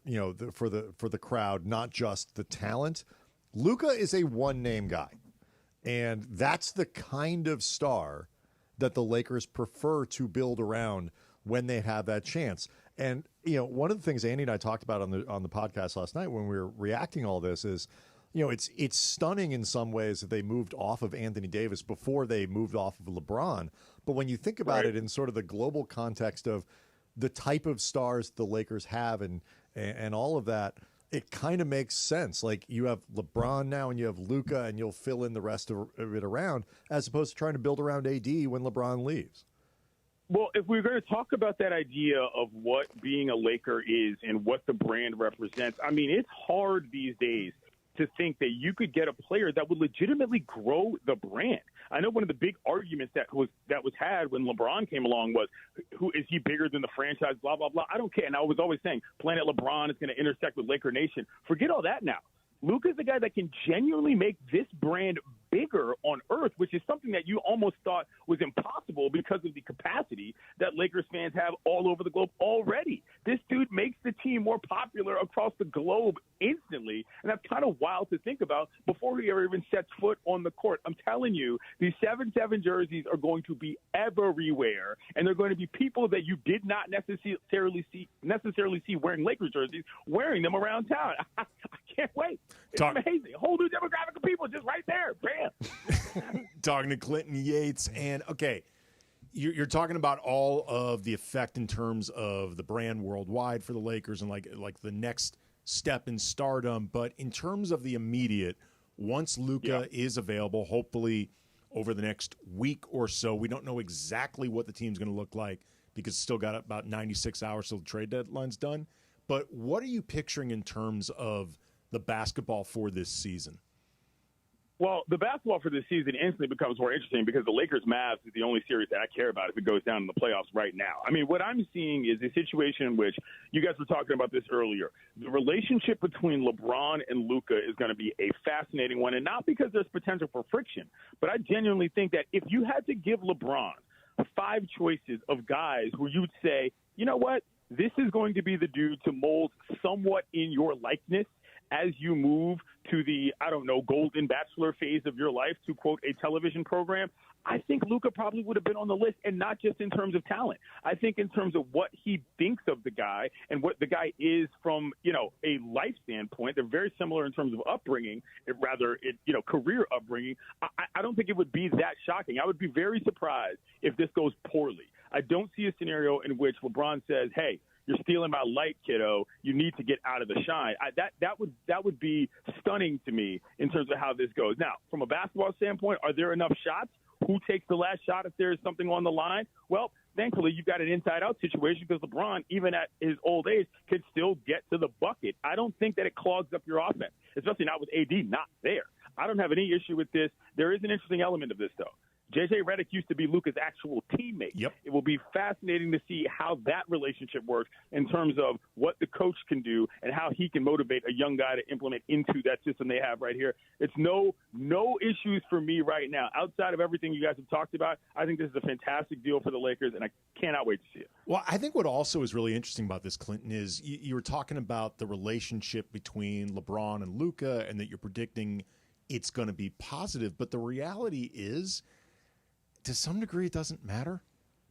Speaker 4: for the crowd, not just the talent. LUKA is a one name guy, and that's the kind of star that the Lakers prefer to build around when they have that chance. And one of the things Andy and I talked about on the podcast last night when we were reacting to all this is, it's stunning in some ways that they moved off of Anthony Davis before they moved off of LeBron. But when you think about it in sort of the global context of the type of stars the Lakers have and all of that, it kind of makes sense. Like you have LeBron now and you have LUKA and you'll fill in the rest of it around as opposed to trying to build around AD when LeBron leaves.
Speaker 22: Well, if we're going to talk about that idea of what being a Laker is and what the brand represents, I mean, it's hard these days to think that you could get a player that would legitimately grow the brand. I know one of the big arguments that was had when LeBron came along was, who is he bigger than the franchise, blah, blah, blah. I don't care. And I was always saying, Planet LeBron is going to intersect with Laker Nation. Forget all that now. LUKA is the guy that can genuinely make this brand bigger on earth, which is something that you almost thought was impossible because of the capacity that Lakers fans have all over the globe already. This dude makes the team more popular across the globe instantly, and that's kind of wild to think about before he ever even sets foot on the court. I'm telling you, these 7-7 jerseys are going to be everywhere, and they're going to be people that you did not necessarily see wearing Lakers jerseys, wearing them around town. I can't wait. It's amazing. A whole new demographic of people just right there. Bam.
Speaker 3: Talking to Clinton Yates, and okay, you're talking about all of the effect in terms of the brand worldwide for the Lakers and like the next step in stardom. But in terms of the immediate, once LUKA is available, hopefully over the next week or so, we don't know exactly what the team's going to look like because it's still got about 96 hours till the trade deadline's done. But what are you picturing in terms of the basketball for this season?
Speaker 22: Well, the basketball for this season instantly becomes more interesting because the Lakers-Mavs is the only series that I care about if it goes down in the playoffs right now. I mean, what I'm seeing is a situation in which you guys were talking about this earlier. The relationship between LeBron and LUKA is going to be a fascinating one, and not because there's potential for friction, but I genuinely think that if you had to give LeBron 5 choices of guys who you'd say, you know what, this is going to be the dude to mold somewhat in your likeness as you move to the, I don't know, golden bachelor phase of your life, to quote a television program, I think LUKA probably would have been on the list, and not just in terms of talent. I think in terms of what he thinks of the guy and what the guy is from, a life standpoint. They're very similar in terms of upbringing, career upbringing. I don't think it would be that shocking. I would be very surprised if this goes poorly. I don't see a scenario in which LeBron says, hey, you're stealing my light, kiddo. You need to get out of the shine. That would be stunning to me in terms of how this goes. Now, from a basketball standpoint, are there enough shots? Who takes the last shot if there's something on the line? Well, thankfully, you've got an inside-out situation because LeBron, even at his old age, could still get to the bucket. I don't think that it clogs up your offense, especially not with AD not there. I don't have any issue with this. There is an interesting element of this, though. J.J. Redick used to be Luka's actual teammate.
Speaker 3: Yep.
Speaker 22: It will be fascinating to see how that relationship works in terms of what the coach can do and how he can motivate a young guy to implement into that system they have right here. It's no issues for me right now. Outside of everything you guys have talked about, I think this is a fantastic deal for the Lakers, and I cannot wait to see it.
Speaker 3: Well, I think what also is really interesting about this, Clinton, is you were talking about the relationship between LeBron and LUKA and that you're predicting it's going to be positive. But the reality is, to some degree, it doesn't matter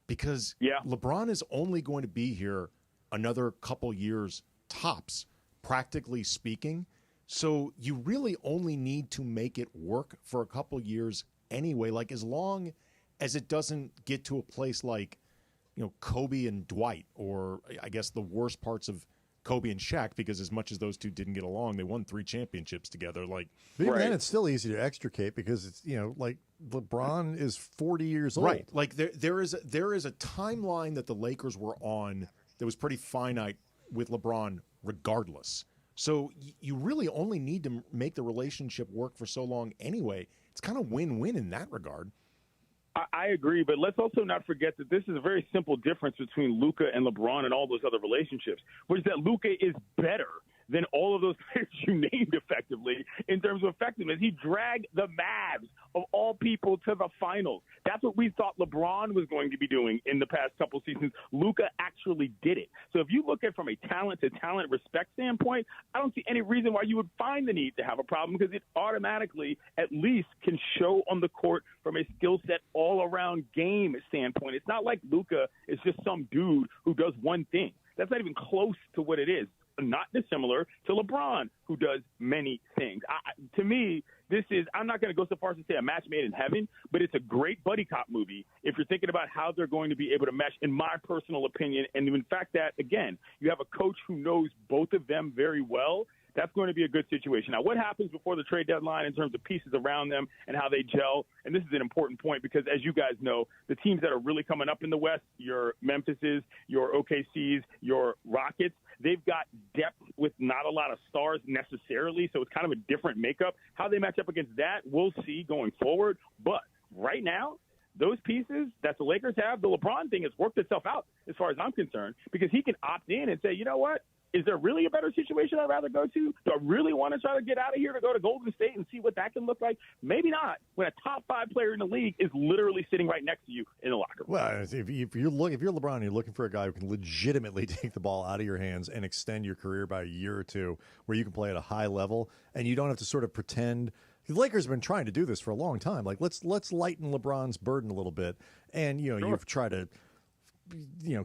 Speaker 3: because LeBron is only going to be here another couple years tops, practically speaking. So you really only need to make it work for a couple years anyway, like as long as it doesn't get to a place like, Kobe and Dwight, or I guess the worst parts of Kobe and Shaq, because as much as those two didn't get along, they won 3 championships together. But
Speaker 4: even then, it's still easy to extricate because it's like LeBron is 40 years old.
Speaker 3: Right. Like there is a timeline that the Lakers were on that was pretty finite with LeBron, regardless. So you really only need to make the relationship work for so long anyway. It's kind of win-win in that regard.
Speaker 22: I agree, but let's also not forget that this is a very simple difference between LUKA and LeBron and all those other relationships, which is that LUKA is better than all of those players you named effectively in terms of effectiveness. He dragged the Mavs, of all people, to the finals. That's what we thought LeBron was going to be doing in the past couple seasons. LUKA actually did it. So if you look at from a talent-to-talent respect standpoint, I don't see any reason why you would find the need to have a problem because it automatically at least can show on the court from a skill set all-around game standpoint. It's not like LUKA is just some dude who does one thing. That's not even close to what it is. Not dissimilar to LeBron, who does many things. To me, this is, I'm not going to go so far as to say a match made in heaven, but it's a great buddy cop movie if you're thinking about how they're going to be able to mesh, in my personal opinion. And in fact that, again, you have a coach who knows both of them very well. That's going to be a good situation. Now, what happens before the trade deadline in terms of pieces around them and how they gel? And this is an important point because, as you guys know, the teams that are really coming up in the West, your Memphises, your OKCs, your Rockets, they've got depth with not a lot of stars necessarily, so it's kind of a different makeup. How they match up against that, we'll see going forward. But right now, those pieces that the Lakers have, the LeBron thing has worked itself out as far as I'm concerned because he can opt in and say, you know what? Is there really a better situation I'd rather go to? Do I really want to try to get out of here to go to Golden State and see what that can look like? Maybe not, when a top 5 player in the league is literally sitting right next to you in the locker room.
Speaker 4: Well, if you're LeBron and you're looking for a guy who can legitimately take the ball out of your hands and extend your career by a year or two where you can play at a high level and you don't have to sort of pretend. The Lakers have been trying to do this for a long time. Like, let's lighten LeBron's burden a little bit. And, you've tried to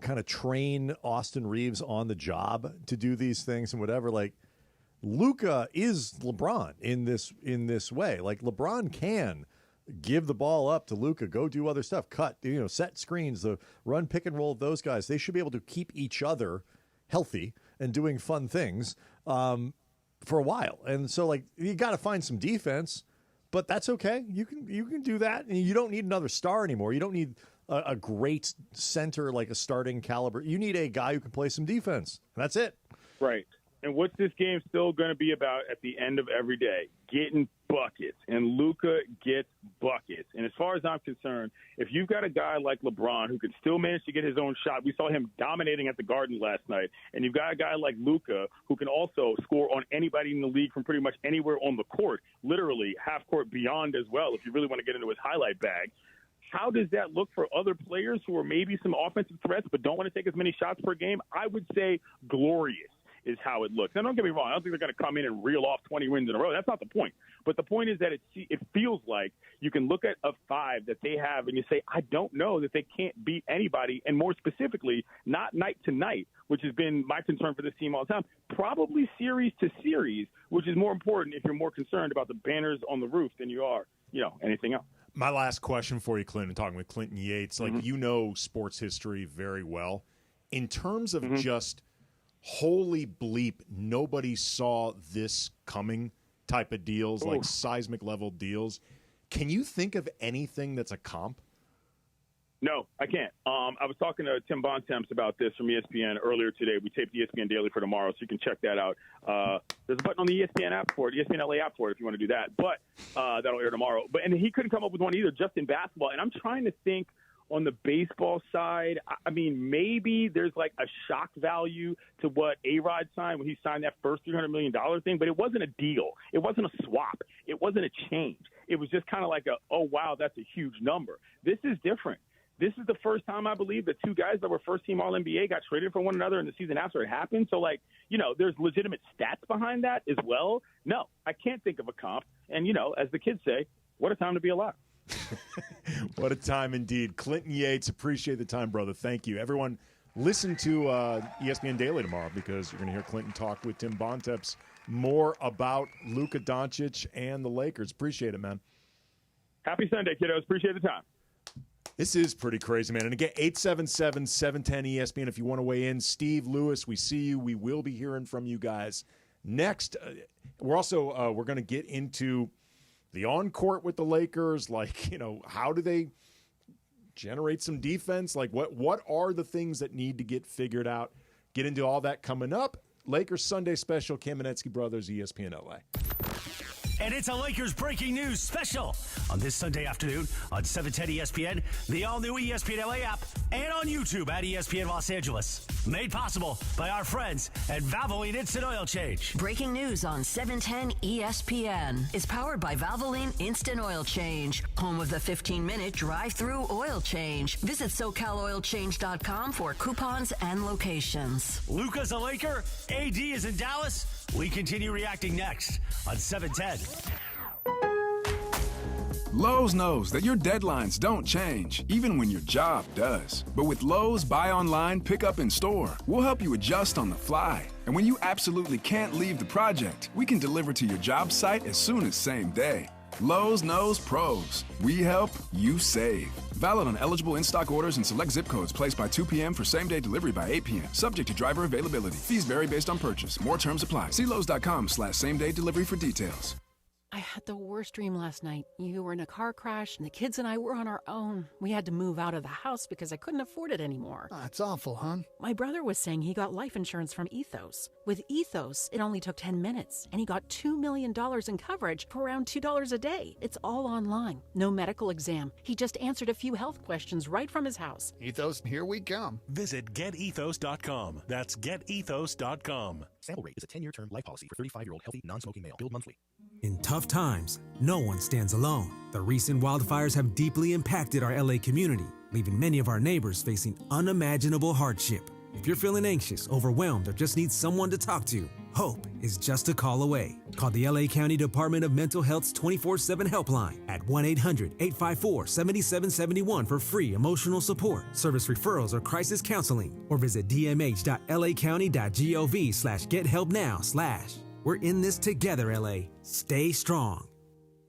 Speaker 4: kind of train Austin Reeves on the job to do these things and whatever. Like, LUKA is LeBron in this way. Like, LeBron can give the ball up to LUKA, go do other stuff, cut, set screens, the run pick and roll of those guys. They should be able to keep each other healthy and doing fun things for a while. And so, like, you got to find some defense, but that's okay. You can do that, and you don't need another star anymore. You don't need a great center like a starting caliber. You need a guy who can play some defense. That's it.
Speaker 22: Right. And what's this game still going to be about at the end of every day? Getting buckets. And LUKA gets buckets. And as far as I'm concerned, if you've got a guy like LeBron who can still manage to get his own shot, we saw him dominating at the Garden last night, and you've got a guy like LUKA who can also score on anybody in the league from pretty much anywhere on the court, literally half court beyond as well, if you really want to get into his highlight bag. How does that look for other players who are maybe some offensive threats but don't want to take as many shots per game? I would say glorious is how it looks. Now, don't get me wrong. I don't think they're going to come in and reel off 20 wins in a row. That's not the point. But the point is that it feels like you can look at a 5 that they have and you say, I don't know that they can't beat anybody, and more specifically, not night to night, which has been my concern for this team all the time, probably series to series, which is more important if you're more concerned about the banners on the roof than you are, anything else.
Speaker 3: My last question for you, Clinton, talking with Clinton Yates, you know sports history very well. In terms of just holy bleep, nobody saw this coming type of deals, like seismic level deals, can you think of anything that's a comp?
Speaker 22: No, I can't. I was talking to Tim Bontemps about this from ESPN earlier today. We taped the ESPN Daily for tomorrow, so you can check that out. There's a button on the ESPN app for it, ESPN LA app for it if you want to do that. But that'll air tomorrow. And he couldn't come up with one either, just in basketball. And I'm trying to think on the baseball side. I mean, maybe there's like a shock value to what A-Rod signed when he signed that first $300 million thing, but it wasn't a deal. It wasn't a swap. It wasn't a change. It was just kind of like oh, wow, that's a huge number. This is different. This is the first time, I believe, that two guys that were first-team All-NBA got traded for one another in the season after it happened. So, there's legitimate stats behind that as well. No, I can't think of a comp. And, as the kids say, what a time to be alive.
Speaker 3: What a time indeed. Clinton Yates, appreciate the time, brother. Thank you. Everyone, listen to ESPN Daily tomorrow because you're going to hear Clinton talk with Tim Bontemps more about Luka Doncic and the Lakers. Appreciate it, man.
Speaker 22: Happy Sunday, kiddos. Appreciate the time.
Speaker 3: This is pretty crazy, man. And again, 877-710-ESPN if you want to weigh in. Steve, Lewis, we see you. We will be hearing from you guys. Next, we're also we're going to get into the on-court with the Lakers. How do they generate some defense? What are the things that need to get figured out? Get into all that coming up. Lakers Sunday Special, Kamenetzky Brothers, ESPN LA.
Speaker 1: And it's a Lakers breaking news special on this Sunday afternoon on 710 ESPN, the all-new ESPN LA app, and on YouTube at ESPN Los Angeles. Made possible by our friends at Valvoline Instant Oil Change.
Speaker 2: Breaking news on 710 ESPN is powered by Valvoline Instant Oil Change, home of the 15-minute drive-through oil change. Visit SoCalOilChange.com for coupons and locations.
Speaker 1: Luka's a Laker, AD is in Dallas. We continue reacting next on 710.
Speaker 5: Lowe's knows that your deadlines don't change, even when your job does. But with Lowe's Buy Online, Pick Up in Store, we'll help you adjust on the fly. And when you absolutely can't leave the project, we can deliver to your job site as soon as same day. Lowe's knows pros. We help, you save. Valid on eligible in-stock orders and select zip codes placed by 2 p.m. for same-day delivery by 8 p.m. Subject to driver availability. Fees vary based on purchase. More terms apply. See Lowe's.com/same-day delivery for details.
Speaker 7: I had the worst dream last night. You were in a car crash, and the kids and I were on our own. We had to move out of the house because I couldn't afford it anymore.
Speaker 8: That's awful, hon.
Speaker 7: My brother was saying he got life insurance from Ethos. With Ethos, it only took 10 minutes, and he got $2 million in coverage for around $2 a day. It's all online. No medical exam. He just answered a few health questions right from his house.
Speaker 8: Ethos, here we come.
Speaker 24: Visit GetEthos.com. That's GetEthos.com. Sample rate is a 10-year term life policy for 35-year-old healthy, non-smoking male. Billed monthly.
Speaker 25: In tough times, no one stands alone. The recent wildfires have deeply impacted our LA community, leaving many of our neighbors facing unimaginable hardship. If you're feeling anxious, overwhelmed, or just need someone to talk to, hope is just a call away. Call the LA County Department of Mental Health's 24/7 helpline at 1-800-854-7771 for free emotional support, service referrals, or crisis counseling, or visit dmh.lacounty.gov/gethelpnow/. We're in this together, LA. Stay strong.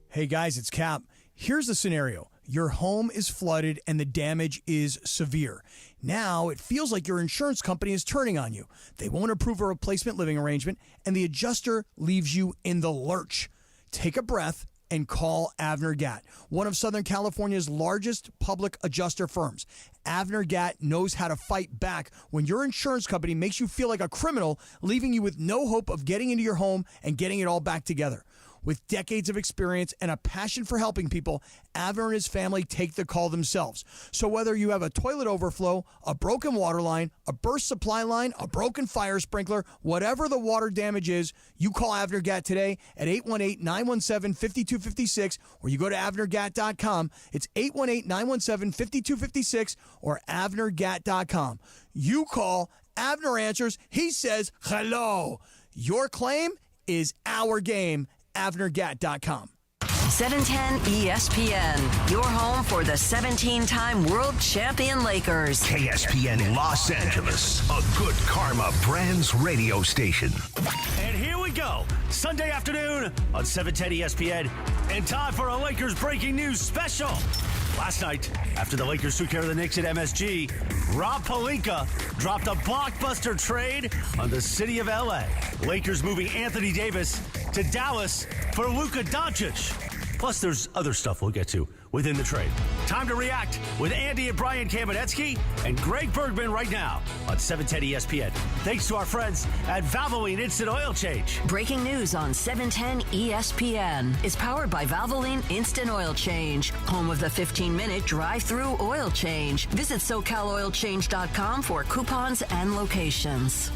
Speaker 6: Hey guys, it's Cap. Here's the scenario. Your home is flooded and the damage is severe. Now it feels like your insurance company is turning on you. They won't approve a replacement living arrangement and the adjuster leaves you in the lurch. Take a breath and call Avner Gatt, one of Southern California's largest public adjuster firms. Avner Gatt knows how to fight back when your insurance company makes you feel like a criminal, leaving you with no hope of getting into your home and getting it all back together. With decades of experience and a passion for helping people, Avner and his family take the call themselves. So whether you have a toilet overflow, a broken water line, a burst supply line, a broken fire sprinkler, whatever the water damage is, you call Avner Gatt today at 818-917-5256, or you go to avnergatt.com. It's 818-917-5256 or avnergatt.com. You call, Avner answers, he says hello. Your claim is our game. avnergatt.com.
Speaker 2: 710 ESPN, your home for the 17-time world champion Lakers.
Speaker 1: KSPN Los Angeles, a good karma brands radio station. And here we go, Sunday afternoon on 710 ESPN, and time for a Lakers breaking news special. Last night, after the Lakers took care of the Knicks at MSG, Rob Pelinka dropped a blockbuster trade on the city of LA. Lakers moving Anthony Davis to Dallas for LUKA Doncic. Plus, there's other stuff we'll get to within the trade. Time to react with Andy and Brian Kamenetzky and Greg Bergman right now on 710 ESPN. Thanks to our friends at Valvoline Instant Oil Change.
Speaker 2: Breaking news on 710 ESPN is powered by Valvoline Instant Oil Change, home of the 15-minute drive-through oil change. Visit SoCalOilChange.com for coupons and locations.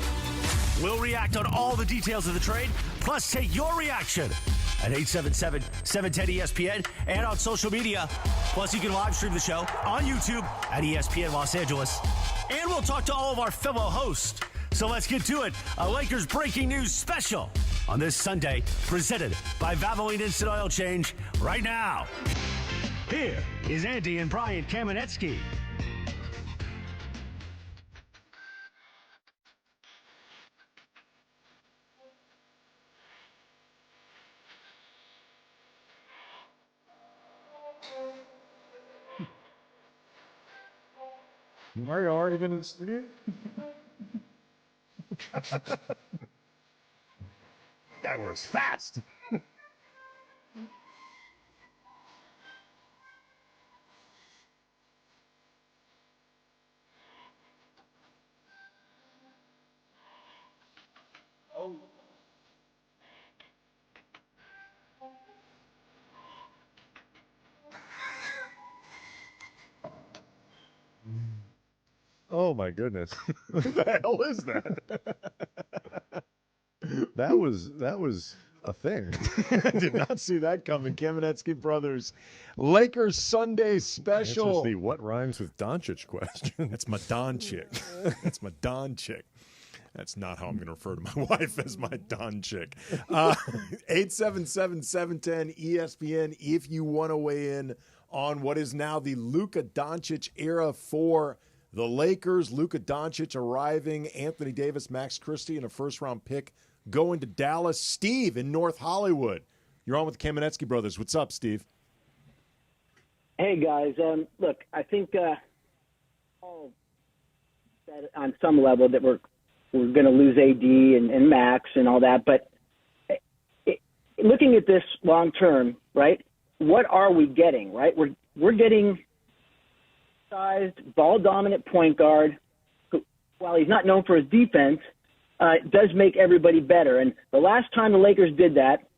Speaker 1: We'll react on all the details of the trade, plus take your reaction at 877-710-ESPN and on social media. Plus, you can live stream the show on YouTube at ESPN Los Angeles. And we'll talk to all of our fellow hosts. So let's get to it. A Lakers breaking news special on this Sunday, presented by Valvoline Instant Oil Change right now. Here is Andy and Brian Kamenetzky.
Speaker 4: Are you already been in the studio?
Speaker 1: That was fast.
Speaker 4: Oh. Oh my goodness.
Speaker 3: What the hell is that?
Speaker 4: That was a thing.
Speaker 3: I did not see that coming. Kamenetzky Brothers, Lakers Sunday special.
Speaker 4: Answers the what rhymes with Doncic question.
Speaker 3: That's my Don chick. That's my Don chick. That's not how I'm going to refer to my wife, as my Don chick. 877-710-ESPN if you want to weigh in on what is now the LUKA Doncic era for the Lakers. LUKA Doncic arriving, Anthony Davis, Max Christie, and a first-round pick going to Dallas. Steve in North Hollywood. You're on with the Kamenetzky Brothers. What's up, Steve?
Speaker 9: Hey, guys. Look, I think all said on some level that we're going to lose AD and Max and all that. But looking at this long term, right, what are we getting, right? We're getting sized, ball-dominant point guard who, while he's not known for his defense, does make everybody better. And the last time the Lakers did that,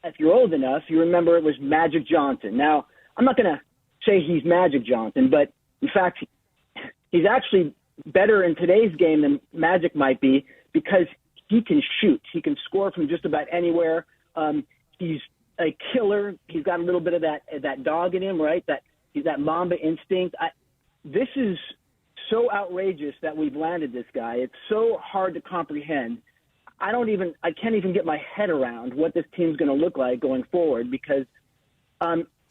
Speaker 9: if you're old enough, you remember it was Magic Johnson. Now, I'm not going to say he's Magic Johnson, but in fact, he's actually better in today's game than Magic might be because he can shoot. He can score from just about anywhere. He's a killer. He's got a little bit of that dog in him, right? He's that Mamba instinct. This is so outrageous that we've landed this guy. It's so hard to comprehend. I can't even get my head around what this team's going to look like going forward because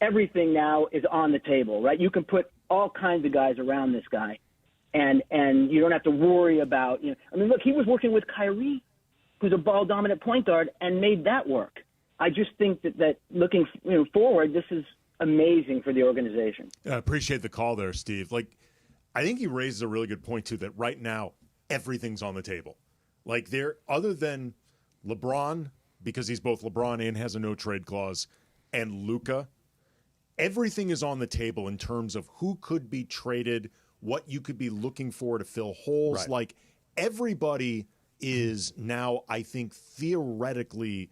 Speaker 9: everything now is on the table, right? You can put all kinds of guys around this guy, and you don't have to worry about, look, he was working with Kyrie, who's a ball-dominant point guard, and made that work. I just think that looking forward, this is amazing for the organization.
Speaker 3: I appreciate the call there, Steve. I think he raises a really good point, too, that right now everything's on the table. Other than LeBron, because he's both LeBron and has a no-trade clause, and LUKA, everything is on the table in terms of who could be traded, what you could be looking for to fill holes.
Speaker 4: Right.
Speaker 3: Like, everybody is now, I think, theoretically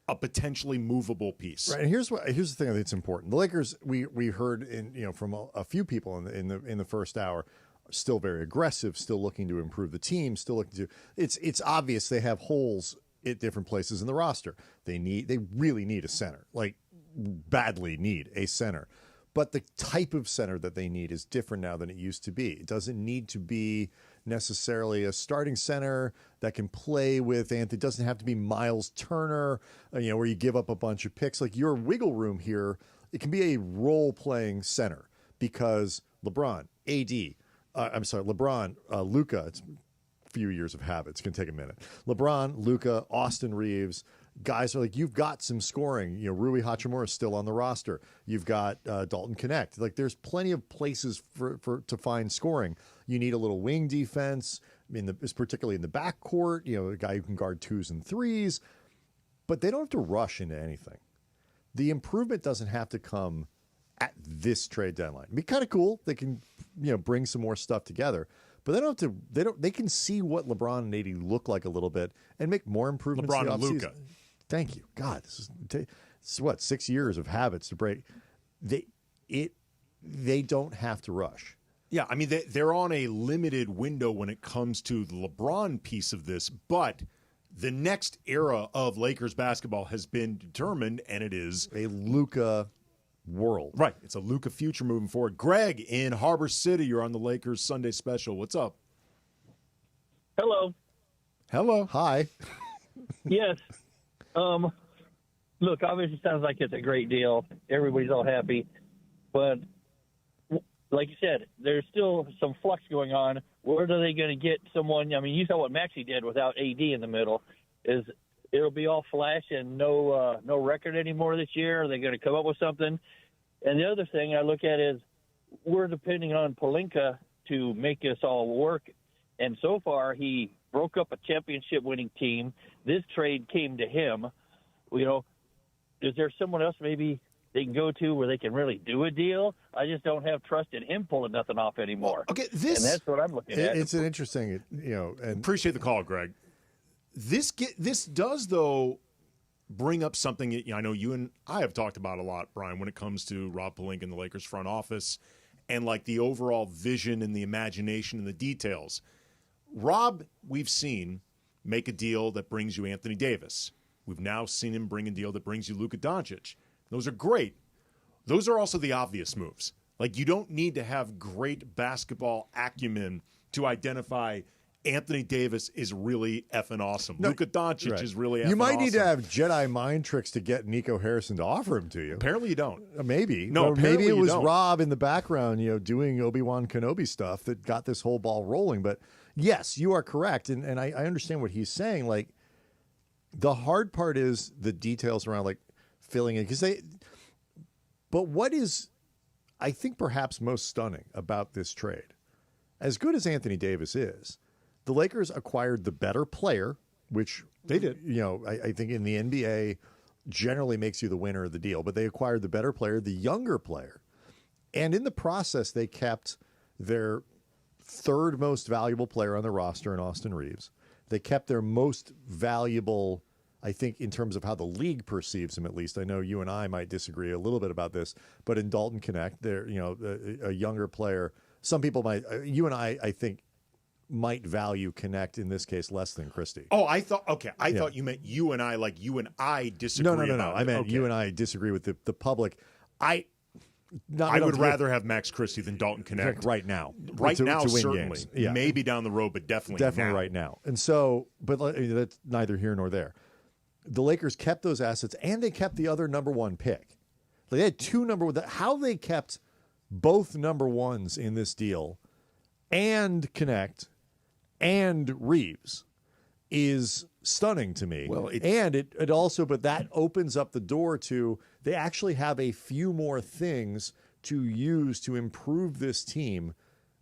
Speaker 3: a potentially movable piece.
Speaker 4: Right, and here's the thing that's important. The Lakers, we heard from a few people in the first hour, are still very aggressive, still looking to improve the team, still looking to. It's obvious they have holes at different places in the roster. They really need a center, like badly need a center. But the type of center that they need is different now than it used to be. It doesn't need to be necessarily a starting center that can play with Anthony. It doesn't have to be Miles Turner, where you give up a bunch of picks. Like, your wiggle room here, it can be a role-playing center because LeBron, LUKA, it's a few years of habit. It's going to take a minute. LeBron, LUKA, Austin Reeves, guys are like, you've got some scoring. Rui Hachimura is still on the roster. You've got Dalton Connect. Like, there's plenty of places to find scoring. You need a little wing defense, particularly in the backcourt, a guy who can guard 2s and 3s. But they don't have to rush into anything. The improvement doesn't have to come at this trade deadline. It'd be kind of cool. They can, bring some more stuff together. But they don't have to. They can see what LeBron and AD look like a little bit and make more improvements.
Speaker 3: LeBron and LUKA.
Speaker 4: Thank you. God, this is what, 6 years of habits to break. They don't have to rush.
Speaker 3: Yeah, I mean, they're on a limited window when it comes to the LeBron piece of this, but the next era of Lakers basketball has been determined, and it is
Speaker 4: a LUKA world.
Speaker 3: Right. It's a LUKA future moving forward. Greg in Harbor City, you're on the Lakers Sunday Special. What's up?
Speaker 10: Hello.
Speaker 3: Hello.
Speaker 4: Hi.
Speaker 10: Yes. Look, obviously it sounds like it's a great deal. Everybody's all happy. But like you said, there's still some flux going on. Where are they going to get someone? I mean, you saw what Maxey did without AD in the middle. It'll be all flash and no record anymore this year? Are they going to come up with something? And the other thing I look at is we're depending on Pelinka to make us all work. And so far, he broke up a championship-winning team. This trade came to him. Is there someone else maybe they can go to where they can really do a deal? I just don't have trust in him pulling nothing off anymore.
Speaker 3: Okay,
Speaker 10: and that's what I'm looking at.
Speaker 4: It's an interesting, and
Speaker 3: appreciate the call, Greg. This does, though, bring up something I know you and I have talked about a lot, Brian, when it comes to Rob Pelinka and the Lakers front office and like the overall vision and the imagination and the details. Rob, we've seen make a deal that brings you Anthony Davis. We've now seen him bring a deal that brings you Luka Doncic. Those are great. Those are also the obvious moves. Like, you don't need to have great basketball acumen to identify Anthony Davis is really effing awesome.
Speaker 4: No,
Speaker 3: Luka Doncic
Speaker 4: right.
Speaker 3: is really effing awesome.
Speaker 4: You might need to have Jedi mind tricks to get Nico Harrison to offer him to you.
Speaker 3: Apparently you don't.
Speaker 4: Maybe.
Speaker 3: No,
Speaker 4: or maybe it was
Speaker 3: don't.
Speaker 4: Rob in the background, doing Obi-Wan Kenobi stuff that got this whole ball rolling. But yes, you are correct. And I understand what he's saying. Like, the hard part is the details around, like, filling in. But what is, I think, perhaps most stunning about this trade, as good as Anthony Davis is, the Lakers acquired the better player, which
Speaker 3: they did.
Speaker 4: I think in the NBA generally makes you the winner of the deal, but they acquired the better player, the younger player. And in the process, they kept their third most valuable player on the roster in Austin Reeves. They kept their most valuable, I think, in terms of how the league perceives him, at least. I know you and I might disagree a little bit about this, but in Dalton Connect, they're, a younger player. Some people might, you and I think, might value Connect in this case less than Christie.
Speaker 3: Oh, I thought you meant you and I, like you and I disagree.
Speaker 4: No. I meant you and I disagree with the public. I
Speaker 3: would rather have Max Christie than Dalton Connect
Speaker 4: right now.
Speaker 3: Right now,
Speaker 4: to win
Speaker 3: certainly.
Speaker 4: Games. Yeah.
Speaker 3: Maybe down the road, but definitely now.
Speaker 4: Right now. And so, but that's neither here nor there. The Lakers kept those assets, and they kept the other number one pick. They had two number one. How they kept both number ones in this deal and Connect and Reeves is stunning to me.
Speaker 3: Well,
Speaker 4: it also, but that opens up the door to, they actually have a few more things to use to improve this team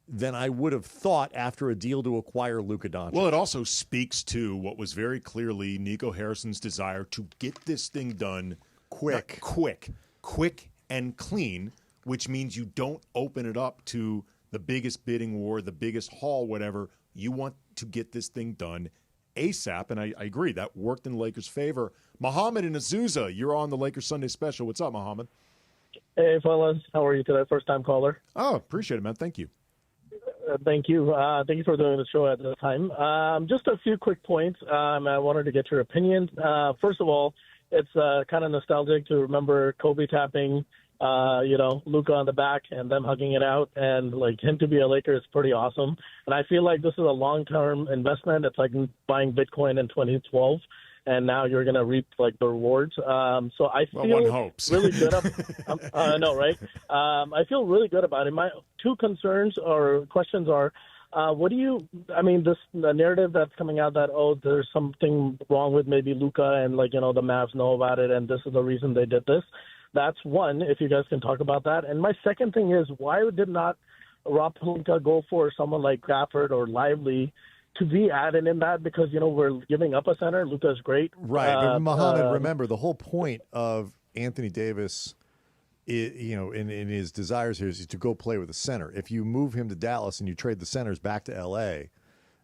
Speaker 4: than I would have thought after a deal to acquire Luka Doncic.
Speaker 3: Well, it also speaks to what was very clearly Nico Harrison's desire to get this thing done quick. quick and clean, which means you don't open it up to the biggest bidding war, the biggest haul, whatever. You want to get this thing done ASAP, and I agree. That worked in the Lakers' favor. Muhammad in Azusa, you're on the Lakers Sunday Special. What's up, Muhammad?
Speaker 11: Hey, fellas. How are you today? First-time caller.
Speaker 3: Oh, appreciate it, man. Thank you.
Speaker 11: Thank you. Thank you for doing the show at this time. Just a few quick points. I wanted to get your opinion. First of all, it's kind of nostalgic to remember Kobe tapping, LUKA on the back and them hugging it out. And, like, him to be a Laker is pretty awesome. And I feel like this is a long-term investment. It's like buying Bitcoin in 2012. And now you're going to reap, like, the rewards. So I feel
Speaker 3: one hopes.
Speaker 11: really good. I know, right? I feel really good about it. My two concerns or questions are, the narrative that's coming out that, there's something wrong with maybe LUKA and, the Mavs know about it and this is the reason they did this. That's one, if you guys can talk about that. And my second thing is, why did not Rob Pelinka go for someone like Gafford or Lively to be added in that? Because, we're giving up a center. LUKA's great.
Speaker 4: Right. But Muhammad, remember, the whole point of Anthony Davis, in his desires here is to go play with a center. If you move him to Dallas and you trade the centers back to L.A.,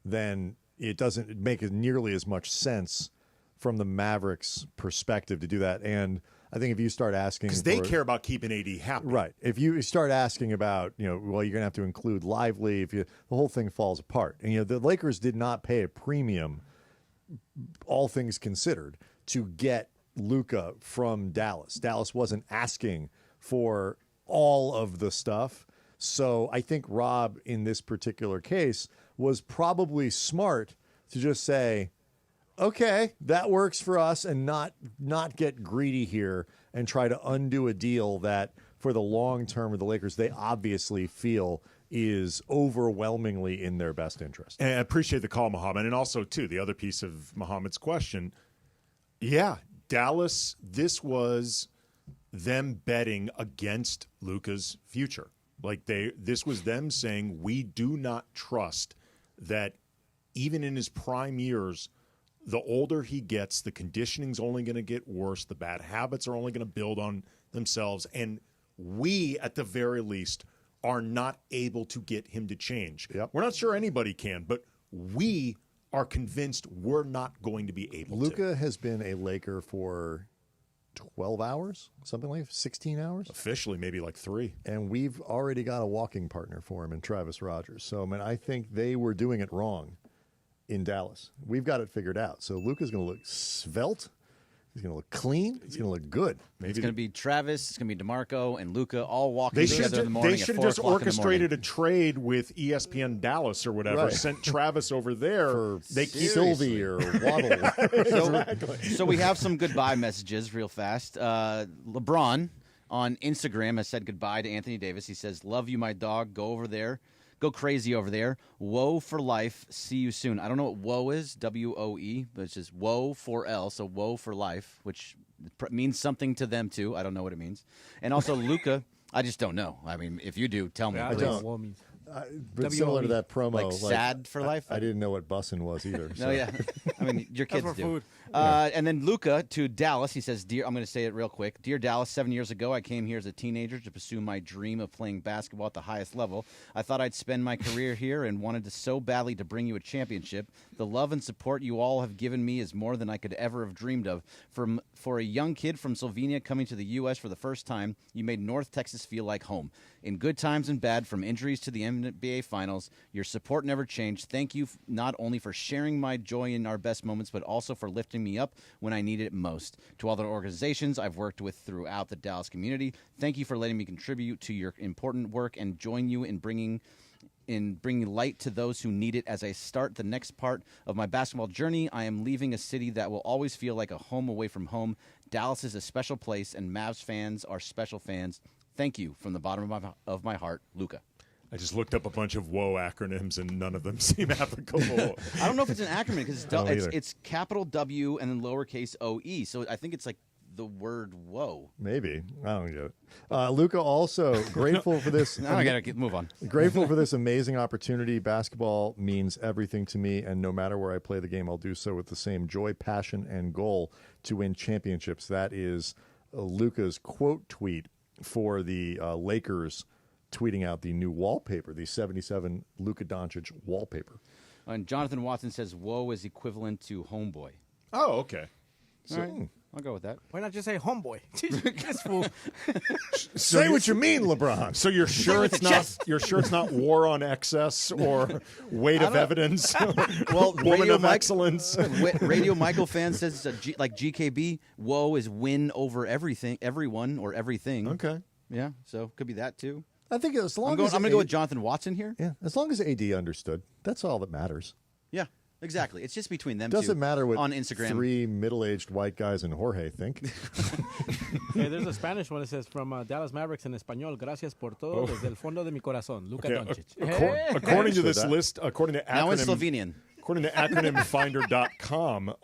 Speaker 4: then it doesn't make nearly as much sense from the Mavericks' perspective to do that. And I think if you start asking,
Speaker 3: because they care about keeping AD happy,
Speaker 4: right? If you start asking about, you're going to have to include Lively. The whole thing falls apart. And the Lakers did not pay a premium, all things considered, to get LUKA from Dallas. Dallas wasn't asking for all of the stuff. So I think Rob, in this particular case, was probably smart to just say, okay, that works for us, and not get greedy here and try to undo a deal that for the long term of the Lakers, they obviously feel is overwhelmingly in their best interest.
Speaker 3: And I appreciate the call, Muhammad. And also, too, the other piece of Muhammad's question, yeah, Dallas, this was them betting against LUKA's future. This was them saying, we do not trust that even in his prime years, the older he gets, the conditioning's only going to get worse. The bad habits are only going to build on themselves. And we, at the very least, are not able to get him to change.
Speaker 4: Yep.
Speaker 3: We're not sure anybody can, but we are convinced we're not going to be able to.
Speaker 4: LUKA has been a Laker for 12 hours, something like 16 hours?
Speaker 3: Officially, maybe like 3.
Speaker 4: And we've already got a walking partner for him in Travis Rodgers. So, I think they were doing it wrong in Dallas. We've got it figured out. So Luka's going to look svelte. He's going to look clean. He's going to look good.
Speaker 15: It's going to be Travis. It's going to be DeMarco and LUKA all walking together in the morning.
Speaker 3: They should have just orchestrated a trade with ESPN Dallas or whatever. Right. Sent Travis over there
Speaker 4: for Sylvie or Waddle.
Speaker 15: So we have some goodbye messages real fast. LeBron on Instagram has said goodbye to Anthony Davis. He says, "Love you, my dog. Go over there. Go crazy over there. Woe for life. See you soon." I don't know what woe is, W-O-E, but it's just woe for L, so woe for life, which means something to them too. I don't know what it means. And also LUKA, I just don't know. I mean, if you do, tell me.
Speaker 4: I
Speaker 15: please.
Speaker 4: don't. But similar to that promo,
Speaker 15: like sad for life.
Speaker 4: I didn't know what bussin' was either.
Speaker 15: No, yeah. I mean, your kids do. And then LUKA to Dallas, he says, "Dear," I'm going to say it real quick. "Dear Dallas, 7 years ago, I came here as a teenager to pursue my dream of playing basketball at the highest level. I thought I'd spend my career here and wanted to so badly to bring you a championship. The love and support you all have given me is more than I could ever have dreamed of. For a young kid from Slovenia coming to the U.S. for the first time, you made North Texas feel like home. In good times and bad, from injuries to the NBA Finals, your support never changed. Thank you not only for sharing my joy in our best moments, but also for lifting me up when I needed it most. To all the organizations I've worked with throughout the Dallas community, thank you for letting me contribute to your important work and join you in bringing light to those who need it. As I start the next part of my basketball journey, I am leaving a city that will always feel like a home away from home. Dallas is a special place, and Mavs fans are special fans. Thank you from the bottom of my heart, LUKA."
Speaker 3: I just looked up a bunch of woe acronyms, and none of them seem applicable.
Speaker 15: I don't know if it's an acronym because it's capital W and then lowercase OE. So I think it's like the word woe.
Speaker 4: Maybe. I don't get it. LUKA also grateful for this.
Speaker 15: Now I got to move on.
Speaker 4: Grateful for this amazing opportunity. Basketball means everything to me, and no matter where I play the game, I'll do so with the same joy, passion, and goal to win championships. That is Luka's quote tweet for the Lakers tweeting out the new wallpaper, the 77 Luka Doncic wallpaper.
Speaker 15: And Jonathan Watson says, "Whoa" is equivalent to homeboy.
Speaker 3: Oh, okay.
Speaker 15: All right, I'll go with that.
Speaker 12: Why not just say homeboy? This fool.
Speaker 4: Say what you mean, LeBron.
Speaker 3: So you're sure it's not war on excess or weight of evidence?
Speaker 15: Well,
Speaker 3: woman of excellence.
Speaker 15: Radio Michael fan says like GKB, "Whoa" is win over everything, everyone, or everything.
Speaker 4: Okay.
Speaker 15: Yeah, so could be that too.
Speaker 4: I think as long
Speaker 15: I'm going to go with Jonathan Watson here.
Speaker 4: Yeah, as long as AD understood, that's all that matters.
Speaker 15: Yeah, exactly. It's just between them.
Speaker 4: Doesn't
Speaker 15: two
Speaker 4: matter what
Speaker 15: on Instagram.
Speaker 4: 3 middle-aged white guys and Jorge think.
Speaker 12: Hey, there's a Spanish one that says from Dallas Mavericks in español. Gracias por todo desde el fondo de mi corazón. Luka Doncic.
Speaker 3: According to this list, according to
Speaker 15: now in Slovenian.
Speaker 3: According to acronymfinder.com,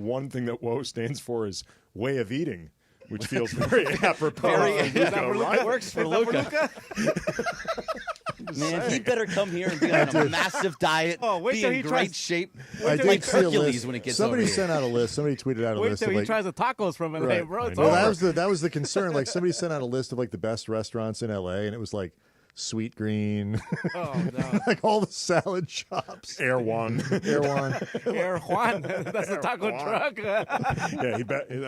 Speaker 3: one thing that WOE stands for is way of eating, which feels very apropos.
Speaker 15: It works for Luka. Man, he better come here and be on a massive diet, be in great shape, like Hercules when it gets
Speaker 4: Somebody
Speaker 15: over
Speaker 4: sent out a list. Somebody tweeted out a list.
Speaker 12: Wait till
Speaker 4: of
Speaker 12: he tries the tacos from LA,
Speaker 4: right.
Speaker 12: bro. It's
Speaker 4: Well,
Speaker 12: over.
Speaker 4: that was the concern. Like somebody sent out a list of like the best restaurants in LA, and it was like Sweet Green,
Speaker 12: Oh, no.
Speaker 4: like all the salad shops.
Speaker 3: Air One.
Speaker 4: Air One.
Speaker 12: Air Juan. That's the taco truck.
Speaker 3: Yeah,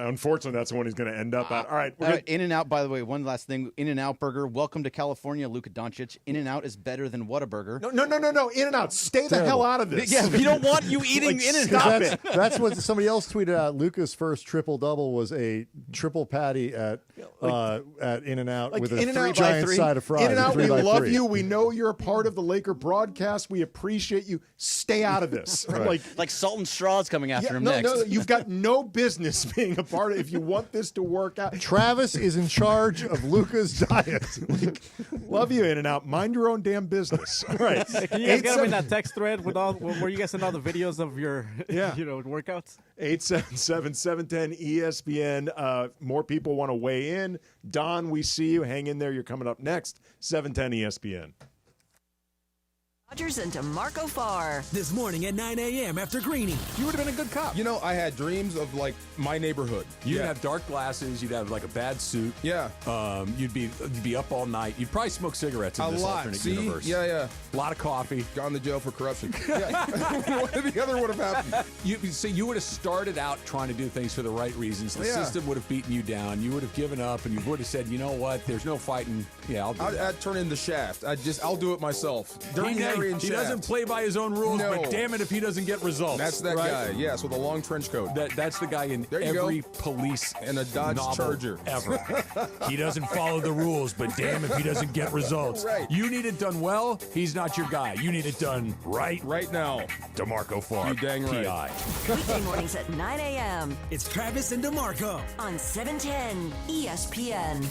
Speaker 3: unfortunately, that's the one he's going to end up at. All right.
Speaker 15: In-N-Out, by the way, one last thing. In-N-Out Burger, welcome to California, Luka Doncic. In-N-Out is better than Whataburger.
Speaker 3: No. In-N-Out, stay the hell out of this.
Speaker 15: Yeah, we don't want you eating In-N-Out.
Speaker 4: That's what somebody else tweeted out. Luka's first triple-double was a triple patty at In-N-Out with a giant side of fries.
Speaker 3: In-N-Out, we love you. We know you're a part of the Laker broadcast. We appreciate you. Stay out of this.
Speaker 4: Right.
Speaker 15: Like Salt and Straw's coming after him next.
Speaker 3: No, you've got no business being a part of it if you want this to work out.
Speaker 4: Travis is in charge of Luka's diet.
Speaker 3: Love you, In-N-Out. Mind your own damn business. All right.
Speaker 12: Hey, can you guys get him in that text thread with all where you guys send all the videos of your workouts?
Speaker 3: 877-710-ESPN. More people want to weigh in. Don, we see you. Hang in there. You're coming up next. 710 ESPN.
Speaker 2: Rodgers and DeMarco Farr.
Speaker 25: This morning at 9 a.m. after Greeny.
Speaker 13: You would have been a good cop. You know, I had dreams of, like, my neighborhood.
Speaker 14: You'd have dark glasses. You'd have, like, a bad suit.
Speaker 13: Yeah.
Speaker 14: You'd be up all night. You'd probably smoke cigarettes in this alternate universe.
Speaker 13: Yeah.
Speaker 14: A lot of coffee.
Speaker 13: Gone to jail for corruption. Yeah. One or the other would have happened.
Speaker 14: You would have started out trying to do things for the right reasons. The system would have beaten you down. You would have given up, and you would have said, you know what, there's no fighting. Yeah,
Speaker 13: I'd turn in the Shaft. I'll do it myself. During Harry and
Speaker 14: he
Speaker 13: Shaft.
Speaker 14: doesn't play by his own rules, but damn it if he doesn't get results.
Speaker 13: That's that guy, yes, with a long trench coat.
Speaker 14: That's the guy in every police
Speaker 13: and a Dodge Charger
Speaker 14: ever. He doesn't follow the rules, but damn if he doesn't get results.
Speaker 13: Right.
Speaker 14: You need it done well, he's not your guy. You need it done right
Speaker 13: now.
Speaker 14: DeMarco Farr,
Speaker 13: you dang right.
Speaker 14: PI.
Speaker 2: Weekday mornings at 9 a.m.
Speaker 25: It's Travis and DeMarco
Speaker 2: on 710 ESPN.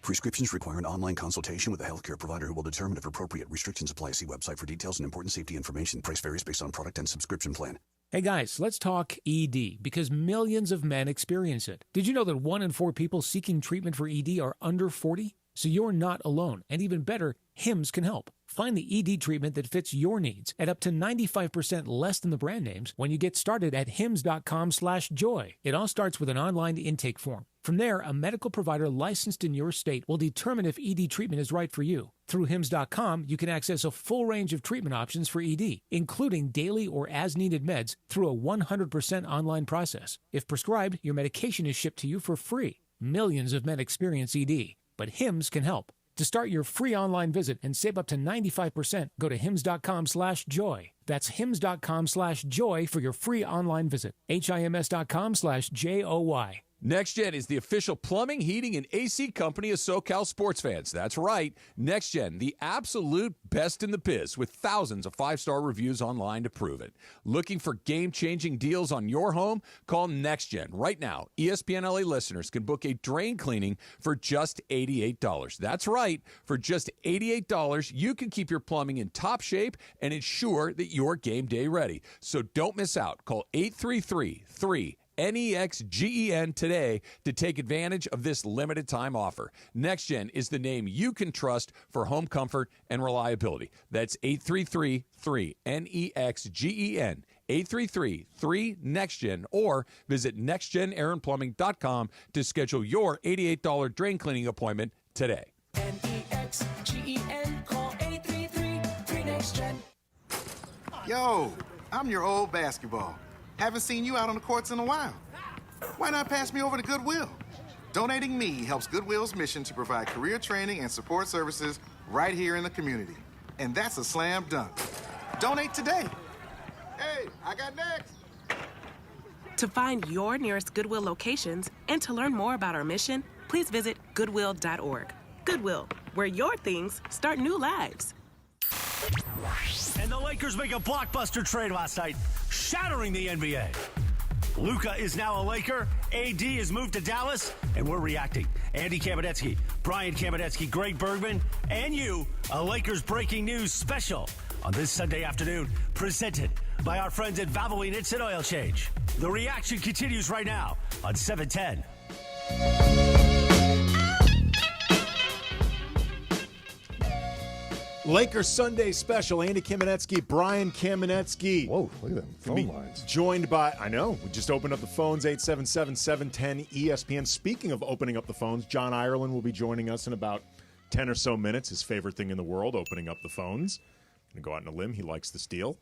Speaker 16: Prescriptions require an online consultation with a healthcare provider who will determine if appropriate. Restrictions apply. See website for details and important safety information. Price varies based on product and subscription plan.
Speaker 23: Hey guys, let's talk ED, because millions of men experience it. Did you know that 1 in 4 people seeking treatment for ED are under 40? So you're not alone. And even better, HIMS can help. Find the ED treatment that fits your needs at up to 95% less than the brand names when you get started at hims.com/joy. It all starts with an online intake form. From there, a medical provider licensed in your state will determine if ED treatment is right for you. Through hims.com, you can access a full range of treatment options for ED, including daily or as-needed meds through a 100% online process. If prescribed, your medication is shipped to you for free. Millions of men experience ED, but HIMS can help. To start your free online visit and save up to 95%, go to hims.com/joy. That's hims.com/joy for your free online visit. HIMS.com/JOY.
Speaker 14: NextGen is the official plumbing, heating, and AC company of SoCal sports fans. That's right. NextGen, the absolute best in the biz, with thousands of 5-star reviews online to prove it. Looking for game-changing deals on your home? Call NextGen. Right now, ESPN LA listeners can book a drain cleaning for just $88. That's right. For just $88, you can keep your plumbing in top shape and ensure that you're game day ready. So don't miss out. Call 833-NEXGEN today to take advantage of this limited time offer. NextGen is the name you can trust for home comfort and reliability. That's 833-NEXGEN. 833-3NEXTGEN or visit nextgenaironplumbing.com to schedule your $88 drain cleaning appointment today.
Speaker 17: NEXGEN, call 833-3NEXTGEN.
Speaker 18: Yo, I'm your old basketball. Haven't seen you out on the courts in a while. Why not pass me over to Goodwill? Donating me helps Goodwill's mission to provide career training and support services right here in the community. And that's a slam dunk. Donate today. Hey, I got next.
Speaker 19: To find your nearest Goodwill locations and to learn more about our mission, please visit goodwill.org. Goodwill, where your things start new lives.
Speaker 1: And the Lakers make a blockbuster trade last night, shattering the NBA. LUKA is now a Laker, AD is moved to Dallas, and we're reacting. Andy Kamenetzky, Brian Kamenetzky, Greg Bergman, and you, a Lakers breaking news special on this Sunday afternoon, presented by our friends at Valvoline Instant Oil Change. The reaction continues right now on 710.
Speaker 3: Lakers Sunday special. Andy Kamenetzky, Brian Kamenetzky.
Speaker 4: Whoa, look at them phone lines.
Speaker 3: Joined by, I know, we just opened up the phones, 877-710-ESPN. Speaking of opening up the phones, John Ireland will be joining us in about 10 or so minutes. His favorite thing in the world, opening up the phones. Going to go out on a limb. He likes the steal.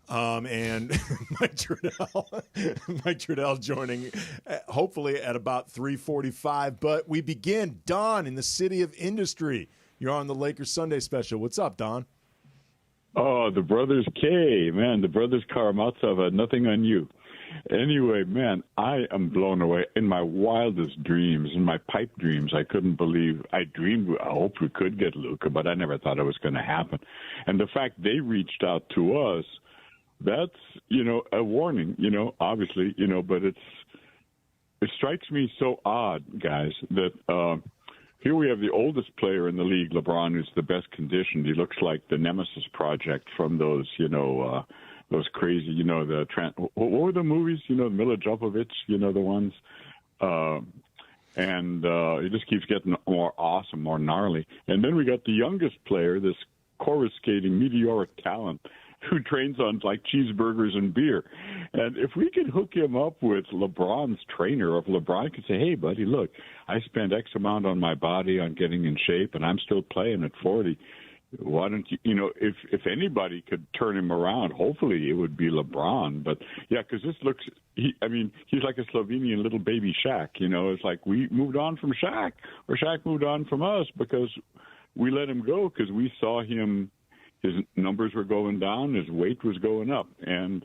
Speaker 3: And Mike Trudell joining hopefully at about 3:45. But we begin. Don in the city of industry. You're on the Lakers Sunday special. What's up, Don?
Speaker 20: Oh, the brothers K, man. The brothers Karamazov had nothing on you. Anyway, man, I am blown away. In my wildest dreams, in my pipe dreams, I couldn't believe. I hoped we could get LUKA, but I never thought it was going to happen. And the fact they reached out to us, that's, a warning, obviously, but it strikes me so odd, guys, that here we have the oldest player in the league, LeBron, who's the best conditioned. He looks like the Nemesis Project from those, those crazy, what were the movies? Mila Jovovich, the ones. And it just keeps getting more awesome, more gnarly. And then we got the youngest player, this coruscating meteoric talent, who trains on like cheeseburgers and beer. And if we could hook him up with LeBron's trainer, if LeBron could say, hey, buddy, look, I spent X amount on my body on getting in shape, and I'm still playing at 40. Why don't you, if anybody could turn him around, hopefully it would be LeBron. But, yeah, because this looks, he's like a Slovenian little baby Shaq. It's like we moved on from Shaq, or Shaq moved on from us because we let him go because we saw him. His numbers were going down, his weight was going up, and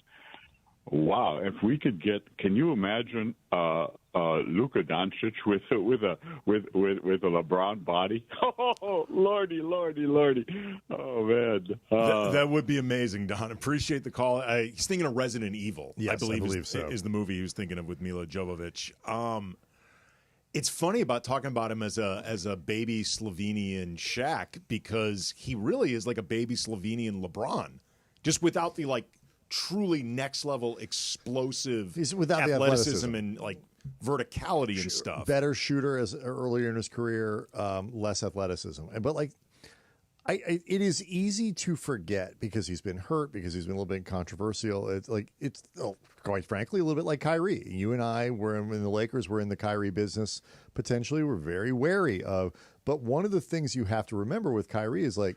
Speaker 20: wow! If we could can you imagine Luka Doncic with a LeBron body? Oh, lordy! Oh man,
Speaker 3: that would be amazing, Don. Appreciate the call. He's thinking of Resident Evil.
Speaker 4: Yes,
Speaker 3: I believe
Speaker 4: so.
Speaker 3: Is the movie he was thinking of with Mila Jovovich. It's funny about talking about him as a baby Slovenian Shaq because he really is like a baby Slovenian LeBron, just without the like truly next level explosive
Speaker 4: without
Speaker 3: athleticism and like verticality and stuff.
Speaker 4: Better shooter as earlier in his career, less athleticism. But like, it is easy to forget because he's been hurt, because he's been a little bit controversial. It's quite frankly, a little bit like Kyrie. You and I were in the Lakers. We're in the Kyrie business. Potentially, we're very wary of. But one of the things you have to remember with Kyrie is like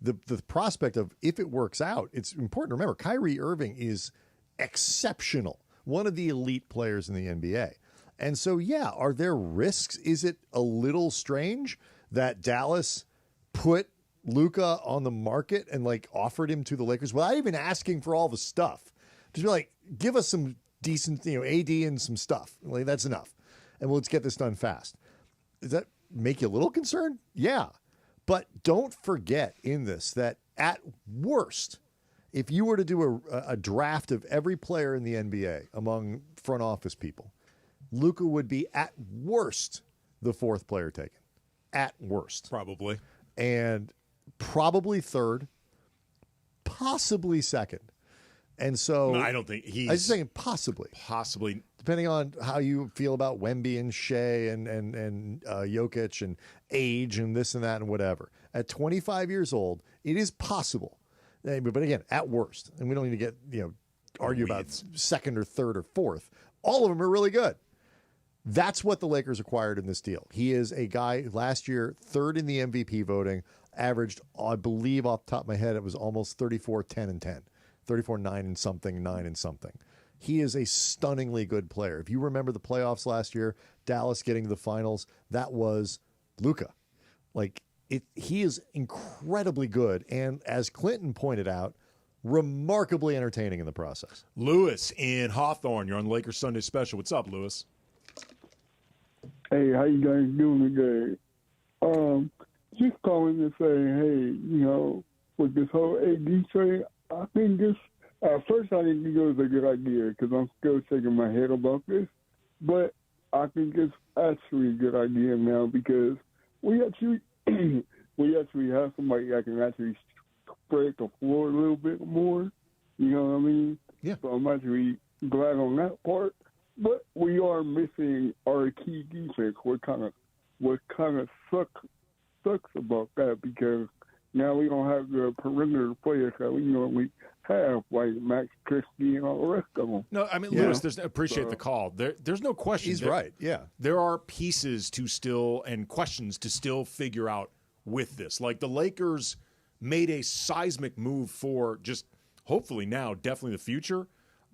Speaker 4: the prospect of if it works out. It's important to remember Kyrie Irving is exceptional, one of the elite players in the NBA. And so, yeah, are there risks? Is it a little strange that Dallas put LUKA on the market and like offered him to the Lakers without even asking for all the stuff? Just be like, give us some decent, AD and some stuff. Like, that's enough. And let's get this done fast. Does that make you a little concerned? Yeah. But don't forget in this that at worst, if you were to do a draft of every player in the NBA among front office people, LUKA would be at worst the fourth player taken. At worst.
Speaker 3: Probably.
Speaker 4: And probably third, possibly second. And so
Speaker 3: no, I don't think he's.
Speaker 4: I was just saying possibly.
Speaker 3: Possibly.
Speaker 4: Depending on how you feel about Wemby and Shea and Jokic and age and this and that and whatever. At 25 years old, it is possible. But again, at worst, and we don't need to get argue about second or third or fourth. All of them are really good. That's what the Lakers acquired in this deal. He is a guy last year, third in the MVP voting, averaged, I believe off the top of my head, it was almost 34, 10, and 10. 34, 9 and something, 9 and something. He is a stunningly good player. If you remember the playoffs last year, Dallas getting to the finals, that was LUKA. He is incredibly good. And as Clinton pointed out, remarkably entertaining in the process.
Speaker 3: Lewis in Hawthorne, you're on the Lakers Sunday Special. What's up, Lewis?
Speaker 5: Hey, how you guys doing today? Just calling to say, hey, with this whole AD trade, I think this, at first I didn't think it was a good idea because I'm still shaking my head about this, but I think it's actually a good idea now because we actually have somebody that can actually spread the floor a little bit more. You know what I mean?
Speaker 4: Yeah.
Speaker 5: So I'm actually glad on that part. But we are missing our key defense. What kind of sucks about that because now we don't have the perimeter players that we normally have, like Max Christie and all the rest of them.
Speaker 3: No, I mean, Lewis, appreciate the call. There's no question.
Speaker 4: He's right, yeah.
Speaker 3: There are pieces to still and questions to still figure out with this. Like the Lakers made a seismic move for just hopefully now, definitely the future.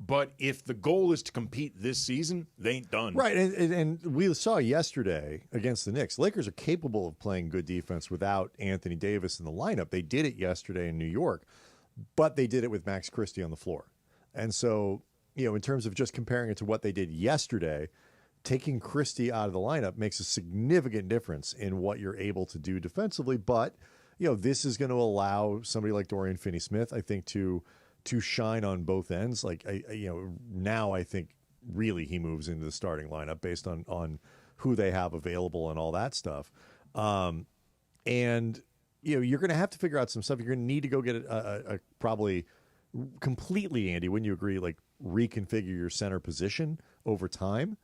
Speaker 3: But if the goal is to compete this season, they ain't done.
Speaker 4: Right, and we saw yesterday against the Knicks, Lakers are capable of playing good defense without Anthony Davis in the lineup. They did it yesterday in New York, but they did it with Max Christie on the floor. And so, in terms of just comparing it to what they did yesterday, taking Christie out of the lineup makes a significant difference in what you're able to do defensively. But, this is going to allow somebody like Dorian Finney-Smith, I think, to shine on both ends. Now I think really he moves into the starting lineup based on who they have available and all that stuff. And you're going to have to figure out some stuff. You're going to need to go get a probably completely, Andy, wouldn't you agree, reconfigure your center position over time?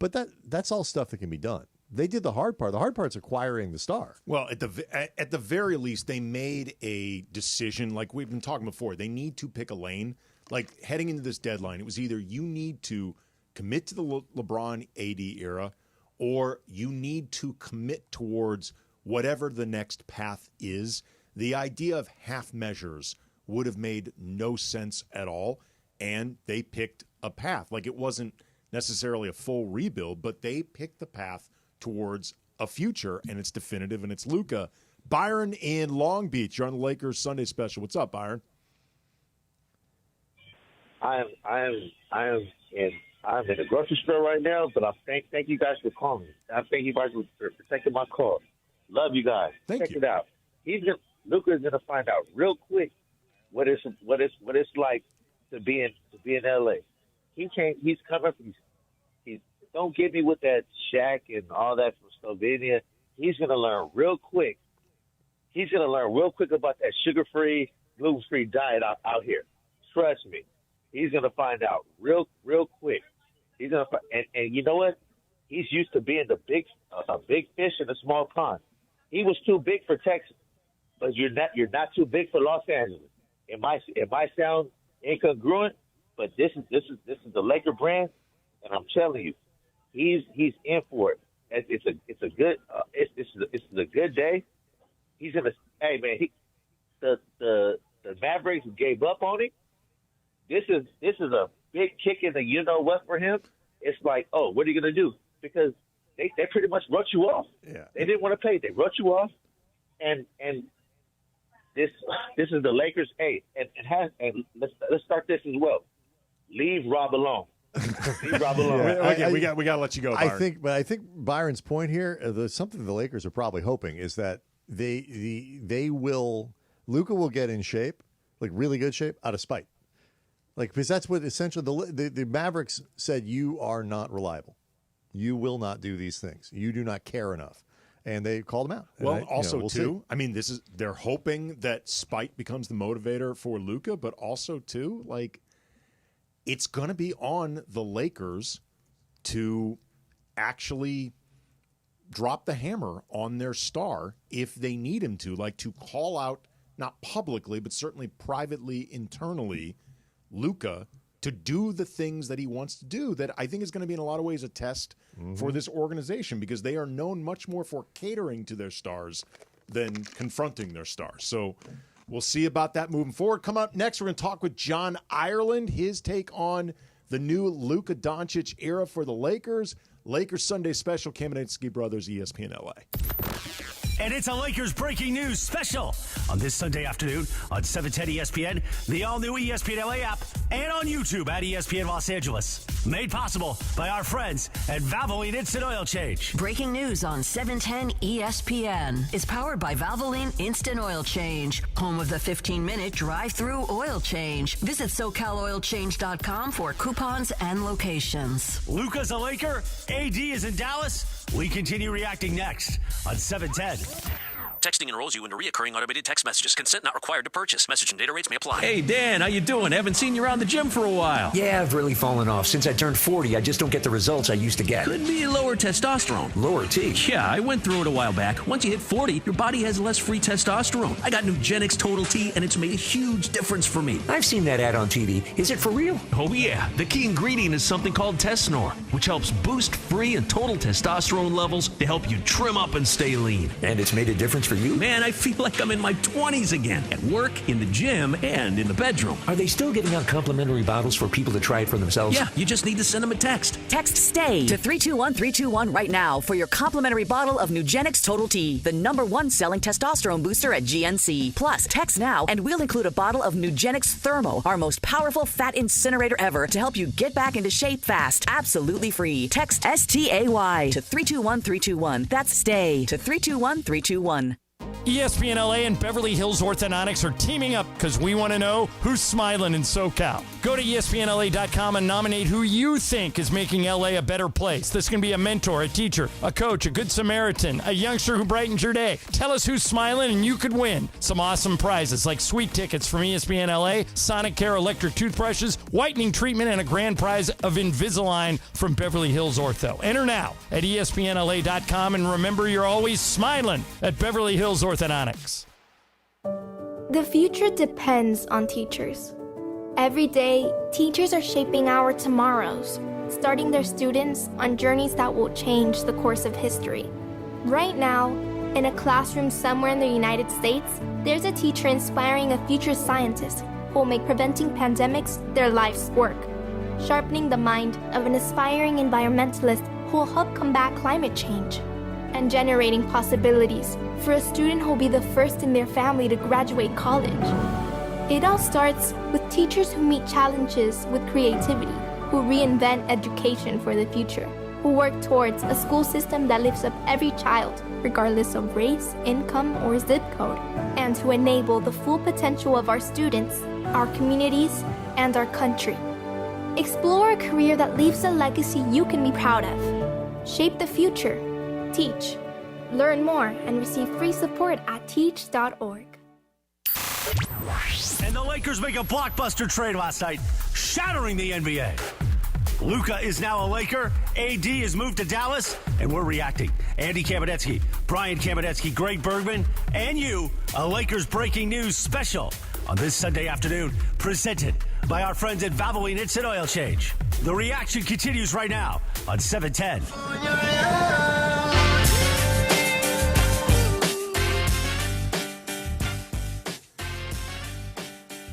Speaker 4: But that's all stuff that can be done. They did the hard part. The hard part's acquiring the star.
Speaker 3: Well, at the very least, they made a decision. Like we've been talking before, they need to pick a lane. Like heading into this deadline, it was either you need to commit to the LeBron AD era, or you need to commit towards whatever the next path is. The idea of half measures would have made no sense at all, and they picked a path. Like it wasn't necessarily a full rebuild, but they picked the path towards a future, and it's definitive, and it's LUKA. Byron in Long Beach, you're on the Lakers Sunday Special. What's up, Byron?
Speaker 7: I'm in the grocery store right now, but I thank you guys for calling. I thank you guys for taking my call. Love you guys.
Speaker 3: Check
Speaker 7: it out. LUKA is gonna find out real quick what it's like to be in LA. He's coming from. Don't get me with that Shaq and all that from Slovenia. He's going to learn real quick. He's going to learn real quick about that sugar-free, gluten-free diet out here. Trust me. He's going to find out real quick. He's going to, and you know what? He's used to being a big fish in a small pond. He was too big for Texas, but you're not too big for Los Angeles. It might sound incongruent, but this is the Laker brand, and I'm telling you. He's in for it. It's a good day. He's gonna. Hey man, the Mavericks gave up on him. This is a big kick in the you know what for him. It's like, oh, what are you gonna do? Because they pretty much wrote you off.
Speaker 4: Yeah.
Speaker 7: They didn't want to pay. They wrote you off, and this is the Lakers. Hey, and let's start this as well. Leave Rob alone. Rob alone.
Speaker 3: Okay, we got to let you go, Byron.
Speaker 4: I think Byron's point here, something the Lakers are probably hoping is that they will, LUKA will get in shape, like really good shape, out of spite, because that's what essentially the Mavericks said. You are not reliable. You will not do these things. You do not care enough, and they called him out.
Speaker 3: Well,
Speaker 4: we'll see.
Speaker 3: I mean, they're hoping that spite becomes the motivator for LUKA, but also too, it's going to be on the Lakers to actually drop the hammer on their star if they need him to call out, not publicly, but certainly privately, internally, LUKA to do the things that he wants to do, that I think is going to be in a lot of ways a test for this organization, because they are known much more for catering to their stars than confronting their stars. So we'll see about that moving forward. Come up next, we're going to talk with John Ireland, his take on the new Luka Doncic era for the Lakers. Lakers Sunday Special, Kamenetzky Brothers, ESPN LA.
Speaker 1: And it's a Lakers breaking news special on this Sunday afternoon on 710 ESPN, the all-new ESPN LA app, and on YouTube at ESPN Los Angeles. Made possible by our friends at Valvoline Instant Oil Change.
Speaker 2: Breaking news on 710 ESPN is powered by Valvoline Instant Oil Change, home of the 15-minute drive-through oil change. Visit SoCalOilChange.com for coupons and locations.
Speaker 1: Luka's a Laker. AD is in Dallas. We continue reacting next on 710.
Speaker 6: Texting enrolls you into recurring automated text messages. Consent not required to purchase. Message and data rates may apply.
Speaker 8: Hey, Dan, how you doing? Haven't seen you around the gym for a while.
Speaker 21: Yeah, I've really fallen off. Since I turned 40, I just don't get the results I used to get.
Speaker 8: Could be lower testosterone.
Speaker 21: Lower T?
Speaker 8: Yeah, I went through it a while back. Once you hit 40, your body has less free testosterone. I got Nugenix Total T, and it's made a huge difference for me.
Speaker 21: I've seen that ad on TV. Is it for real?
Speaker 8: Oh, yeah. The key ingredient is something called Tesnor, which helps boost free and total testosterone levels to help you trim up and stay lean.
Speaker 21: And it's made a difference for you?
Speaker 8: Man, I feel like I'm in my 20s again, at work, in the gym, and in the bedroom.
Speaker 21: Are they still giving out complimentary bottles for people to try it for themselves?
Speaker 8: Yeah, you just need to send them a text.
Speaker 22: Text STAY to 321-321 right now for your complimentary bottle of Nugenix Total T, the #1 selling testosterone booster at GNC. Plus, text now and we'll include a bottle of Nugenix Thermo, our most powerful fat incinerator ever, to help you get back into shape fast. Absolutely free. Text STAY to 321-321. That's STAY to 321-321.
Speaker 24: ESPN LA and Beverly Hills Orthodontics are teaming up because we want to know who's smiling in SoCal. Go to ESPNLA.com and nominate who you think is making LA a better place. This can be a mentor, a teacher, a coach, a good Samaritan, a youngster who brightens your day. Tell us who's smiling and you could win some awesome prizes like sweet tickets from ESPN LA, Sonic Care electric toothbrushes, whitening treatment, and a grand prize of Invisalign from Beverly Hills Ortho. Enter now at ESPNLA.com and remember, you're always smiling at Beverly Hills Orthodontics.
Speaker 26: The future depends on teachers. Every day, teachers are shaping our tomorrows, starting their students on journeys that will change the course of history. Right now, in a classroom somewhere in the United States, there's a teacher inspiring a future scientist who will make preventing pandemics their life's work, sharpening the mind of an aspiring environmentalist who will help combat climate change, and generating possibilities for a student who will be the first in their family to graduate college. It all starts with teachers who meet challenges with creativity, who reinvent education for the future, who work towards a school system that lifts up every child, regardless of race, income, or zip code, and who enable the full potential of our students, our communities, and our country. Explore a career that leaves a legacy you can be proud of. Shape the future. Teach. Learn more and receive free support at teach.org.
Speaker 1: And the Lakers make a blockbuster trade last night, shattering the NBA. Luka is now a Laker, AD is moved to Dallas, and we're reacting. Andy Kamenetzky, Brian Kamenetzky, Greg Bergman, and you, a Lakers breaking news special on this Sunday afternoon, presented by our friends at Valvoline Instant Oil Change. The reaction continues right now on 710.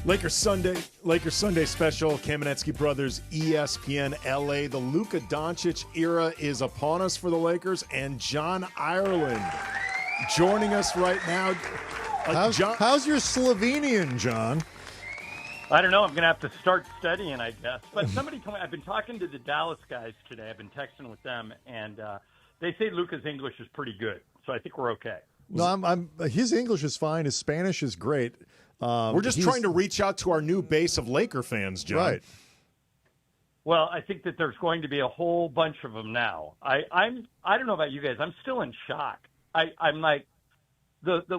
Speaker 3: Lakers Sunday special, Kamenetzky Brothers, ESPN LA. The Luka Doncic era is upon us for the Lakers, and John Ireland joining us right now.
Speaker 4: How's your Slovenian, John?
Speaker 27: I don't know. I'm going to have to start studying, I guess. But somebody told me, I've been talking to the Dallas guys today. I've been texting with them, and they say Luka's English is pretty good. So I think we're okay.
Speaker 4: No, his English is fine. His Spanish is great.
Speaker 3: We're just trying to reach out to our new base of Laker fans, John.
Speaker 4: Right.
Speaker 27: Well, I think that there's going to be a whole bunch of them now. I don't know about you guys. I'm still in shock. I'm like,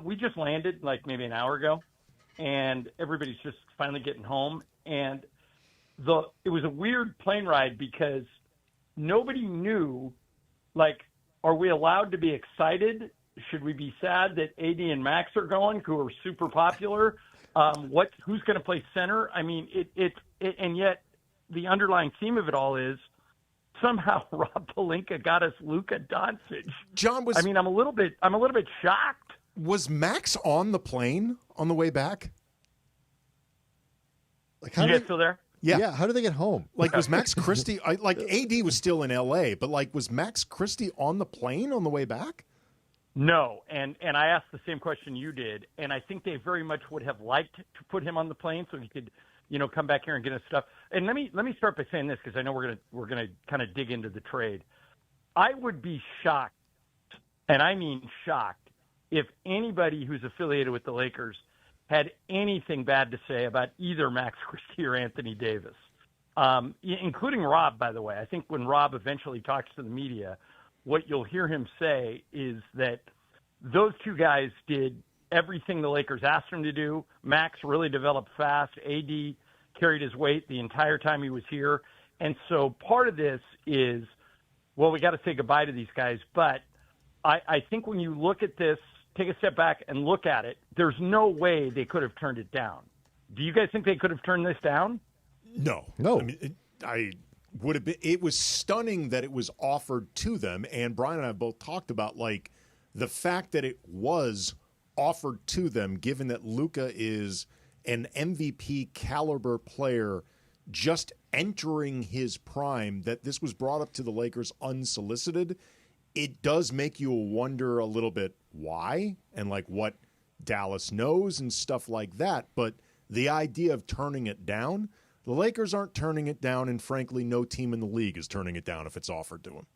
Speaker 27: we just landed like maybe an hour ago, and everybody's just finally getting home. And it was a weird plane ride because nobody knew, like, are we allowed to be excited? Should we be sad that AD and Max are going, who are super popular? Who's going to play center? I mean, and yet the underlying theme of it all is somehow Rob Pelinka got us Luka Doncic.
Speaker 3: John was.
Speaker 27: I mean, I'm a little bit shocked.
Speaker 3: Was Max on the plane on the way back?
Speaker 4: Like,
Speaker 27: You guys still there?
Speaker 4: Yeah. How did they get home?
Speaker 3: Like, was Max Christie? AD was still in L.A., but like, was Max Christie on the plane on the way back?
Speaker 27: No, and I asked the same question you did, and I think they very much would have liked to put him on the plane so he could, come back here and get his stuff. And let me start by saying this, because I know we're gonna kind of dig into the trade. I would be shocked, and I mean shocked, if anybody who's affiliated with the Lakers had anything bad to say about either Max Christie or Anthony Davis, including Rob, by the way. I think when Rob eventually talks to the media, what you'll hear him say is that those two guys did everything the Lakers asked him to do. Max really developed fast. AD carried his weight the entire time he was here. And so part of this is, well, we got to say goodbye to these guys. But I think when you look at this, take a step back and look at it, there's no way they could have turned it down. Do you guys think they could have turned this down?
Speaker 3: No. I mean, I would have been. It was stunning that it was offered to them, and Brian and I both talked about like the fact that it was offered to them, given that Luka is an MVP caliber player just entering his prime, that this was brought up to the Lakers unsolicited. It does make you wonder a little bit why and like what Dallas knows and stuff like that. But the idea of turning it down, the Lakers aren't turning it down, and frankly, no team in the league is turning it down if it's offered to them.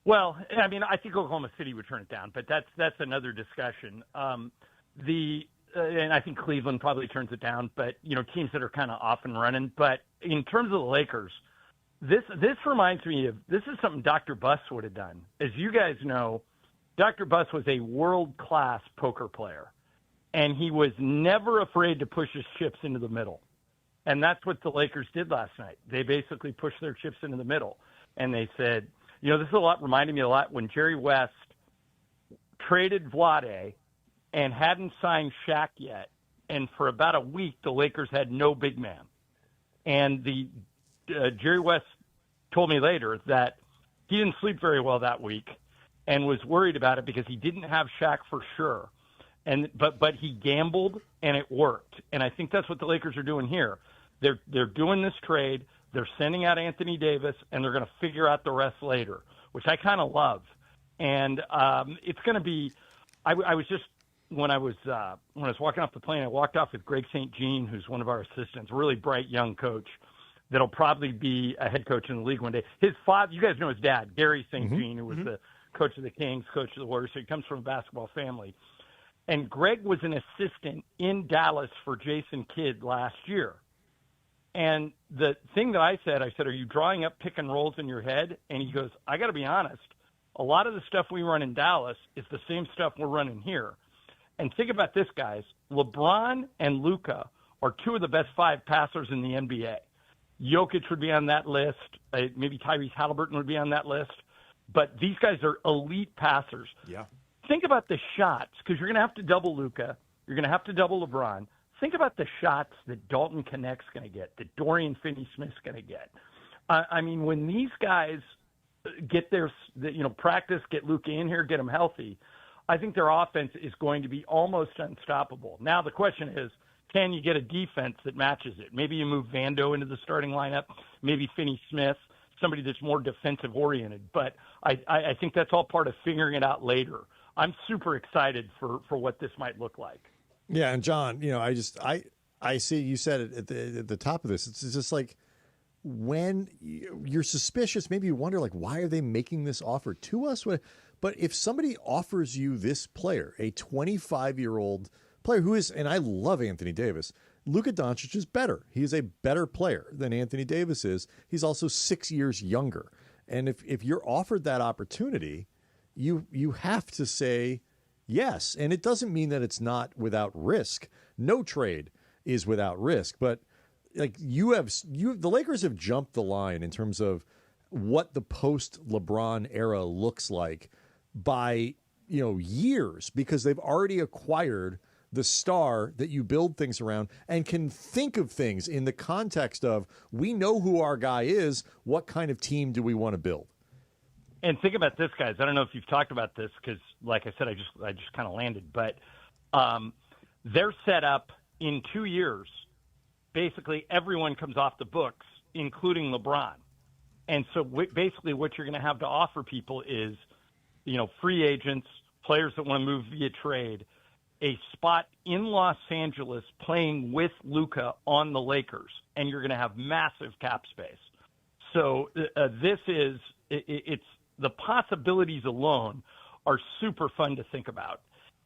Speaker 27: Well, I mean, I think Oklahoma City would turn it down, but that's another discussion. And I think Cleveland probably turns it down, but teams that are kind of off and running. But in terms of the Lakers, this reminds me of, this is something Dr. Buss would have done. As you guys know, Dr. Buss was a world-class poker player, and he was never afraid to push his chips into the middle. And that's what the Lakers did last night. They basically pushed their chips into the middle, and they said, this is reminded me a lot when Jerry West traded Vlade and hadn't signed Shaq yet, and for about a week the Lakers had no big man. And Jerry West told me later that he didn't sleep very well that week and was worried about it because he didn't have Shaq for sure. But he gambled and it worked. And I think that's what the Lakers are doing here. They're doing this trade. They're sending out Anthony Davis, and they're going to figure out the rest later, which I kind of love. And it's going to be. I was just when I was walking off the plane, I walked off with Greg St. Jean, who's one of our assistants, a really bright young coach that'll probably be a head coach in the league one day. His father, you guys know his dad, Gary St. Jean, who was the coach of the Kings, coach of the Warriors. So he comes from a basketball family. And Greg was an assistant in Dallas for Jason Kidd last year. And the thing that I said, are you drawing up pick and rolls in your head? And he goes, I got to be honest. A lot of the stuff we run in Dallas is the same stuff we're running here. And think about this, guys. LeBron and LUKA are two of the best 5 passers in the NBA. Jokic would be on that list. Maybe Tyrese Halliburton would be on that list. But these guys are elite passers.
Speaker 3: Yeah.
Speaker 27: Think about the shots, because you're going to have to double LUKA. You're going to have to double LeBron. Think about the shots that Dalton Connect's going to get, that Dorian Finney-Smith's going to get. I mean, when these guys get their, practice, get Luka in here, get him healthy, I think their offense is going to be almost unstoppable. Now the question is, can you get a defense that matches it? Maybe you move Vando into the starting lineup, maybe Finney-Smith, somebody that's more defensive oriented. But I think that's all part of figuring it out later. I'm super excited for what this might look like.
Speaker 4: Yeah, and John, I see you said it at the top of this. It's just like when you're suspicious, maybe you wonder, like, why are they making this offer to us? But if somebody offers you this player, a 25-year-old player who is, and I love Anthony Davis, Luka Doncic is better. He is a better player than Anthony Davis is. He's also 6 years younger. And if you're offered that opportunity, you have to say yes. And it doesn't mean that it's not without risk. No trade is without risk. But like the Lakers have jumped the line in terms of what the post-LeBron era looks like by years, because they've already acquired the star that you build things around and can think of things in the context of, we know who our guy is, what kind of team do we want to build?
Speaker 27: And think about this, guys. I don't know if you've talked about this because, like I said, I just kind of landed. But they're set up in 2 years. Basically, everyone comes off the books, including LeBron. And so basically what you're going to have to offer people is, free agents, players that want to move via trade, a spot in Los Angeles playing with LUKA on the Lakers. And you're going to have massive cap space. So it's the possibilities alone are super fun to think about.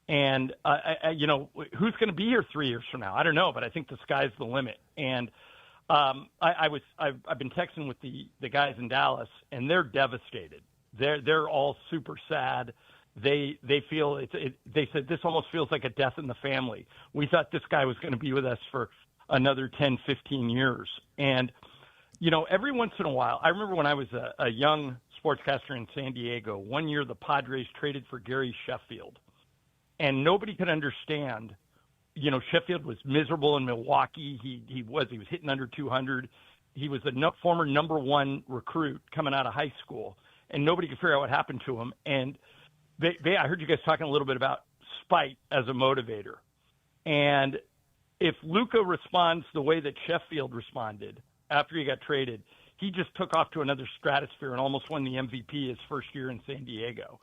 Speaker 27: And, who's going to be here 3 years from now? I don't know, but I think the sky's the limit. And I've been texting with the guys in Dallas, and they're devastated. They're all super sad. They feel they said this almost feels like a death in the family. We thought this guy was going to be with us for another 10, 15 years. And, every once in a while, I remember when I was a young sportscaster in San Diego, one year the Padres traded for Gary Sheffield. And nobody could understand, Sheffield was miserable in Milwaukee. He was hitting under 200. He was a former number one recruit coming out of high school, and nobody could figure out what happened to him. And I heard you guys talking a little bit about spite as a motivator. And if LUKA responds the way that Sheffield responded after he got traded, he just took off to another stratosphere and almost won the MVP his first year in San Diego.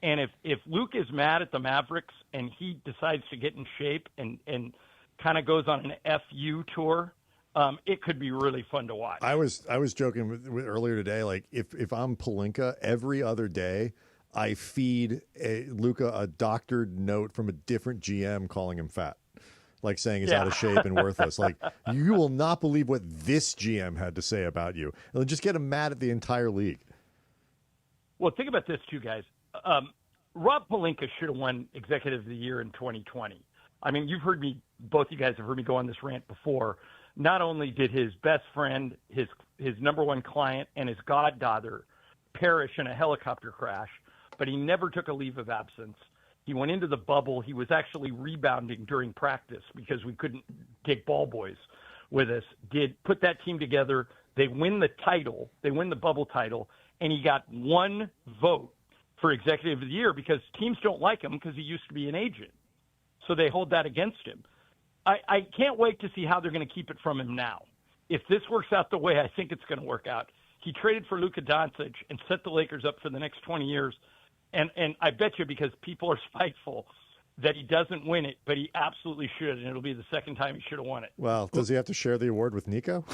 Speaker 27: And if LUKA is mad at the Mavericks and he decides to get in shape and kind of goes on an FU tour, it could be really fun to watch.
Speaker 4: I was joking with earlier today, like if I'm Pelinka, every other day I feed LUKA a doctored note from a different GM calling him fat, like saying he's out of shape and worthless. Like, you will not believe what this GM had to say about you. It'll just get him mad at the entire league.
Speaker 27: Well, think about this too, guys. Rob Pelinka should have won Executive of the Year in 2020. I mean, you've heard me, both you guys have heard me go on this rant before. Not only did his best friend, his number one client, and his goddaughter perish in a helicopter crash, but he never took a leave of absence. He went into the bubble. He was actually rebounding during practice because we couldn't take ball boys with us. Put that team together. They win the title. They win the bubble title, and he got one vote for Executive of the Year because teams don't like him because he used to be an agent. So they hold that against him. I can't wait to see how they're going to keep it from him now. If this works out the way I think it's going to work out, he traded for Luka Doncic and set the Lakers up for the next 20 years. And I bet you, because people are spiteful, that he doesn't win it, but he absolutely should, and it'll be the second time he should have won it.
Speaker 4: Well, does he have to share the award with Nico?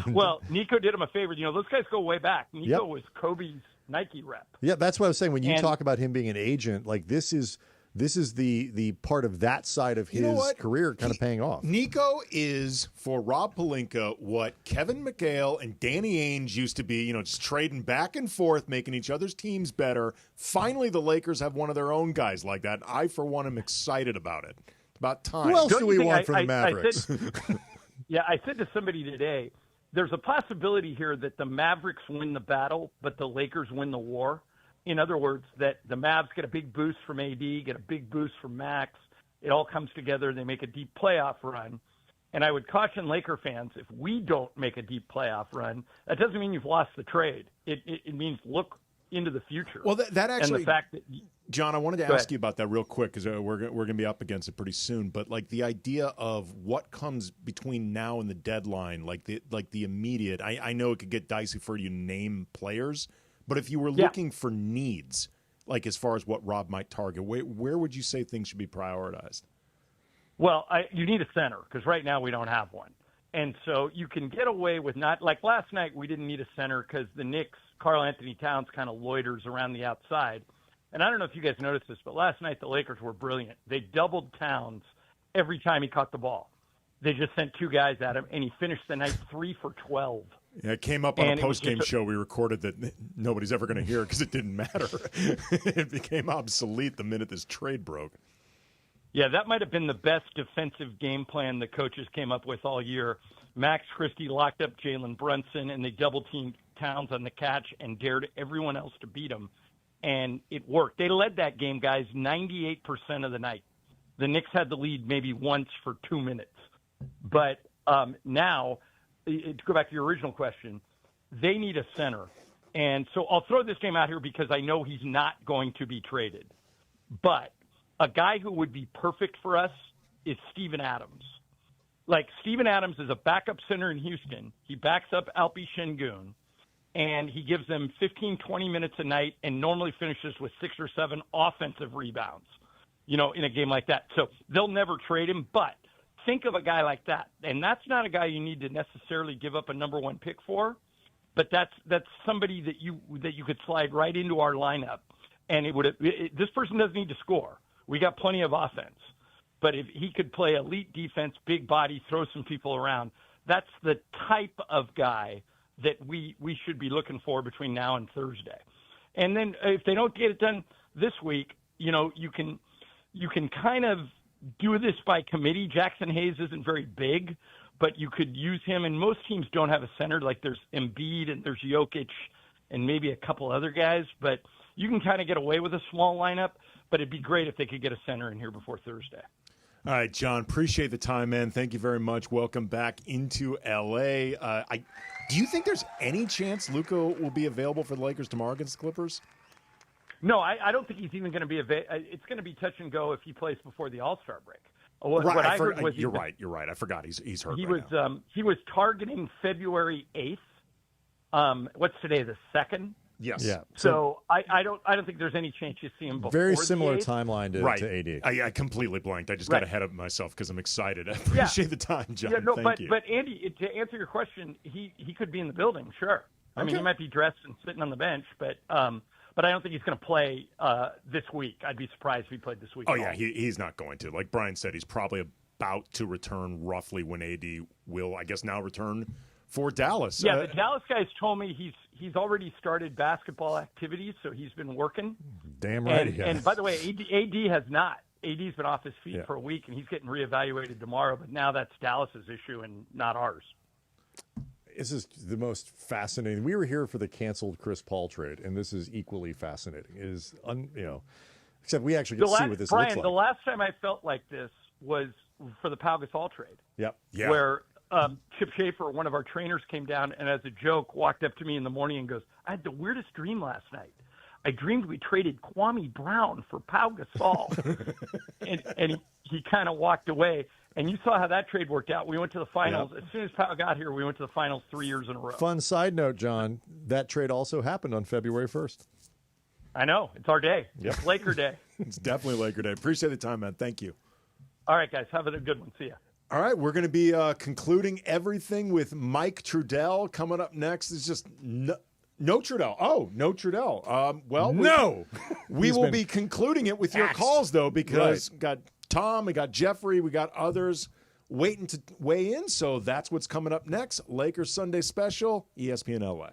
Speaker 27: Well, Nico did him a favor. Those guys go way back. Nico was Kobe's Nike rep.
Speaker 4: Yeah, that's what I was saying. When you talk about him being an agent, like this is the part of that side of his career kind of paying off.
Speaker 3: Nico is, for Rob Pelinka, what Kevin McHale and Danny Ainge used to be, just trading back and forth, making each other's teams better. Finally, the Lakers have one of their own guys like that. I, for one, am excited about it. About time.
Speaker 4: Who else do we want from the Mavericks?
Speaker 27: I said to somebody today, there's a possibility here that the Mavericks win the battle, but the Lakers win the war. In other words, that the Mavs get a big boost from AD, get a big boost from Max. It all comes together. They make a deep playoff run. And I would caution Laker fans, if we don't make a deep playoff run, that doesn't mean you've lost the trade. It means look into the future.
Speaker 3: Well, that actually,
Speaker 27: and the fact that,
Speaker 3: John, I wanted to ask you about that real quick because we're going to be up against it pretty soon. But like the idea of what comes between now and the deadline, like the immediate. I know it could get dicey for you to name players, but if you were looking for needs, like as far as what Rob might target, where would you say things should be prioritized?
Speaker 27: Well, you need a center because right now we don't have one. And so you can get away with not – like last night we didn't need a center because the Knicks, Karl Anthony Towns kind of loiters around the outside. And I don't know if you guys noticed this, but last night the Lakers were brilliant. They doubled Towns every time he caught the ball. They just sent two guys at him, and he finished the night 3 for 12.
Speaker 3: Yeah, it came up on a post-game show we recorded that nobody's ever going to hear because it didn't matter. It became obsolete the minute this trade broke.
Speaker 27: Yeah, that might have been the best defensive game plan the coaches came up with all year. Max Christie locked up Jalen Brunson, and they double-teamed Towns on the catch and dared everyone else to beat him, and it worked. They led that game, guys, 98% of the night. the Knicks had the lead maybe once for 2 minutes. But now, to go back to your original question, they need a center. And so I'll throw this name out here because I know he's not going to be traded. But a guy who would be perfect for us is Steven Adams. Like, Steven Adams is a backup center in Houston. He backs up Alpi Şengün, and he gives them 15, 20 minutes a night and normally finishes with 6 or 7 offensive rebounds, in a game like that. So they'll never trade him, but think of a guy like that. And that's not a guy you need to necessarily give up a number 1 pick for, but that's somebody that you could slide right into our lineup. And this person doesn't need to score. We got plenty of offense. But if he could play elite defense, big body, throw some people around, that's the type of guy that we should be looking for between now and Thursday. And then if they don't get it done this week, you can kind of do this by committee. Jackson Hayes isn't very big, but you could use him. And most teams don't have a center. Like, there's Embiid and there's Jokic and maybe a couple other guys. But you can kind of get away with a small lineup. But it'd be great if they could get a center in here before Thursday.
Speaker 3: All right, John, appreciate the time, man. Thank you very much. Welcome back into L.A. Do you think there's any chance LUKA will be available for the Lakers tomorrow against the Clippers?
Speaker 27: No, I don't think he's even going to be available. It's going to be touch and go if he plays before the All-Star break.
Speaker 3: What I heard was you're right. I forgot he's hurt.
Speaker 27: He was targeting February 8th. What's today? The 2nd.
Speaker 3: Yes.
Speaker 4: Yeah.
Speaker 27: So I don't think there's any chance you see him before.
Speaker 4: Very similar
Speaker 27: the 8th.
Speaker 4: timeline to AD.
Speaker 3: I completely blanked. I just got ahead of myself because I'm excited. I appreciate the time, John. Thank you.
Speaker 27: But Andy, to answer your question, he could be in the building. Sure. I mean, he might be dressed and sitting on the bench, but I don't think he's going to play this week. I'd be surprised if he played this week.
Speaker 3: Oh yeah, he's not going to. Like Brian said, he's probably about to return roughly when AD will, I guess, now return for Dallas.
Speaker 27: Yeah, the Dallas guys told me he's already started basketball activities, so he's been working.
Speaker 4: Damn right.
Speaker 27: And by the way, AD has not. AD's been off his feet for a week, and he's getting reevaluated tomorrow. But now that's Dallas's issue and not ours.
Speaker 4: This is the most fascinating. We were here for the canceled Chris Paul trade, and this is equally fascinating. Except we actually get to see what this looks like.
Speaker 27: The last time I felt like this was for the Pau Gasol trade.
Speaker 4: Yep.
Speaker 3: Yeah.
Speaker 27: Where Chip Schaefer, one of our trainers, came down and as a joke walked up to me in the morning and goes, "I had the weirdest dream last night. I dreamed we traded Kwame Brown for Pau Gasol." and he kind of walked away. And you saw how that trade worked out. We went to the finals. Yep. As soon as Pau got here, we went to the finals 3 years in a row.
Speaker 4: Fun side note, John, that trade also happened on February 1st.
Speaker 27: I know. It's our day.
Speaker 4: Yep.
Speaker 27: It's Laker Day.
Speaker 3: It's definitely Laker Day. Appreciate the time, man. Thank you.
Speaker 27: All right, guys. Have a good one. See ya.
Speaker 3: All right, we're going to be concluding everything with Mike Trudell. Coming up next is just no Trudell. Oh, no Trudell. We will be concluding it with your calls, though, because got Tom, we got Jeffrey, we got others waiting to weigh in. So that's what's coming up next. Lakers Sunday Special, ESPN LA.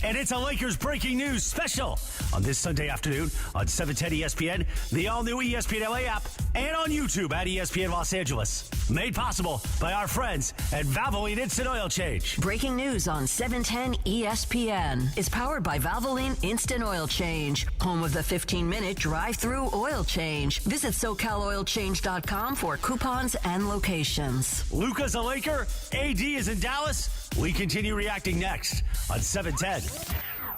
Speaker 1: And it's a Lakers breaking news special on this Sunday afternoon on 710 ESPN, the all-new ESPN LA app, and on YouTube at ESPN Los Angeles. Made possible by our friends at Valvoline Instant Oil Change.
Speaker 2: Breaking news on 710 ESPN is powered by Valvoline Instant Oil Change, home of the 15-minute drive-through oil change. Visit SoCalOilChange.com for coupons and locations.
Speaker 1: LUKA's a Laker. AD is in Dallas. We continue reacting next on 710.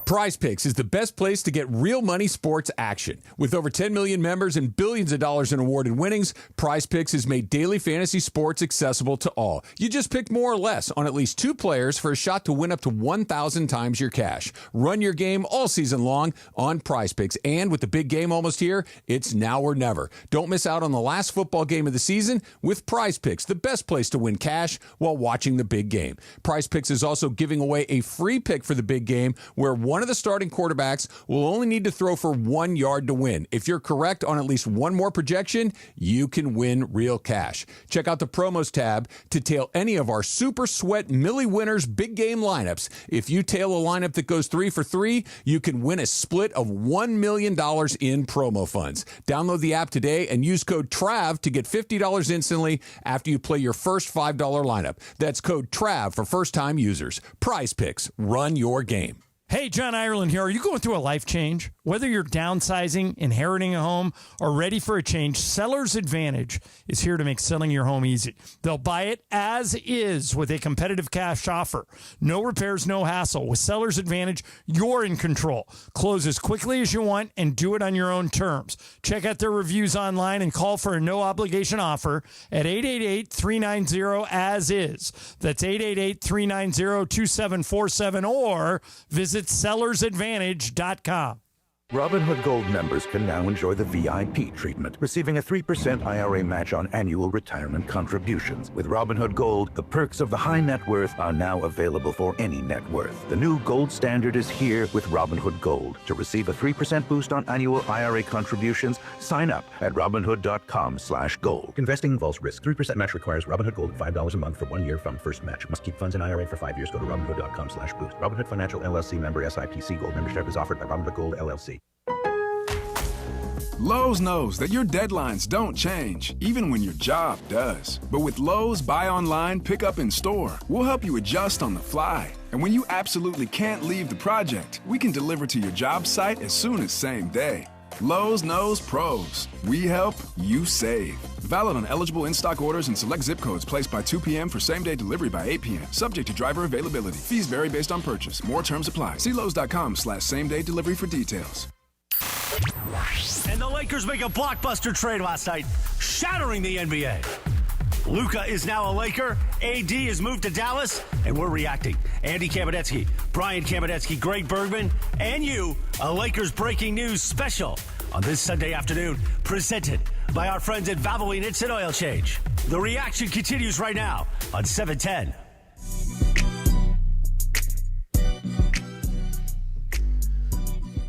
Speaker 14: Prize Picks is the best place to get real money sports action. With over 10 million members and billions of dollars in awarded winnings, Prize Picks has made daily fantasy sports accessible to all. You just pick more or less on at least 2 players for a shot to win up to 1,000 times your cash. Run your game all season long on Prize Picks. And with the big game almost here, it's now or never. Don't miss out on the last football game of the season with Prize Picks, the best place to win cash while watching the big game. Prize Picks is also giving away a free pick for the big game where one of the starting quarterbacks will only need to throw for 1 yard to win. If you're correct on at least one more projection, you can win real cash. Check out the promos tab to tail any of our Super Sweat Millie Winners big game lineups. If you tail a lineup that goes 3 for 3, you can win a split of $1 million in promo funds. Download the app today and use code TRAV to get $50 instantly after you play your first $5 lineup. That's code TRAV for first-time users. Prize Picks. Run your game.
Speaker 24: Hey, John Ireland here. Are you going through a life change? Whether you're downsizing, inheriting a home, or ready for a change, Seller's Advantage is here to make selling your home easy. They'll buy it as is with a competitive cash offer. No repairs, no hassle. With Seller's Advantage, you're in control. Close as quickly as you want and do it on your own terms. Check out their reviews online and call for a no-obligation offer at 888-390-AS-IS. That's 888-390-2747 or visit sellersadvantage.com.
Speaker 9: Robinhood Gold members can now enjoy the VIP treatment, receiving a 3% IRA match on annual retirement contributions. With Robinhood Gold, the perks of the high net worth are now available for any net worth. The new gold standard is here with Robinhood Gold. To receive a 3% boost on annual IRA contributions, sign up at Robinhood.com/gold. Investing involves risk. 3% match requires Robinhood Gold at $5 a month for 1 year from first match. Must keep funds in IRA for 5 years. Go to Robinhood.com/boost. Robinhood Financial LLC member SIPC. Gold membership is offered by Robinhood Gold LLC.
Speaker 10: Lowe's knows that your deadlines don't change, even when your job does. But with Lowe's Buy Online, Pick Up in Store, we'll help you adjust on the fly. And when you absolutely can't leave the project, we can deliver to your job site as soon as same day. Lowe's knows pros. We help, you save. Valid on eligible in-stock orders and select zip codes placed by 2 p.m. for same-day delivery by 8 p.m. Subject to driver availability. Fees vary based on purchase. More terms apply. See Lowe's.com/same-day delivery for details.
Speaker 1: And the Lakers make a blockbuster trade last night, shattering the NBA. LUKA is now a Laker, AD is moved to Dallas, and we're reacting. Andy Kamenetzky, Brian Kamenetzky, Greg Bergman, and you, a Lakers breaking news special on this Sunday afternoon, presented by our friends at Valvoline Instant Oil Change. The reaction continues right now on 710.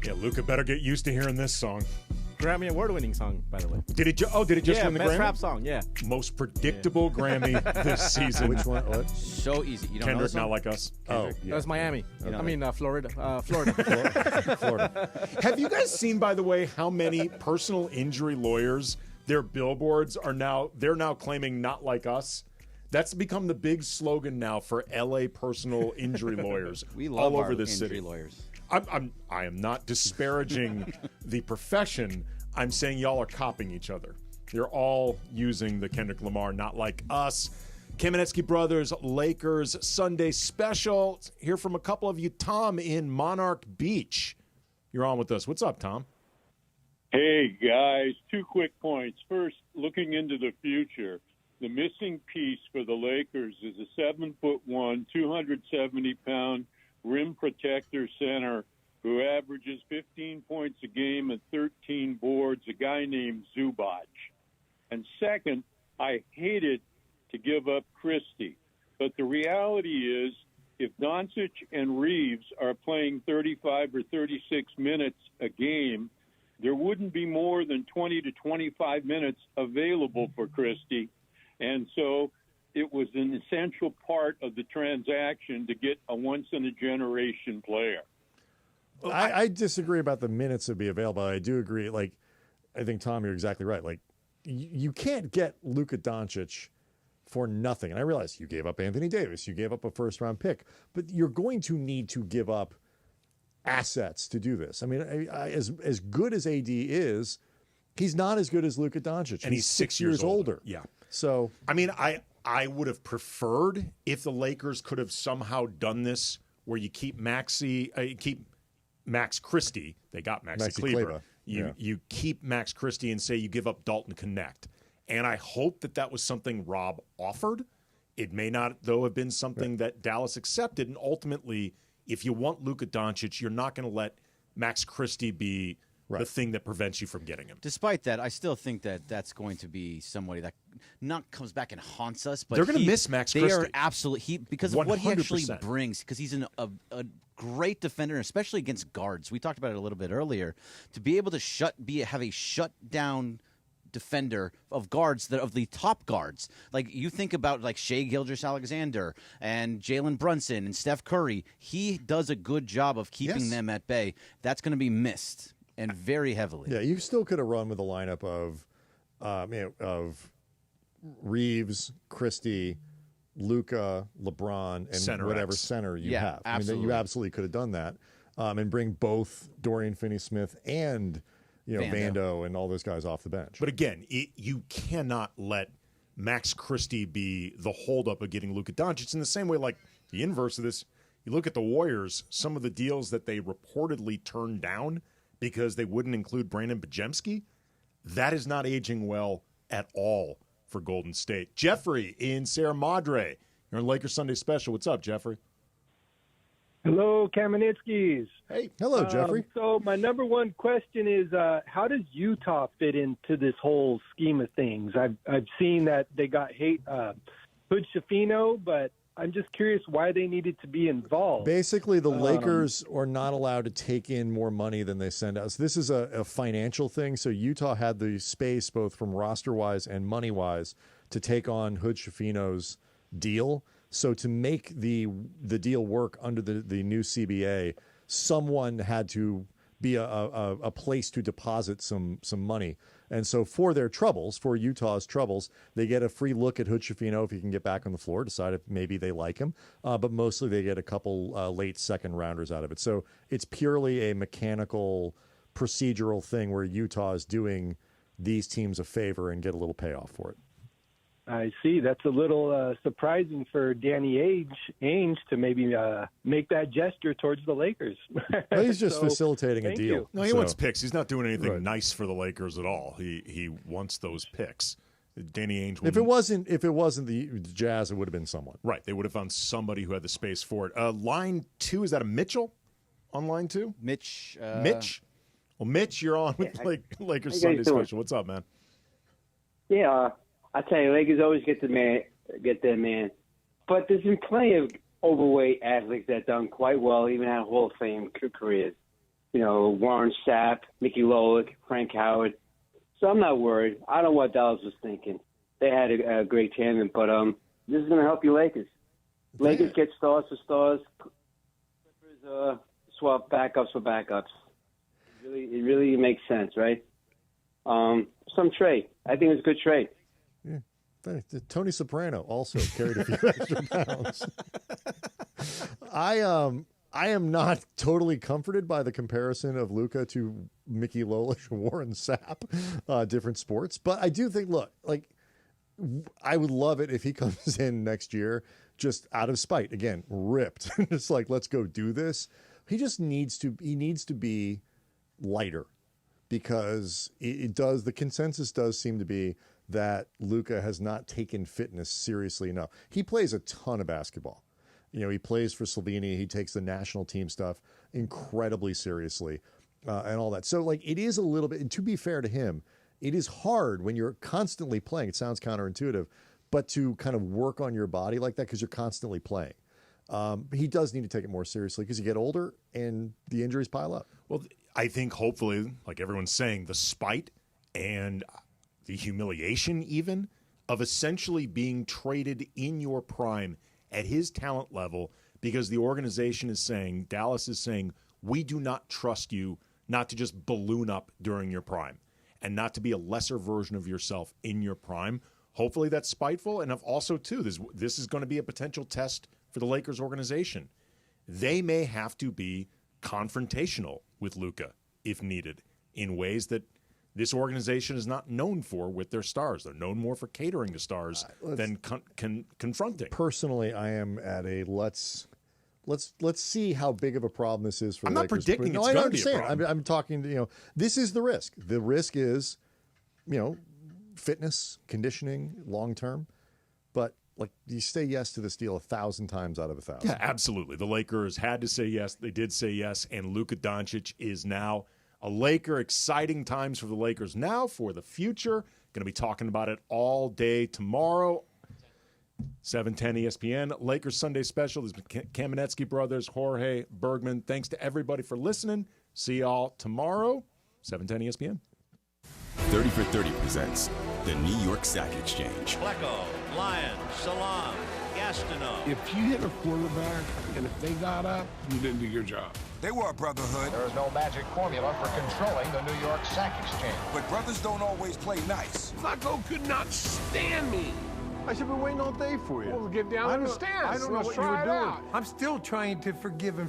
Speaker 3: Yeah, LUKA better get used to hearing this song.
Speaker 11: Grammy award-winning song, by the way.
Speaker 3: Did it just win the Grammy?
Speaker 11: Best rap song, yeah.
Speaker 3: Most predictable Grammy this season.
Speaker 4: Which one? What?
Speaker 11: So easy. You don't know
Speaker 3: Kendrick,
Speaker 11: the song?
Speaker 3: Not Like Us.
Speaker 11: Kendrick.
Speaker 3: Oh, yeah.
Speaker 11: That was Miami.
Speaker 3: Okay.
Speaker 11: I mean, Florida.
Speaker 3: Florida. Have you guys seen, by the way, how many personal injury lawyers, their billboards are now claiming "Not Like Us"? That's become the big slogan now for LA personal injury lawyers.
Speaker 12: We love
Speaker 3: all over
Speaker 12: our
Speaker 3: this
Speaker 12: injury
Speaker 3: city.
Speaker 12: lawyers.
Speaker 3: I am not disparaging the profession. I'm saying y'all are copying each other. You're all using the Kendrick Lamar "Not Like Us." Kamenetzky Brothers, Lakers Sunday special. Let's hear from a couple of you. Tom in Monarch Beach. You're on with us. What's up, Tom?
Speaker 13: Hey, guys. 2 quick points. First, looking into the future, the missing piece for the Lakers is a 7'1", 270-pound rim protector center who averages 15 points a game and 13 boards, a guy named Zubac. And second, I hated to give up Christie, but the reality is if Doncic and Reeves are playing 35 or 36 minutes a game, there wouldn't be more than 20 to 25 minutes available for Christie. And so it was an essential part of the transaction to get a once-in-a-generation player.
Speaker 4: I disagree about the minutes to be available. I do agree. Like, I think, Tom, you're exactly right. Like, you can't get Luka Doncic for nothing. And I realize you gave up Anthony Davis. You gave up a first-round pick. But you're going to need to give up assets to do this. I mean, as good as AD is, he's not as good as Luka Doncic.
Speaker 3: And he's 6 years older. Yeah.
Speaker 4: So,
Speaker 3: I mean, I would have preferred if the Lakers could have somehow done this where you keep Max Christie. They got Maxi Kleber. You keep Max Christie and say you give up Dalton Connect. And I hope that was something Rob offered. It may not, though, have been something that Dallas accepted. And ultimately, if you want Luka Doncic, you're not going to let Max Christie be the thing that prevents you from getting him.
Speaker 12: Despite that, I still think that that's going to be somebody that not comes back and haunts us. But
Speaker 3: they're going to miss Max Christie.
Speaker 12: They are absolutely because of
Speaker 3: 100%.
Speaker 12: what he actually brings. Because he's a great defender, especially against guards. We talked about it a little bit earlier. To be able to have a shutdown defender of guards of the top guards. Like you think about like Shai Gilgeous-Alexander and Jalen Brunson and Steph Curry. He does a good job of keeping them at bay. That's going to be missed. And very heavily.
Speaker 4: Yeah, you still could have run with a lineup of Reeves, Christie, Luka, LeBron, and
Speaker 3: center
Speaker 4: whatever
Speaker 3: X.
Speaker 4: center you have.
Speaker 12: Absolutely.
Speaker 4: I mean, you absolutely could have done that. and bring both Dorian Finney-Smith and Vando and all those guys off the bench.
Speaker 3: But again, you cannot let Max Christie be the holdup of getting Luka Doncic. In the same way, like the inverse of this, you look at the Warriors, some of the deals that they reportedly turned down because they wouldn't include Brandon Bajemski, that is not aging well at all for Golden State. Jeffrey in Sierra Madre, you're on Lakers Sunday Special. What's up, Jeffrey?
Speaker 15: Hello, Kamenetzkys.
Speaker 4: Hey. Hello, Jeffrey.
Speaker 15: So my number one question is, how does Utah fit into this whole scheme of things? I've seen that they got Hood Schifino, but I'm just curious why they needed to be involved.
Speaker 4: Basically, the Lakers are not allowed to take in more money than they send out. So this is a financial thing. So Utah had the space, both from roster-wise and money-wise, to take on Hood Schifino's deal. So to make the deal work under the new CBA, someone had to be a place to deposit some money. And so for their troubles, for Utah's troubles, they get a free look at Hood Schifino if he can get back on the floor, decide if maybe they like him. But mostly they get a couple late second rounders out of it. So it's purely a mechanical, procedural thing where Utah is doing these teams a favor and get a little payoff for it.
Speaker 15: I see. That's a little surprising for Danny Ainge to maybe make that gesture towards the Lakers.
Speaker 4: Well, he's just facilitating a deal.
Speaker 3: No, he wants picks. He's not doing anything nice for the Lakers at all. He wants those picks. Danny Ainge.
Speaker 4: If it wasn't the Jazz, it would have been someone.
Speaker 3: Right. They would have found somebody who had the space for it. Line 2, is that a Mitchell on line 2?
Speaker 12: Mitch.
Speaker 3: Mitch? Well, Mitch, you're on with Lakers Sunday Special. What's up, man?
Speaker 16: Yeah, I tell you, Lakers always get their man. But there's been plenty of overweight athletes that done quite well, even had Hall of Fame careers. Warren Sapp, Mickey Lolick, Frank Howard. So I'm not worried. I don't know what Dallas was thinking. They had a great tandem, but this is going to help you Lakers. Lakers get stars for stars. Clippers swap backups for backups. It really makes sense, right? Some trade. I think it's a good trade.
Speaker 4: Yeah. Tony Soprano also carried a few extra pounds. I am not totally comforted by the comparison of Luka to Mickey Lolish or Warren Sapp, different sports. But I do think, I would love it if he comes in next year just out of spite, again, ripped. Just like, let's go do this. He needs to be lighter, because the consensus does seem to be that Luka has not taken fitness seriously enough. He plays a ton of basketball. He plays for Slovenia. He takes the national team stuff incredibly seriously and all that. So, it is a little bit, and to be fair to him, it is hard when you're constantly playing. It sounds counterintuitive, but to kind of work on your body like that because you're constantly playing. He does need to take it more seriously because you get older and the injuries pile up.
Speaker 3: Well, I think hopefully, like everyone's saying, the spite and the humiliation even of essentially being traded in your prime at his talent level, because the organization is saying, Dallas is saying, we do not trust you not to just balloon up during your prime and not to be a lesser version of yourself in your prime. Hopefully that's spiteful. And also, too, this is going to be a potential test for the Lakers organization. They may have to be confrontational with Luka if needed in ways that this organization is not known for with their stars. They're known more for catering to stars than confronting.
Speaker 4: Personally, I am at a let's see how big of a problem this is for the Lakers.
Speaker 3: I'm not predicting it's going to be a problem.
Speaker 4: I'm talking, this is the risk. The risk is, fitness, conditioning, long term. But you say yes to this deal 1,000 times out of 1,000.
Speaker 3: Yeah, absolutely. The Lakers had to say yes. They did say yes, and Luka Doncic is now a Laker. Exciting times for the Lakers now, for the future. Going to be talking about it all day tomorrow. 710 ESPN, Lakers Sunday Special. This is Kamenetzky Brothers, Jorge Bergman. Thanks to everybody for listening. See y'all tomorrow, 710 ESPN.
Speaker 17: 30 for 30 presents the New York Sack Exchange.
Speaker 18: Flecko, Lyon, Salam, Gastineau.
Speaker 19: If you hit a quarterback and if they got up, you didn't do your job.
Speaker 23: They were a brotherhood.
Speaker 25: There is no magic formula for controlling the New York Sack Exchange.
Speaker 23: But brothers don't always play nice.
Speaker 19: Flacco could not stand me.
Speaker 25: I should be waiting all day for you.
Speaker 19: Well, get down in the stands.
Speaker 25: I don't know what you were doing.
Speaker 19: I'm still trying to forgive and